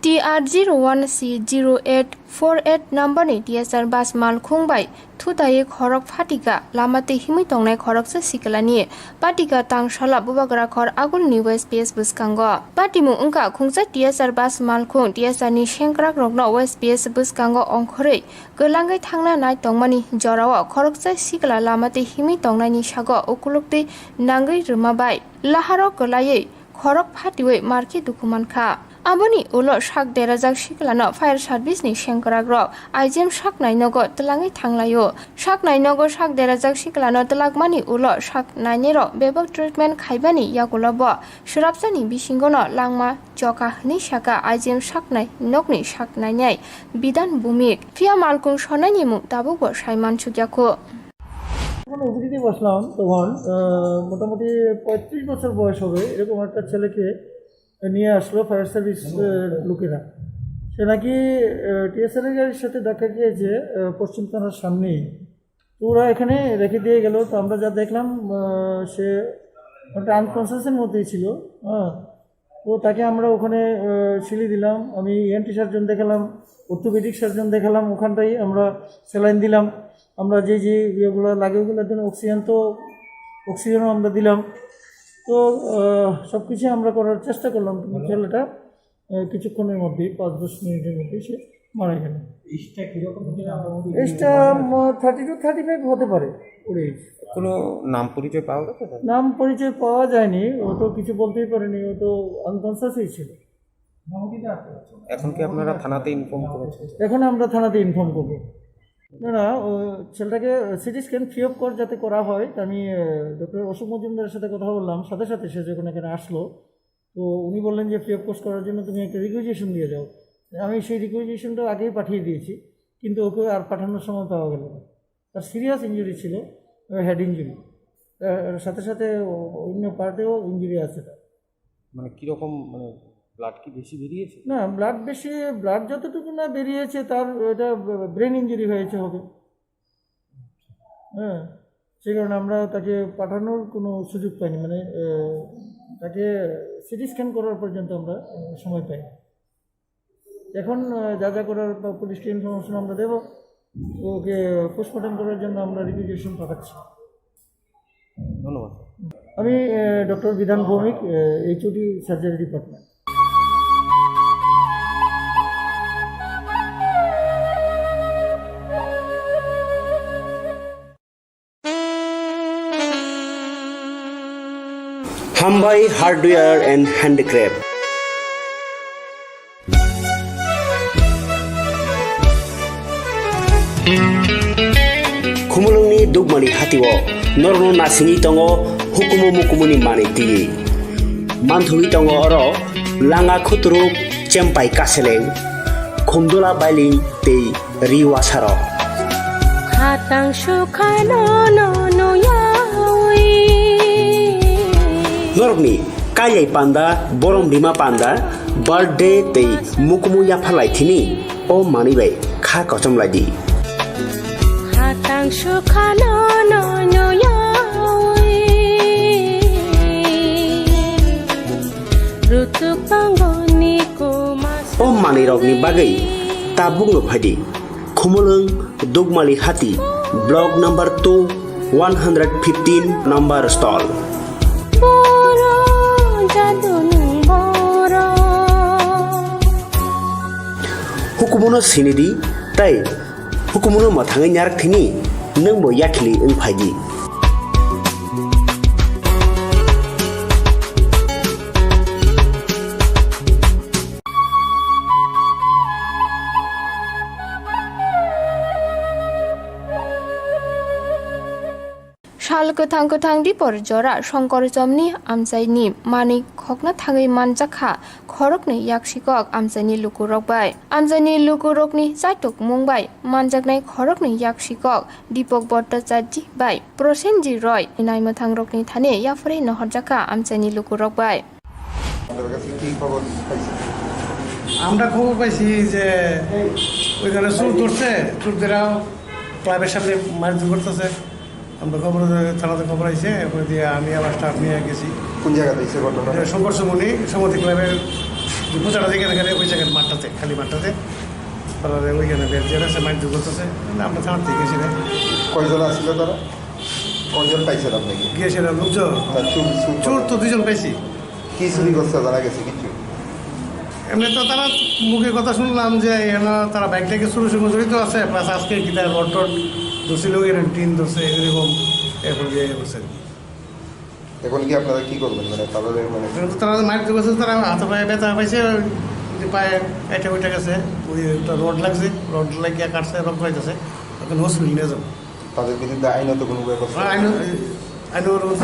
TR01C0848 नम्बरनि TSR बास माल खुंबाय थुदायै खरक फाटिका लामाते हिमै तंनाय खरकसे सिकलानि पाटिका तांसाला बुबाग्रा खर आगुलनि वेस्ट PS बुसकांग पाटिमु अंका खुंसा TSR बास माल खुं TSR नि शेंक्राक रगनो वेस्ट PS बुसकांग अंखरै गलांगै थांना नाय तंमानि जराव खरकसे सिकला लामाते हिमै तंनायनि सागो उकुलुक्तै नांगै रुमाबाय लाहारो गलायै खरक फाटिवै मार्के दुखुमानखा Aboni ulo sak derajak siklano fire service ni sengkrak rok aijem sak nainogo telangi thanglayo sak nainogo sak derajak siklano telakmani ulo sak nainero bebak treatment khaibani yagulobo surapsani bisingono langma joka ni saka aijem sak nai nokni sak nainai bidan bumik fia malkung sonani mu tabugo saiman chukyako ওপিডিতে বসলাম তখন মোটামুটি 35 বছর বয়স হবে এরকম একটা ছেলেকে নিয়ে আসলো ফায়ার সার্ভিস লোকেরা সে নাকি টিএসএল গাড়ির সাথে দেখা গিয়েছে পশ্চিম থানার সামনেই তো ওরা এখানে রেখে দিয়ে গেল তো আমরা যা দেখলাম সে একটা আনকনসিয়াসের মধ্যেই ছিল হ্যাঁ তো তাকে আমরা ওখানে সিলি দিলাম আমি ENT সার্জন দেখালাম অর্থোপেডিক সার্জন দেখালাম ওখানটাই আমরা স্যালাইন দিলাম আমরা যে ইয়েগুলো লাগে ওগুলোর জন্য অক্সিজেনও আমরা দিলাম তো সব কিছু আমরা করার চেষ্টা করলাম ছেলেটা কিছুক্ষণের মধ্যেই 5-10 মিনিটের মধ্যেই সে মারা গেল এজটা কীরকম এজটা 30 to 35 হতে পারে ওর এজ কোনো নাম পরিচয় পাওয়া গেছে নাম পরিচয় পাওয়া যায়নি ও তো কিছু বলতেই পারেনি ও তো আনকনসিয়াসই ছিল এখন কি আপনারা থানাতে ইনফর্ম করেছেন এখন আমরা থানাতে ইনফর্ম করবো না ও ছেলেটাকে CT scan free of cost যাতে করা হয় তা আমি ডক্টর অশোক মজুমদারের সাথে কথা বললাম সাথে সাথে সে যখন এখানে আসলো তো উনি বললেন যে ফ্রি অফ কস্ট করার জন্য তুমি একটা রিকুইজিশন দিয়ে যাও আমি সেই রিকুইজিশনটা আগেই পাঠিয়ে দিয়েছি কিন্তু ওকে আর পাঠানোর সময় পাওয়া গেল না তার সিরিয়াস ইঞ্জুরি ছিল হেড ইঞ্জুরি সাথে সাথে অন্য পার্টেও ইঞ্জুরি আছে তার মানে কীরকম মানে ব্লাড কি বেশি বেরিয়েছে না ব্লাড যতটুকু না বেরিয়েছে তার এটা ব্রেন ইঞ্জুরি হয়েছে হবে হ্যাঁ সেই কারণে আমরা তাকে পাঠানোর কোনো সুযোগ পাইনি মানে তাকে সিটি স্ক্যান করার পর্যন্ত আমরা সময় পাই এখন যা যা করার পুলিশকে ইনফরমেশন আমরা দেবো ওকে পোস্টমর্টম করার জন্য আমরা রিকুইজিশন পাঠাচ্ছি ধন্যবাদ আমি ডক্টর বিধান Bhowmik HOD surgery department Khumpui Hardware and Handicraft Khumulungni dugmani hatiwo norno nasingi tongo hukumu mukumuni mani tigi manthui tongo oro langa khutruk chempai kaseleng khumdola bailing tei riwasaro khatang sukhano no no yawi Norokni kayai panda borom bima panda birthday tei mukumu yaphalai thini o manibai kha kochom ladi khatang sukhano no no yawi rutu pangoni kumas o manirokni bagai tabungno phadi khumulung dugmali hati block number 2 115 number stall Hukumuno sinidi tai hukumuno mathangai nyarak thini nangbo yakhili ungphaidi Shal ketang di porjora Shongkor Jomni Amsaini Mani Khokna Thangai Manjakha Khorokni Yakshikok Amsani Lukurok bai Amsani Lukurokni Zaitok Mumbai Manjaknai Khorokni Yakshikok Dipok Bhattacharya bai Prosenji Roy Inai Mathangrokni Thane Yafre Nohorjaka Amsani Lukurok bai আমরা খবর পাইছি যে ওইখানে চোর ধরছে চোরদেরাও ক্লাবের সামনে মারধর করতেছে আমরা খবর থানাতে খবর আইছে ওখানে দিয়ে আমি আবার স্টাফ নিয়ে গেছি কোন জায়গাতে হয়েছে ঘটনা সংঘর্ষমণি সমিতি ক্লাবের যে পূজাটা যেখানে ওই জায়গায় মাঠটাতে খালি মাঠটাতে ওইখানে বের আছে মারধর করতেছে আমরা থানাতে গেছি না কয়জন আসছিল তারা কয়জন পাইছেন আপনাকে গিয়েছিলাম লোকজন চোর তো 2 জন পাইছি কি চুরি করছে জানা গেছে কিছু এমনি তো তারা মুখে কথা শুনলাম যে তারা বাইকটাকে শুরু জড়িত আছে প্লাস আজকে গীতার রড ধরছিল টিন ধরছে এরকম এরপর বিয়ে করছে আর কি এখন কি আপনারা কি করবেন মানে তাদের মানে তারা মারতে গেছে, তারা হাতে পায়ে ব্যথা পাইছে, পায়ে এটা উঠে গেছে, ওই একটা রড লাগছে, রড লাগিয়ে কাটছে, রক্ত হইতেছে, এখন হসপিটাল নিয়ে যাবো। তাদের বিরুদ্ধে আইনত কোনো ব্যবস্থা আইনের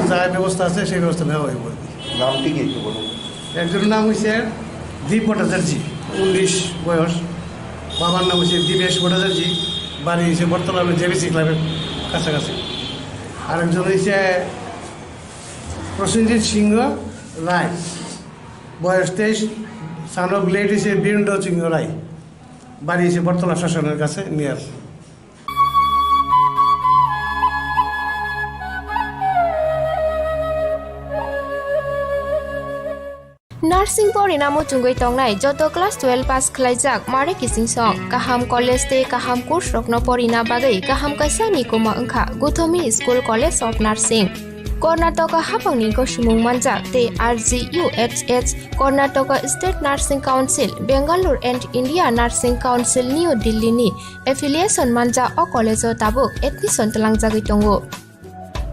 যা ব্যবস্থা আছে সেই ব্যবস্থা নেওয়া হইব। নামটি কি একটু বলুন? একজনের নাম হয়েছে দীপ ভট্টাচার্য, 19 বয়স। বাবার নাম হচ্ছে দীপেশ ভট্টাচার্য, বাড়ি হয়েছে বর্তমান জেবিসি ক্লাবের কাছাকাছি। আরেকজন হয়েছে প্রসেনজিৎ সিংহ রায়, বয়স 23, সান অফ লেট হয়েছে বীরেন্দ্র সিংহ রায়, বাড়ি হয়েছে বর্তলা শাসনের কাছে নিয়ার। नार्सिं परिणामो चुंगै तंगनाय जत क्लास 12 पास खलाइजाक मारे किसिं सं काहाम कलेज ते काहाम कोर्स रखनो परिना बागै काहाम काisa ni koma angkha Guthomi School College of Nursing Karnataka hapangni gosumung manjak te RGUHH Karnataka State Nursing Council Bangalore and India Nursing Council New Delhi ni affiliation manja o college o tabuk admission talangjagoi tongo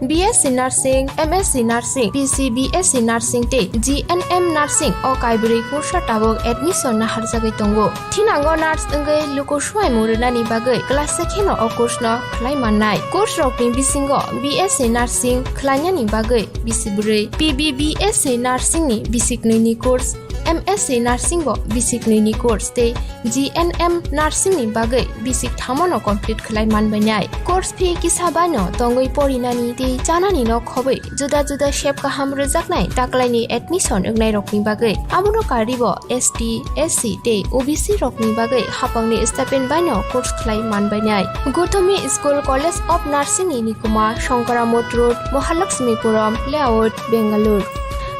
BSc Nursing, MSc Nursing, BSc Nursing te GNM Nursing o kaibri kursa tabok admission na harjagai tongo. Thinango nurse engai luko swai murunani bagai class sekheno o course no khlai mannai. Course rokni bisingo BSc Nursing khlainani bagai bisibrei, PBBSc Nursing ni bisiknoi ni course, MSc Nursing bo basic ni course te GNM Nursing ni bagai basic thamono complete khlai manbainai course fee kisabano tongoi porinani te janani no khobai juda juda shape ka hamre jaknai taklaini admission engnai rokni bagai abuno karibo ST SC te OBC rokni bagai hapangni stipend baino course khlai manbainai Guthomi School College of Nursing ni kuma Shankaramot Road Mahalakshmipuram Layout Bangalore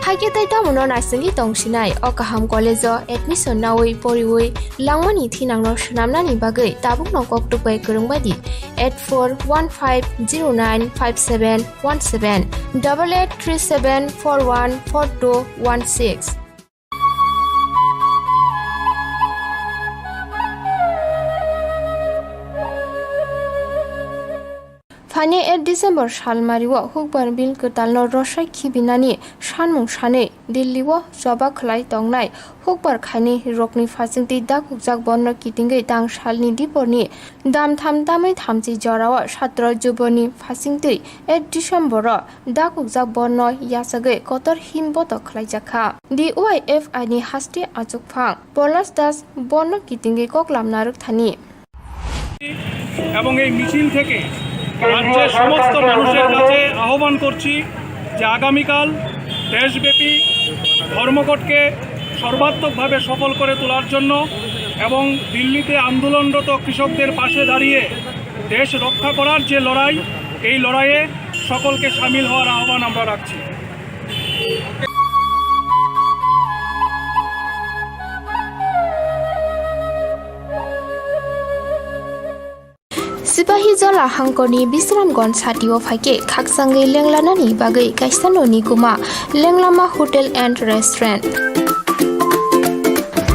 Haike taita mono nasingi tongsinai o kaham college o admission nawoi poriwoi langmani thinangno shnamnani bagai tabuk no koktupai kurungbadi 8415095717 8837414216 Fane 8 December salmariwo hukbar bil ketalno rosai khibinani sanmung sane Delhi wo joba khlai tongnai hukbar khani rokni fasingti dakukjak bonno kitingai tang salni diporni dam tham tamai thamji jorawo satra juboni fasingti 8 December ro dakukjak bonno yasagai kotor himboto khlai jakha DYF ani hasti achukphang Polas Das bonno kitingai koklam naruk thani এবং এই মিছিল থেকে রাজ্যের সমস্ত মানুষের কাছে আহ্বান করছি যে আগামীকাল দেশব্যাপী ধর্মঘটকে সর্বাত্মকভাবে সফল করে তোলার জন্য এবং দিল্লিতে আন্দোলনরত কৃষকদের পাশে দাঁড়িয়ে দেশ রক্ষা করার যে লড়াই এই লড়াইয়ে সকলকে সামিল হওয়ার আহ্বান আমরা রাখছি Sipahi jola hangkoni Bisramgons hatio phaike khaksangai lenglanani bagai kaisanoni kuma lenglama hotel and restaurant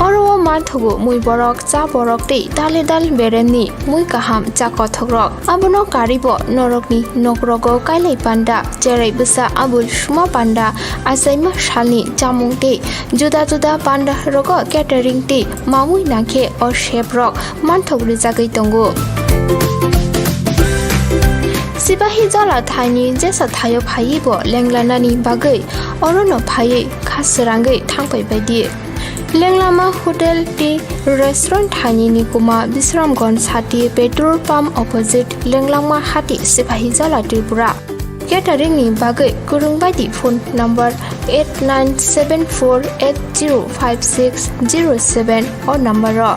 Oro mathogo mui borok cha borok tei dale dal beremni mui kaham cha kothogrok abono karibo norokni nokrogo kailai panda cherai busa abul shuma panda asaima shalni chamung tei juda juda panda rogo catering tei mamui nakhe o chef rok manthogri jagai tongo Sipahi jola thaini jesa thayo phaibo lenglanani bagai orono phai khasrangai thangpai baidi Lenglama Hotel ti restaurant thani ni kuma Bisramgons hati petrol pump opposite Lenglama hati Sipahi jola Tripura Catering ni bagai kurung baidi phone number 8974805607 or number ro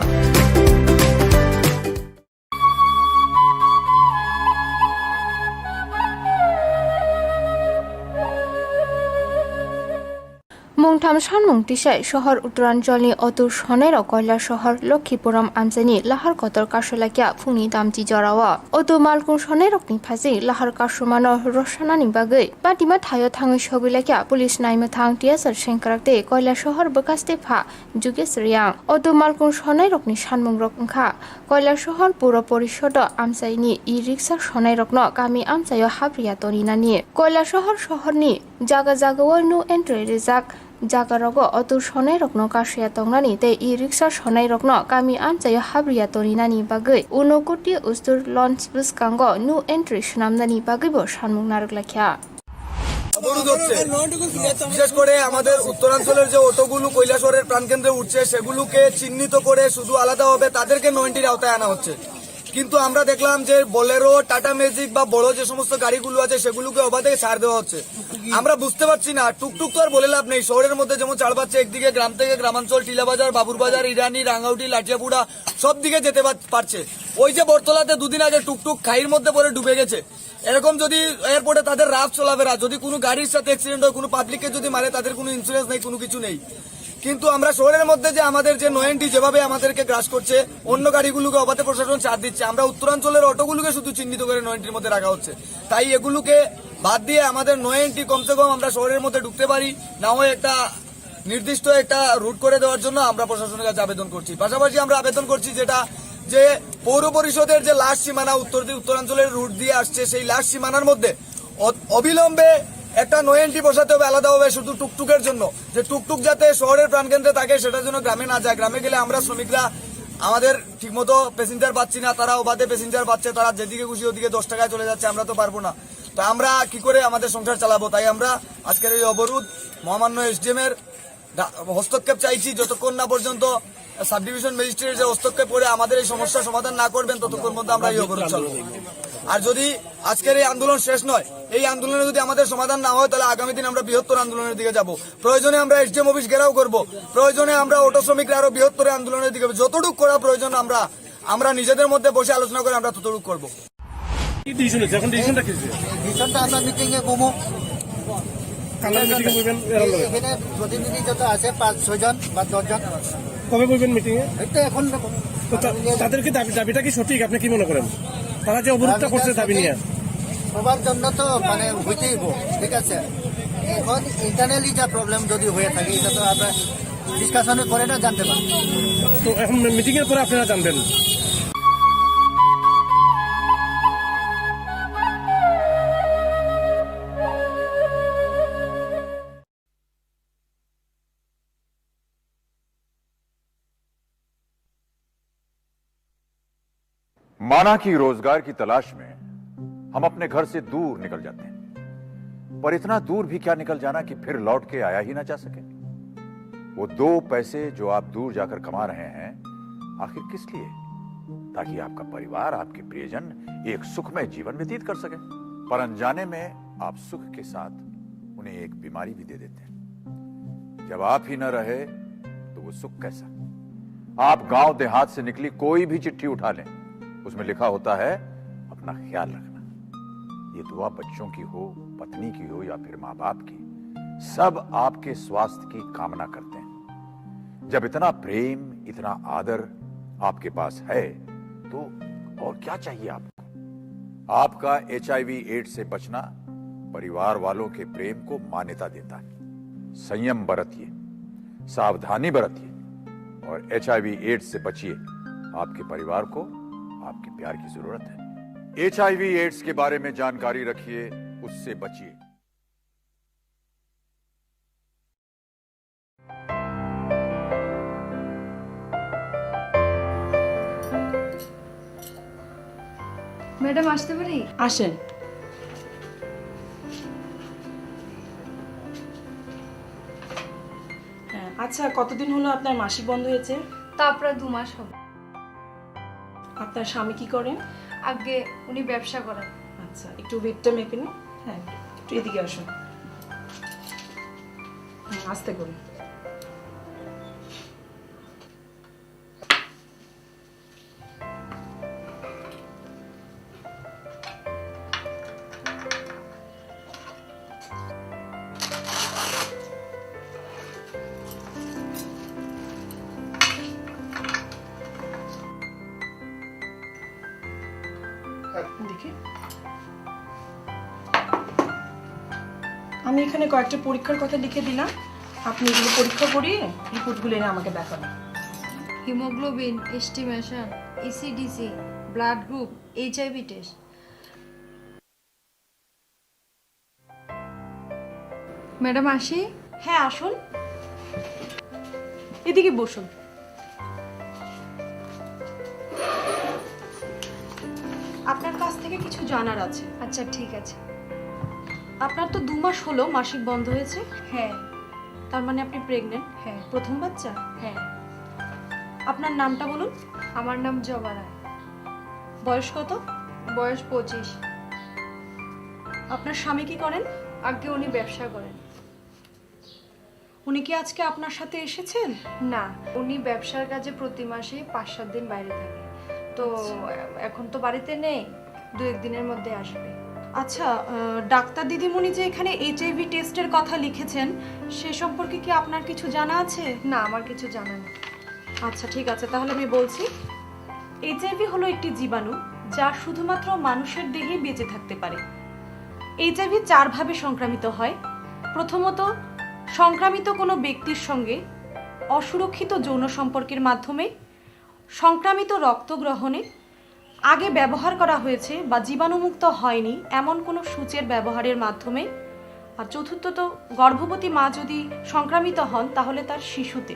সানমুং টিসাই শহর উত্তরাঞ্চলনি অতুর সনের কয়লা শহর লক্ষ্মীপুরম আমজানি লাহার কতর কাশলাকিয়া ফুংনি দামজি জরাওয়া অতু মালকুং সনের রকনি fuzzy লাহার কাশমানো রসানানি বাগৈ বাটিমা thio থাঙै সবিলাকিয়া police নাইমে থাং টিয়াসার সেংকারাতে কয়লা শহর বকাস্তে ফা जुगेश रियां अदु मालकुं सनाय रकनि सानमुं रक ओंखा कयला शहर पौर परिषद आमसाइनि इ रिक्सा सनाय रकनो गामि आमसायो हाब्रिया तनिनानि कयला शहर शहरनि जागा जागाव नु एन्ट्रि रिजाक जागा रग अदु सनाय रकनो काशिया तंगनानि ते इ रिक्सा सनाय रकनो गामि आमसायो हाब्रिया तनिनानि बागै उनकोटि उस्तुर लन्च बुसकांग नु एन्ट्रि सुनामनानि बागैबो सानमुं नारगलाख्या অবরোধ হচ্ছে বিশেষ করে আমাদের উত্তরাঞ্চলের যে অটোগুলো কৈলাসহরের প্রাণকেন্দ্রে উঠছে সেগুলোকে চিহ্নিত করে শুধু আলাদাভাবে তাদেরকে 90-র আওতায় আনা হচ্ছে কিন্তু আমরা দেখলাম যে বোলেরো টাটা ম্যাজিক বা বড় যে সমস্ত গাড়িগুলো আছে সেগুলোকে অবাধে ছাড় দেওয়া হচ্ছে আমরা বুঝতে পারছি না টুকটুক তো আর বলে লাভ নেই শহরের মধ্যে যেমন ছাড় পাচ্ছে একদিকে গ্রাম থেকে গ্রামাঞ্চল টিলাবাজার বাবুরবাজার ইরানি রাঙ্গাউটি লাঠিয়াপুরা সব দিকে যেতে পারছে ওই যে বরতলাতে দুদিন আগে টুকটুক খাইয়ের মধ্যে পরে ডুবে গেছে এরকম যদি এয়ারপোর্টে তাদের রাফ চলাফেরা যদি কোনো গাড়ির সাথে অ্যাক্সিডেন্ট হয় কোনো পাবলিককে যদি মারে তাদের কোনো ইন্স্যুরেন্স নেই কোনো কিছু নেই কিন্তু আমরা শহরের মধ্যে যে আমাদের যে 90 যেভাবে আমাদেরকে গ্রাস করছে অন্য গাড়িগুলোকে অবাধে প্রশাসন ছাড় দিচ্ছে আমরা উত্তরাঞ্চলের অটোগুলোকে শুধু চিহ্নিত করে 90-র মধ্যে রাখা হচ্ছে তাই এগুলোকে বাদ দিয়ে আমাদের 90 কমসে কম আমরা শহরের মধ্যে ঢুকতে পারি না হয় একটা নির্দিষ্ট একটা রুট করে দেওয়ার জন্য আমরা প্রশাসনের কাছে আবেদন করছি পাশাপাশি আমরা আবেদন করছি যেটা যে পৌর পরিষদের যে লাস্ট সীমানা উত্তরাঞ্চলের রুট দিয়ে আসছে সেই লাস্ট সীমানার মধ্যে অবিলম্বে একটা 90 বসাতে হবে আলাদাভাবে শুধু টুকটুকের জন্য যে টুকটুক যাতে শহরের প্রাণকেন্দ্রে থাকে সেটার জন্য গ্রামে না যায় গ্রামে গেলে আমরা শ্রমিকরা আমাদের ঠিকমতো প্যাসেঞ্জার পাচ্ছি না তারা অবাধে প্যাসেঞ্জার পাচ্ছে তারা যেদিকে খুশি ওদিকে 10 টাকায় চলে যাচ্ছে আমরা তো পারবো না তো আমরা কি করে আমাদের সংসার চালাবো তাই আমরা আজকের এই অবরোধ মহামান্য এসডিএম এর হস্তক্ষেপ চাইছি যতক্ষণ না পর্যন্ত সাব ডিভিশন ম্যাজিস্ট্রেট যে হস্তক্ষেপ করে আমাদের এই সমস্যার সমাধান না করবেন ততক্ষণ মধ্যে আমরা এই অবরোধ চালাবো আর যদি আজকের এই আন্দোলন শেষ নয় এই আন্দোলনে যদি আমাদের সমাধান না হয় তাহলে আগামী দিন আমরা বৃহত্তর আন্দোলনের দিকে যাব প্রয়োজনে আমরা এসডিএম অফিস ঘেরাও করব প্রয়োজনে আমরা অটো শ্রমিকরা আরো বৃহত্তর আন্দোলনের দিকে যতটুকু করা প্রয়োজন আমরা নিজেদের মধ্যে বসে আলোচনা করে আমরা ততটুকু করব ডিসিশনটা আমরা মিটিং এ বমু এখানে প্রতিনিধি যত আছে 5-6 জন বা 10 জন কবে বলবেন মিটিং এ এখন তাদেরকে দাবিটা কি সঠিক আপনি কি মনে করেন তারা যে অবরোধটা করছে দাবি নিয়ে সবার জন্য তো মানে হইতেই ঠিক আছে এখন ইন্টারনালি যা প্রবলেম যদি হয়ে থাকে এটা তো আমরা ডিসকাশনে করে না জানতে পারি তো এখন মিটিং এর পরে আপনারা জানবেন माना कि रोजगार की तलाश में हम अपने घर से दूर निकल जाते हैं पर इतना दूर भी क्या निकल जाना कि फिर लौट के आया ही ना जा सके वो 2 पैसे जो आप दूर जाकर कमा रहे हैं आखिर किस लिए ताकि आपका परिवार आपके प्रियजन एक सुखमय जीवन व्यतीत कर सके पर अनजाने में आप सुख के साथ उन्हें एक बीमारी भी दे देते हैं जब आप ही न रहे तो वो सुख कैसा आप गांव देहात से निकली कोई भी चिट्ठी उठा लें उसमें लिखा होता है अपना ख्याल रखना ये दुआ बच्चों की हो पत्नी की हो या फिर मां बाप की सब आपके स्वास्थ्य की कामना करते हैं जब इतना प्रेम इतना आदर आपके पास है तो और क्या चाहिए आपको आपका HIV एड्स से बचना परिवार वालों के प्रेम को मान्यता देता है संयम बरतिए सावधानी बरतिए और HIV एड्स से बचिए आपके परिवार को आपके प्यार की जरूरत है HIV एड्स के बारे में जानकारी रखिए उससे बचिए ম্যাডাম আসতে পারি আসেন আচ্ছা কতদিন হলো আপনার মাসিক বন্ধ হয়েছে তা প্রায় 2 মাস হবে আপনার স্বামী কি করেন আগে উনি ব্যবসা করেন আচ্ছা একটু ওয়েটটা মেপে নিন হ্যাঁ একটু এদিকে আসুন আস্তে করুন দেখি আমি এখানে কয়েকটা পরীক্ষার কথা লিখে দিলাম, আপনি এগুলো পরীক্ষা করিয়ে রিপোর্টগুলো এনে আমাকে দেখাবেন। Haemoglobin estimation, ECDC, blood group, HIV test. Madam আসি? হ্যাঁ আসুন, এদিকে বসুন। আপনার কাছ থেকে কিছু জানার আছে। আচ্ছা ঠিক আছে। আপনার তো 2 মাস হলো মাসিক বন্ধ হয়েছে। হ্যাঁ। তার মানে আপনি প্রেগনেন্ট? হ্যাঁ। প্রথম বাচ্চা? হ্যাঁ। আপনার নামটা বলুন। আমার নাম জবা রায়। বয়স কত? বয়স 25। আপনার স্বামী কি করেন? আগে উনি ব্যবসা করেন। উনি কি আজকে আপনার সাথে এসেছেন? না, উনি ব্যবসার কাজে প্রতি মাসে 5-7 দিন বাইরে থাকে, তো এখন তো বাড়িতে নেই, 2-1 দিনের মধ্যে আসবে। আচ্ছা, ডাক্তার দিদিমণি যে এখানে এইচআইভি টেস্টের কথা লিখেছেন সে সম্পর্কে কি আপনার কিছু জানা আছে? না, আমার কিছু জানা নেই। আচ্ছা ঠিক আছে, তাহলে আমি বলছি। এইচআইভি হলো একটি জীবাণু যা শুধুমাত্র মানুষের দেহেই বেঁচে থাকতে পারে। এইচআইভি 4 ভাবে সংক্রামিত হয়। প্রথমত, সংক্রামিত কোনো ব্যক্তির সঙ্গে অসুরক্ষিত যৌন সম্পর্কের মাধ্যমে, সংক্রামিত রক্ত গ্রহণে, আগে ব্যবহার করা হয়েছে বা জীবাণুমুক্ত হয়নি এমন কোনো সূচের ব্যবহারের মাধ্যমে, আর চতুর্থত, গর্ভবতী মা যদি সংক্রামিত হন তাহলে তার শিশুতে।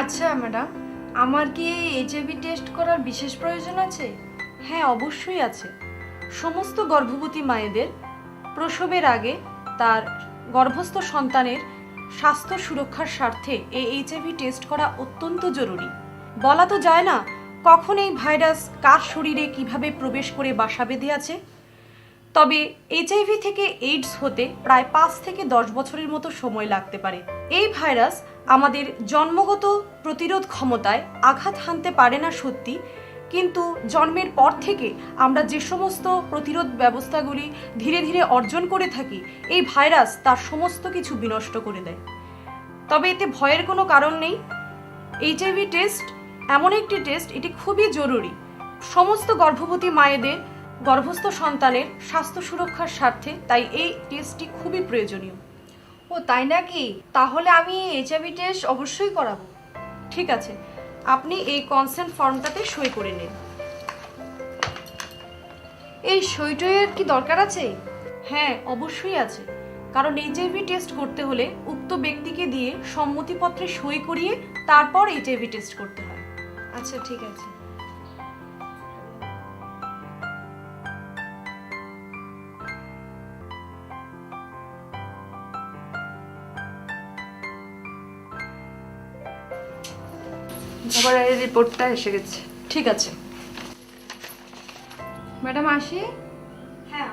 আচ্ছা ম্যাডাম, আমার কি এইচআইভি টেস্ট করার বিশেষ প্রয়োজন আছে? হ্যাঁ, অবশ্যই আছে। সমস্ত গর্ভবতী মায়েদের প্রসবের আগে তার গর্ভস্থ সন্তানের স্বাস্থ্য সুরক্ষার স্বার্থে এই এইচআইভি টেস্ট করা অত্যন্ত জরুরি। বলা তো যায় না কখন এই ভাইরাস কার শরীরে কিভাবে প্রবেশ করে বাসা বেঁধে আছে। তবে এইচআইভি থেকে এইডস হতে প্রায় 5 থেকে 10 বছরের মতো সময় লাগতে পারে। এই ভাইরাস আমাদের জন্মগত প্রতিরোধ ক্ষমতায় আঘাত হানতে পারে না সত্যি, কিন্তু জন্মের পর থেকে আমরা যে সমস্ত প্রতিরোধ ব্যবস্থাগুলি ধীরে ধীরে অর্জন করে থাকি, এই ভাইরাস তার সমস্ত কিছু বিনষ্ট করে দেয়। তবে এতে ভয়ের কোনো কারণ নেই। এইচআইভি টেস্ট এমন একটি টেস্ট, এটি খুবই জরুরি সমস্ত গর্ভবতী মায়েদের গর্ভস্থ সন্তানের স্বাস্থ্য সুরক্ষার স্বার্থে, তাই এই টেস্টটি খুবই প্রয়োজনীয়। ও তাই নাকি? তাহলে আমি এইচআইভি টেস্ট অবশ্যই করাবো। ঠিক আছে, আপনি এই কনসেন্ট ফর্মটাতে সই করে নিন। এই সইটইয়ের কি দরকার আছে? হ্যাঁ, অবশ্যই আছে, কারণ এইচআইভি টেস্ট করতে হলে উক্ত ব্যক্তিকে দিয়ে সম্মতিপত্রে সই করিয়ে তারপর এইচআইভি টেস্ট করতে হয়। আচ্ছা ঠিক আছে। আবার এই রিপোর্টটা এসে গেছে। ঠিক আছে ম্যাডাম আসি? হ্যাঁ,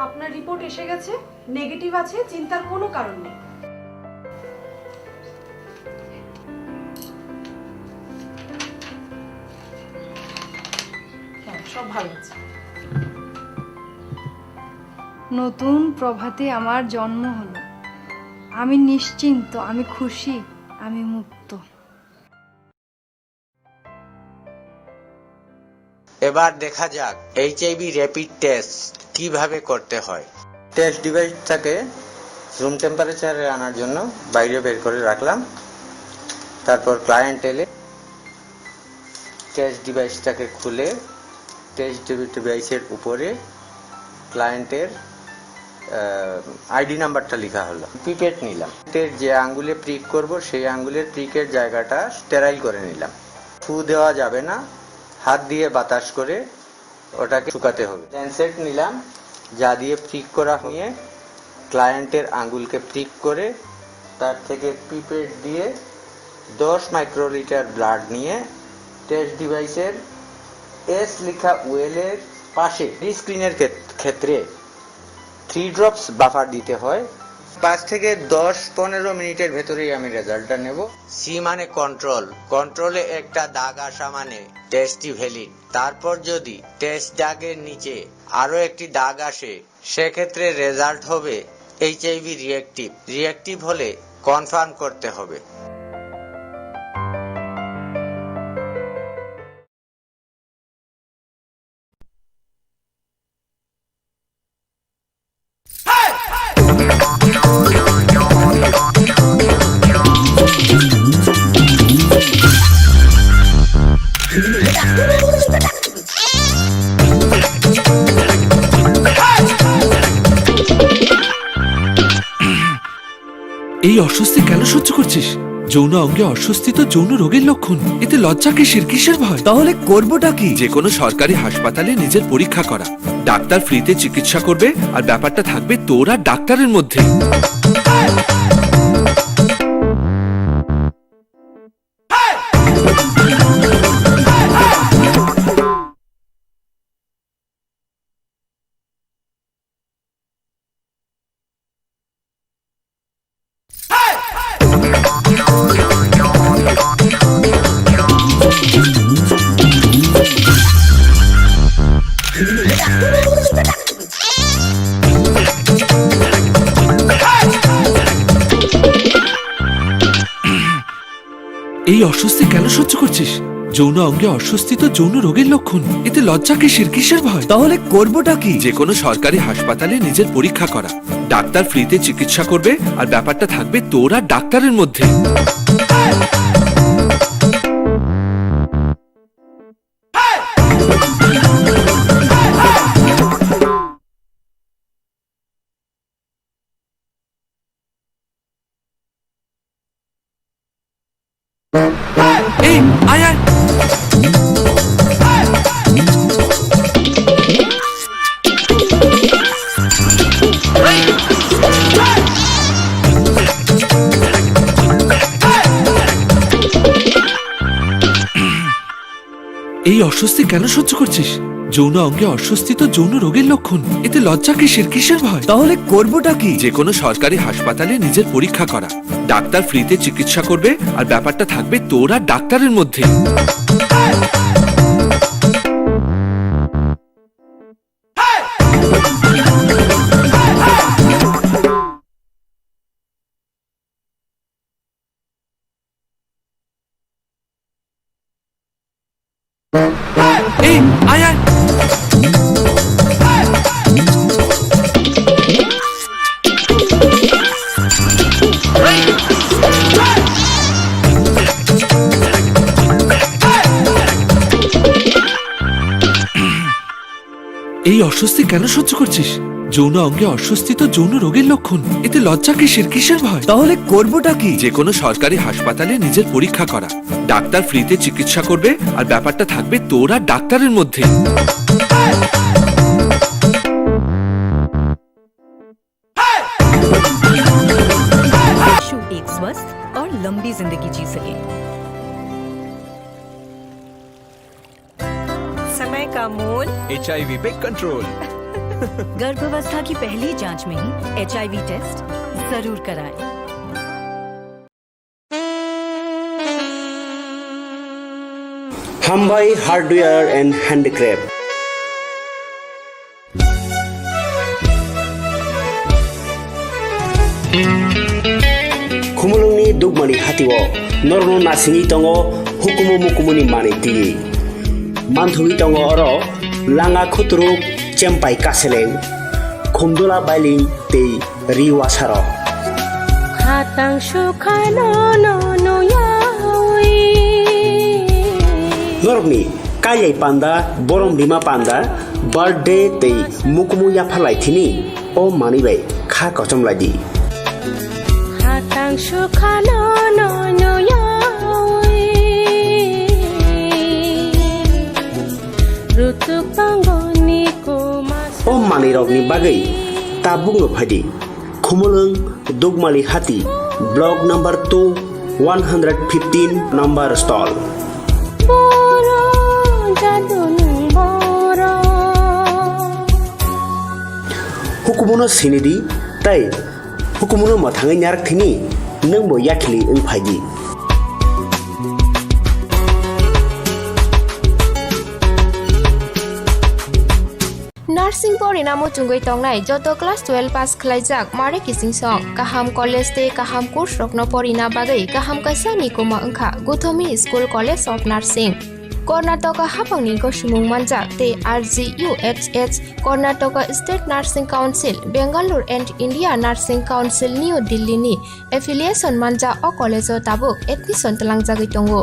আপনার রিপোর্ট এসে গেছে, নেগেটিভ আছে, চিন্তার কোনো কারণ নেই। হ্যাঁ, সব ভালো আছে। নতুন প্রভাতে আমার জন্ম হলো, আমি নিশ্চিন্ত, আমি খুশি, আমি মুক্ত। এবার দেখা যাক এইচআইভি র্যাপিড টেস্ট কিভাবে করতে হয়। টেস্ট ডিভাইসটাকে রুম টেম্পারেচারে আনার জন্য বাইরে বের করে রাখলাম। তারপর ক্লায়েন্ট এলে টেস্ট ডিভাইসটাকে খুলে টেস্ট ডিভাইসের উপরে ক্লায়েন্টের আইডি নাম্বারটা লেখা হলো। পিপেট নিলাম, যে আঙ্গুলে প্রিক করব সেই আঙ্গুলের প্রিকের জায়গাটা স্টেরাইল করে নিলাম। ফু দেওয়া যাবে না, হাত দিয়ে বাতাস করে ওটাকে শুকাতে হবে। ল্যান্সেট নিলাম, যা দিয়ে প্রিক করা হয়ে ক্লায়েন্টের আঙ্গুলকে প্রিক করে তার থেকে পিপেট দিয়ে 10 মাইক্রোলিটার ব্লাড নিয়ে টেস্ট ডিভাইসের এস লেখা ওয়েলের পাশে স্ক্রিনের ক্ষেত্রে 3 ড্রপস বাফার দিতে হয়। 5 থেকে 10-15 মিনিটের ভেতরেই আমি রেজাল্টটা নেব। সি মানে কন্ট্রোল, কন্ট্রোলে একটা দাগ আসা মানে টেস্টটি ভ্যালিড। তারপর যদি টেস্ট দাগের নিচে আরো একটি দাগ আসে সেক্ষেত্রে রেজাল্ট হবে এইচআইভি রিঅ্যাক্টিভ। রিঅ্যাক্টিভ হলে কনফার্ম করতে হবে। এই অস্বস্তি কেন সহ্য করছিস? যৌন অঙ্গে অস্বস্তি তো যৌন রোগের লক্ষণ। এতে লজ্জা কিসের ভয়? তাহলে করবোটা কি? যে কোনো সরকারি হাসপাতালে নিজের পরীক্ষা করা। ডাক্তার ফ্রিতে চিকিৎসা করবে আর ব্যাপারটা থাকবে তোর আর ডাক্তারের মধ্যে। এই অস্বস্তি কেন সহ্য করছিস? যৌন অঙ্গে অস্বস্তি তো যৌন রোগের লক্ষণ। এতে লজ্জা কিসের ভয়? তাহলে করবোটা কি? যে কোনো সরকারি হাসপাতালে নিজের পরীক্ষা করা। ডাক্তার ফ্রিতে চিকিৎসা করবে আর ব্যাপারটা থাকবে তোর আর ডাক্তারের মধ্যে। এই আয় আয়। এই অস্বস্তি কেন সহ্য করছিস? যৌন অঙ্গে অস্বস্তি তো যৌন রোগের লক্ষণ। এতে লজ্জা কিসের ভয়? তাহলে করবোটা কি? যে কোনো সরকারি হাসপাতালে নিজের পরীক্ষা করা। ডাক্তার ফ্রিতে চিকিৎসা করবে আর ব্যাপারটা থাকবে তোর আর ডাক্তারের মধ্যে। এই আয় আয়। এই অস্বস্তি কেন সহ্য করছিস? যৌন অঙ্গে অস্বস্তি তো যৌন রোগের লক্ষণ। এতে লজ্জা কিসের ভয়? তাহলে করবোটা কি? যে কোনো সরকারি হাসপাতালে নিজের পরীক্ষা করা। ডাক্তার ফ্রিতে চিকিৎসা করবে আর ব্যাপারটা থাকবে তোর আর ডাক্তারের মধ্যে। एक स्वस्थ और लंबी जिंदगी जी सके। समय का मोल HIV पे कंट्रोल। गर्भावस्था की पहली जांच में ही HIV टेस्ट जरूर कराएं। Khumpui हार्डवेयर एंड हैंडक्राफ्ट खुमलुंगनि दुगमानि हातिओ नरनो नासिङि दङो हुकुमु मुकुमुनि मानिति मानथुङि दङो अरो लाङा खुतरुक चेम्पाइ कासेलें खुमदुला बाइलिं तै रिवासारो हातां सुखानो नो नो यावी नरकनि कायै पान्दा बरम बिमा पान्दा बर्थडे तै मुकुमु याफालाइथिनि ओ मानिबाय खा कचमलादि हातां सुखानो नो नो यावी रुतुक पांगनि कुमास ओ मानिरकनि बागै ता बुंनो फायदि खुमलुंग दुगमाली हाती ब्लॉक नंबर 2 115 नंबर स्टॉल हुकुमुनो सिनिदि तै हुकुमुनो मथाङै नारथिनि नोंबो याखिलि ओंफायदि नार्सिंग परिणाम चुंगै तंगनाय जत क्लास 12 पास खलाइजाक मारे किसिं सं काहाम कॉलेज ते काहाम कोर्स रखनो परिना बागै काहाम कैसा निकोमा अंखा गुथमी school college of nursing Karnataka हाफांनि गसुमुं मानजाक ते RGUHH Karnataka state nursing council Bengaluru and India nursing council new Delhi नि एफिलिएशन मानजा अ कॉलेज ताबुक एडमिशन तलांजागै दंगो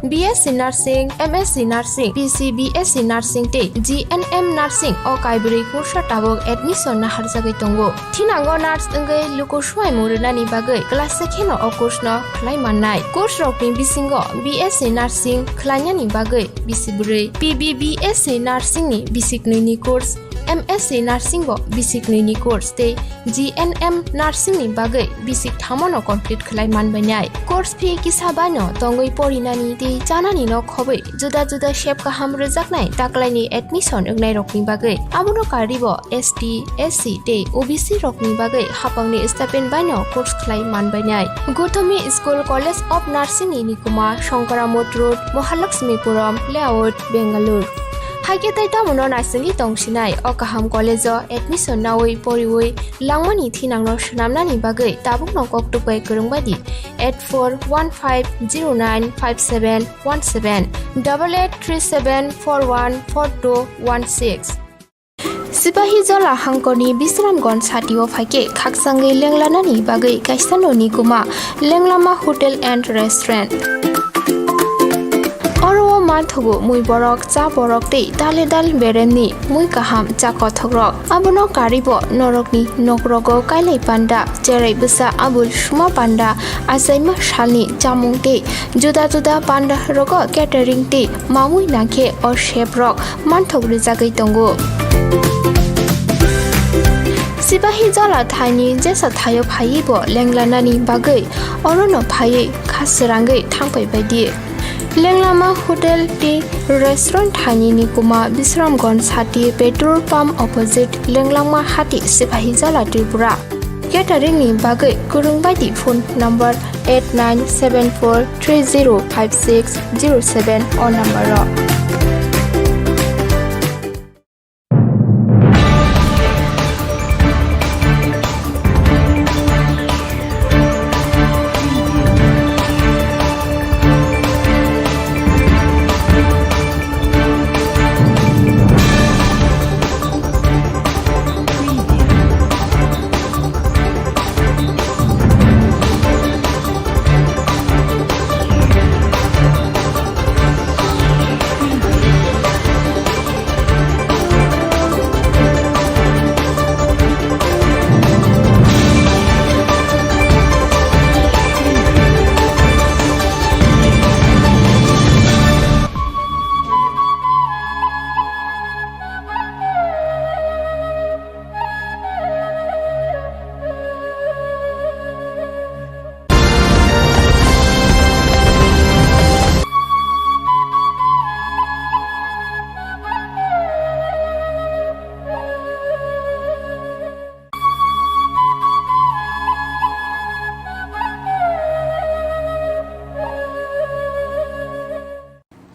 BSc Nursing, MSc Nursing, PCBSc Nursing te GNM Nursing o kaibri kursa tabok admission na harjagai tongo. Thinango nurse engai luko suai murunani bagai class second o course no khlai mannai. Course rokni bisingo BSc Nursing khlainyani bagai bisiburi, PBBSc Nursing ni bisiknui ni course, MSc Nursing bo basic ni course te GNM Nursing ni bagai basic thamono complete khlai manbainai. Course fee kisabano tongoi porinani te janani no khobai juda shape kaham rejaknai taklaini admission engnai rokni bagai abono karibo ST SC te OBC rokni bagai hapangni stipend baino course khlai manbainai. Gothomi School College of Nursing ni Nikuma Shankaramot Road Mahalakshmipuram Layout Bangalore. Haike tai tamuno nasingi tongsinai o kaham college admission nawai poriwai langmani thinangno shnamnani bagai tabukno koktupai kurungbadi 8415095717 8837414216 Sipahi Jola Hangkoni Bisramgon Satio Fake Kaksangi Lenglanani bagai kaisano Nikuma Lenglama Hotel and Restaurant Oro manthogo mui borok cha borok te dal beremni mui kaham cha kothogrok abono karibo norokni nokrogo kailai panda cherai busa abul suma panda asaima shalni chamung te juda panda rogo catering te mamui nakhe or chef rock manthogri jagai tongo Sipahi Jola Thani jesa thayo phaibo lenglanani bagai orono phai khasrangai thangpai baidi Lenglama Hotel Tea Restaurant Thani Nikuma Bisramgon Sati Petrol Pump opposite Lenglama Hati Sipahi Jola Tripura Catering ni bagai kurungbadi phone number 8974305607 or number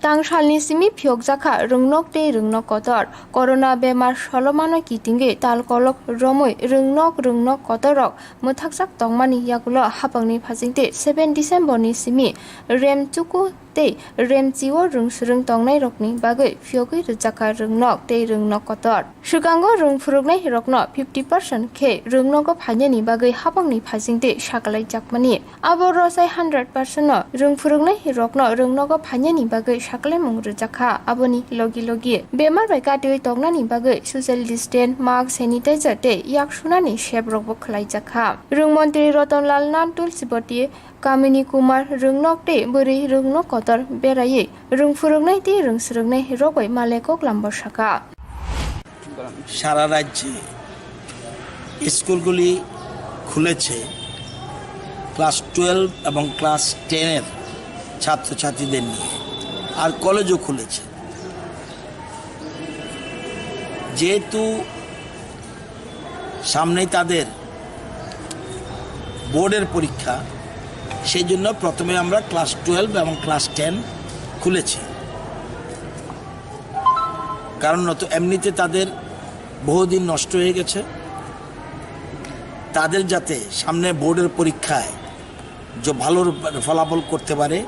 Tangsalni simi phiok jakha rungnok te rungnok kotor corona bemar solomano kitinge talkolok romoi rungnok kotorok muthaksak tongmani yakulo hapangni phajingte 7 December ni simi rem chuku te rem chiwo rungsrung tongnai rokni bagai phiogui rjakha rungnok te rungnok kotor sugango rungphurugnai rokno 50% khe rungnogo phainani bagai hapangni phajingte sakalai jakmani aboro sai 100% no rungphurugnai rokno rungnogo phainani bagai sakalai mung rjakha aboni logi bemar bai katui tongnani bagai social distance mask sanitizer te yak sunani shep rokbo khlai jakha rungmantri Ratanlal Nantul Siboti Kamini Kumar rungnok te buri rungnok kotor beraye rungphurugnai te rungsrugnai rogoi malekok lambo shaka সারা রাজ্যে স্কুলগুলি খুলেছে class 12 এবং class 10 এর ছাত্রছাত্রীদের নিয়ে আর কলেজও খুলেছে যেহেতু সামনেই তাদের বোর্ডের পরীক্ষা সেই জন্য প্রথমে আমরা ক্লাস 12 এবং ক্লাস 10 খুলেছি কারণ তো এমনিতে তাদের বহুদিন নষ্ট হয়ে গেছে তাদের যাতে সামনে বোর্ডের পরীক্ষায় যে ভালো ফলাফল করতে পারে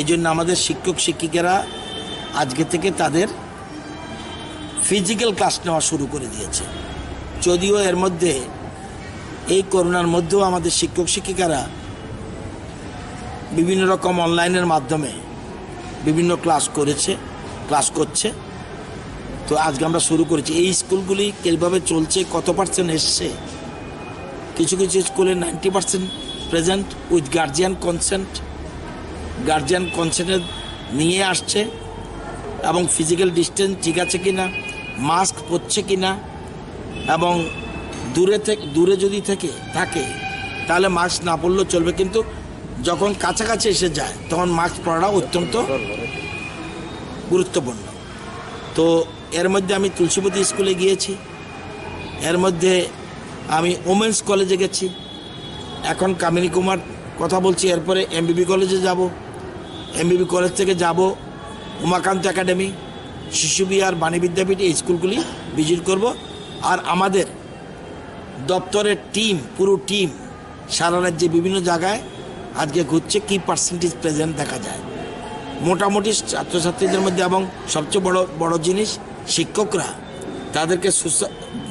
এই জন্য আমাদের শিক্ষক শিক্ষিকারা আজকে থেকে তাদের ফিজিক্যাল ক্লাস নেওয়া শুরু করে দিয়েছে যদিও এর মধ্যে এই করোনার মধ্যেও আমাদের শিক্ষক শিক্ষিকারা বিভিন্ন রকম অনলাইনের মাধ্যমে বিভিন্ন ক্লাস করেছে, ক্লাস করছে। তো আজকে আমরা শুরু করেছি। এই স্কুলগুলি কীভাবে চলছে, কত পার্সেন্ট এসছে, কিছু কিছু স্কুলে 90% প্রেজেন্ট উইথ গার্জিয়ান কনসেন্ট নিয়ে আসছে, এবং ফিজিক্যাল ডিস্টেন্স ঠিক আছে কিনা, মাস্ক পরছে কিনা, এবং দূরে যদি থাকে তাহলে মাস্ক না পরলেও চলবে, কিন্তু যখন কাছাকাছি এসে যায় তখন মাস্ক পরাটা অত্যন্ত গুরুত্বপূর্ণ। তো এর মধ্যে আমি তুলসীপতি স্কুলে গিয়েছি, এর মধ্যে আমি ওমেন্স কলেজে গেছি, এখন কামিনী কুমার কথা বলছি, এরপরে এমবিবি কলেজে যাব, এমবিবি কলেজ থেকে যাব উমাকান্ত একাডেমি, শিশু বিহার, বাণী বিদ্যাপীঠ, এই স্কুলগুলি ভিজিট করব। আর আমাদের দপ্তরের পুরো টিম সারা রাজ্যে বিভিন্ন জায়গায় আজকে ঘুরছে, কি পার্সেন্টেজ প্রেজেন্ট দেখা যায় মোটামুটি ছাত্রছাত্রীদের মধ্যে। এবং সবচেয়ে বড় জিনিস, শিক্ষকরা তাদেরকে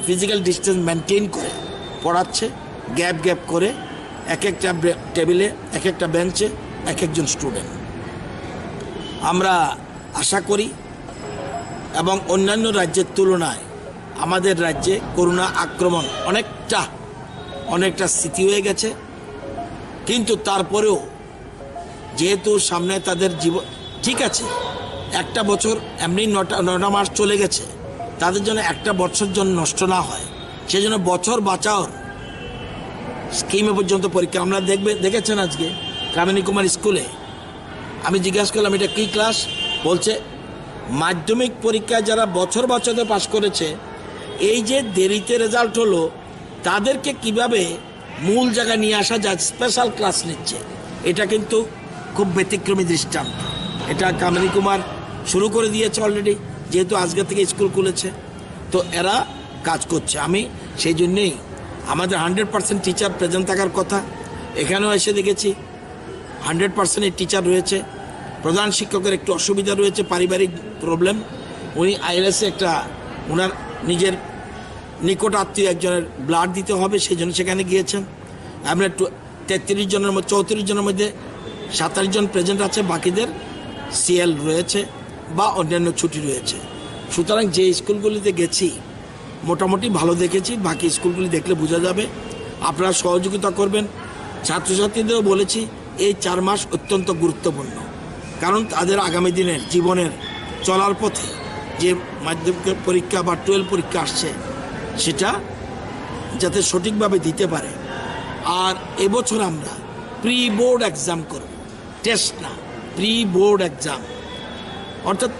ফিজিক্যাল ডিস্টেন্স মেনটেন করে পড়াচ্ছে, গ্যাপ করে, এক একটা টেবিলে, এক একটা বেঞ্চে এক একজন স্টুডেন্ট। আমরা আশা করি, এবং অন্যান্য রাজ্যের তুলনায় আমাদের রাজ্যে করোনা আক্রমণ অনেকটা স্থিতি হয়ে গেছে, কিন্তু তারপরেও যেহেতু সামনে তাদের জীবন ঠিক আছে, একটা বছর এমনি 9টা মাস চলে গেছে, তাদের জন্য একটা বছর জন্য নষ্ট না হয় সেজন্য বছর বাঁচাওর স্কিমে পর্যন্ত পরীক্ষা আমরা দেখেছেন। আজকে কামিনী কুমার স্কুলে আমি জিজ্ঞাসা করলাম এটা কী ক্লাস, বলছে মাধ্যমিক পরীক্ষায় যারা বছর পাস করেছে, এই যে দেরিতে রেজাল্ট হলো তাদেরকে কিভাবে মূল জায়গায় নিয়ে আসা যায়, স্পেশাল ক্লাস নিচ্ছে। এটা কিন্তু খুব ব্যতিক্রমী দৃষ্টান্ত। এটা কামিনী কুমার শুরু করে দিয়েছে অলরেডি, যেহেতু আজকে থেকে স্কুল খুলেছে, তো এরা কাজ করছে। আমি সেই জন্যেই আমাদের 100% টিচার প্রেজেন্ট থাকার কথা, এখানেও এসে দেখেছি 100% টিচার রয়েছে। প্রধান শিক্ষকের একটু অসুবিধা রয়েছে, পারিবারিক প্রবলেম, উনি আইএলএসে ওনার নিজের নিকট আত্মীয় একজনের ব্লাড দিতে হবে, সেই জন্য সেখানে গিয়েছেন। আমরা 33 জনের মধ্যে 34 জনের মধ্যে 27 জন প্রেজেন্ট আছে, বাকিদের সিএল রয়েছে বা অন্যান্য ছুটি রয়েছে। সুতরাং যে স্কুলগুলিতে গেছি মোটামুটি ভালো দেখেছি, বাকি স্কুলগুলি দেখলে বোঝা যাবে। আপনারা সহযোগিতা করবেন। ছাত্রছাত্রীদেরও বলেছি এই 4 মাস অত্যন্ত গুরুত্বপূর্ণ, কারণ তাদের আগামী দিনের জীবনের চলার পথে যে মাধ্যমিক পরীক্ষা বা 12 পরীক্ষা আসছে সেটা যাতে সঠিকভাবে দিতে পারে। আর এবছর আমরা প্রি বোর্ড এক্সাম করব, টেস্ট না, প্রি বোর্ড এক্সাম, অর্থাৎ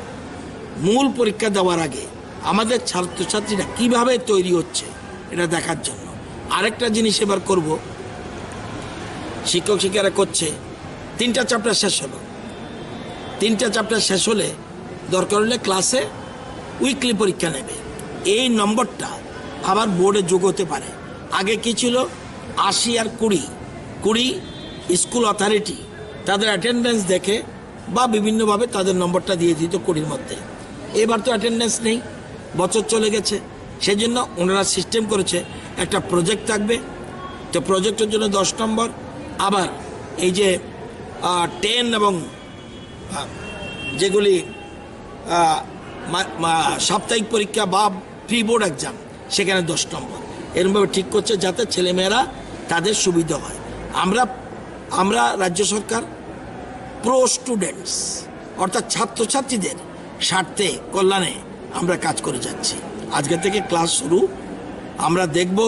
মূল পরীক্ষা দেওয়ার আগে আমাদের ছাত্রছাত্রীরা কিভাবে তৈরি হচ্ছে এটা দেখার জন্য। আরেকটা জিনিস এবার করব, শিক্ষকেরা করছে 3টা চ্যাপ্টার শেষ হলো, 3টা চ্যাপ্টার শেষ হলে দরকার হলে ক্লাসে উইকলি পরীক্ষা নেবে। এই নম্বরটা আবার বোর্ডে যোগ হতে পারে। আগে কি ছিল, 80 আর 20 স্কুল অথরিটি তাদের অ্যাটেন্ডেন্স দেখে বা বিভিন্নভাবে তাদের নম্বরটা দিয়ে দিত 20-র মধ্যে। এবার তো অ্যাটেন্ডেন্স নেই, বছর চলে গেছে, সেই জন্য ওনারা সিস্টেম করেছে একটা প্রজেক্ট থাকবে, তো প্রজেক্টের জন্য 10 নম্বর। আবার এই যে 10 এবং যেগুলি সাপ্তাহিক পরীক্ষা বা প্রি বোর্ড এক্সাম সেখানে 10 নম্বর, এরকমভাবে ঠিক করছে যাতে ছেলেমেয়েরা তাদের সুবিধা হয়। আমরা রাজ্য সরকার প্রো স্টুডেন্টস অর্থাৎ ছাত্রছাত্রীদের স্বার্থে কল্যাণে আমরা কাজ করে যাচ্ছি। আজকে থেকে ক্লাস শুরু, আমরা দেখব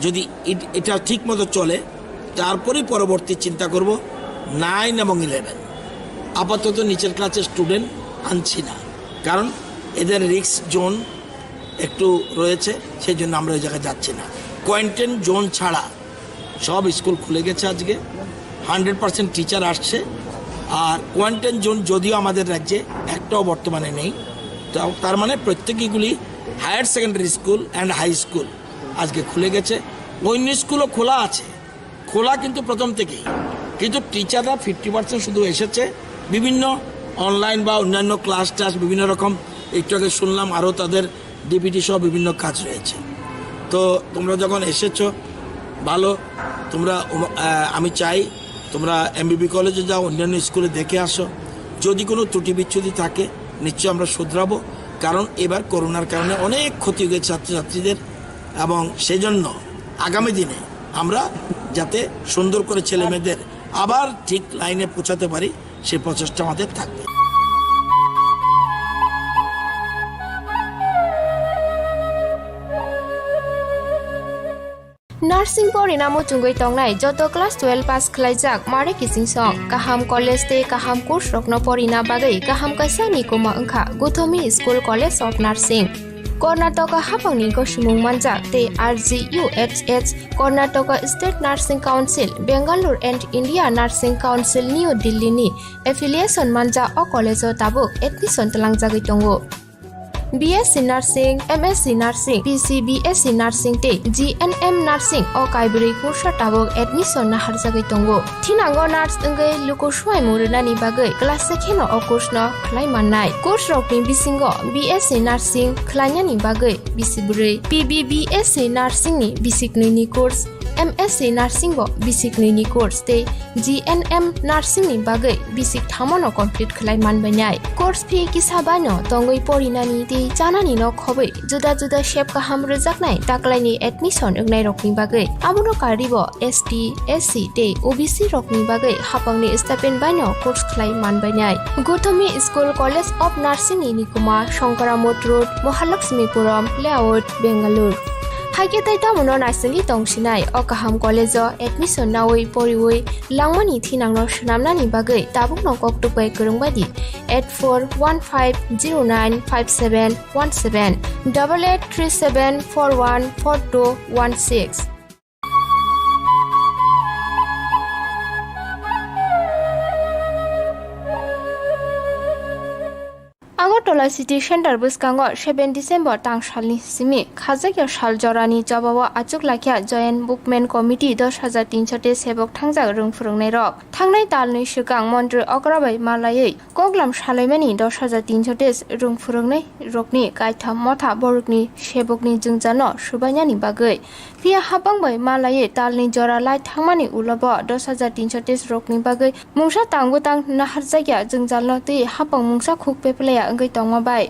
যদি এটা ঠিক মতো চলে তারপরে পরবর্তী চিন্তা করব 9 এবং 11। আপাতত নিচের ক্লাসের স্টুডেন্ট আনছি না, কারণ এদের রিস্ক জোন একটু রয়েছে, সেই জন্য আমরা ওই জায়গায় যাচ্ছি না। কোয়ারেন্টাইন জোন ছাড়া সব স্কুল খুলে গেছে, আজকে 100% টিচার আসছে। আর কোয়ারেন্টাইন জোন যদিও আমাদের রাজ্যে একটাও বর্তমানে নেই, তার মানে প্রত্যেকগুলি higher secondary school and high school আজকে খুলে গেছে। অন্য স্কুলও খোলা আছে, খোলা কিন্তু প্রথম থেকেই, কিন্তু টিচাররা 50% শুধু এসেছে, বিভিন্ন অনলাইন বা অন্যান্য ক্লাস বিভিন্ন রকম একটু আগে শুনলাম, আরও তাদের ডিপিটি সহ বিভিন্ন কাজ রয়েছে। তো তোমরা যখন এসেছো ভালো, আমি চাই তোমরা এমবিবি কলেজে যাও, অন্যান্য স্কুলে দেখে আসো, যদি কোনো ত্রুটি বিচ্ছুতি থাকে নিশ্চয়ই আমরা শুধরাবো, কারণ এবার করোনার কারণে অনেক ক্ষতি হয়ে গেছে ছাত্রছাত্রীদের, এবং সেজন্য আগামী দিনে আমরা যাতে সুন্দর করে ছেলে মেয়েদের আবার ঠিক লাইনে পৌঁছাতে পারি সেই প্রচেষ্টা আমাদের থাকবে। नार्सिं परिणाम चुंगै तंगनाय जत क्लास 12 पास खलाइजाक मारे किसिं सं काहाम कॉलेज ते काहाम कोर्स रखनो परिना बागै काहाम कैसा निकुमा अंखा गुथमी school college of nursing Karnataka हाफांनि गसिमुं मानजाक ते RGUHH Karnataka state nursing council Bengaluru and India nursing council new Delhi नि एफिलिएशन मानजा अ कॉलेज ताबुक एडमिशन तलांजागै दंगो BSc Nursing, MSc Nursing, PCBSc Nursing te GNM Nursing o kaibri kursa tabok admission na harjagai tongo. Thinango nurse engai lukosuai murunani bagai class 2 no o course no khlai mannai. Course rokni bisingo BSc Nursing khlainani bagai bisiburi, PBBSc Nursing ni bisiknui ni course, MSc Nursing bo bisiknui ni course te GNM Nursing ni bagai bisik thamono complete khlai manbainai. Course fee kisabano tongoi porinani te janani no khobai juda juda shape kaham rejaknai taklaini admission engnai rokni bagai amono karibo ST SC te OBC rokni bagai hapangni stipend baino course khlai manbainai. Gothami School College of Nursing ni nikuma Shankaramot Road Mahalakshmipuram Layout Bengaluru Haike taita mono nasingi tongsinai o kaham college admission nawi poriwoi langmani thinangno shnamnani bagai tabuk no koktupai kurungbadi 8415095717 8837414216 Agartala City Center buskango 7 December tangsalni simi khajagya saljorani jabawa achuk lakhya joint bookman committee 10300 te sebok thangjak rungfurungnai rok thangnai talni sikang mantri agrabai malayei koglam salaimani 10300 te rungfurungnai rokni kaitha motha borukni sebokni jungjano subainani bagai pia habangbai malayei talni jora lai thangmani ulabo 10300 te rokni bagai mungsa tanggutang naharjagya jungjalno te hapang mungsa khukpe playa ngai tongma bai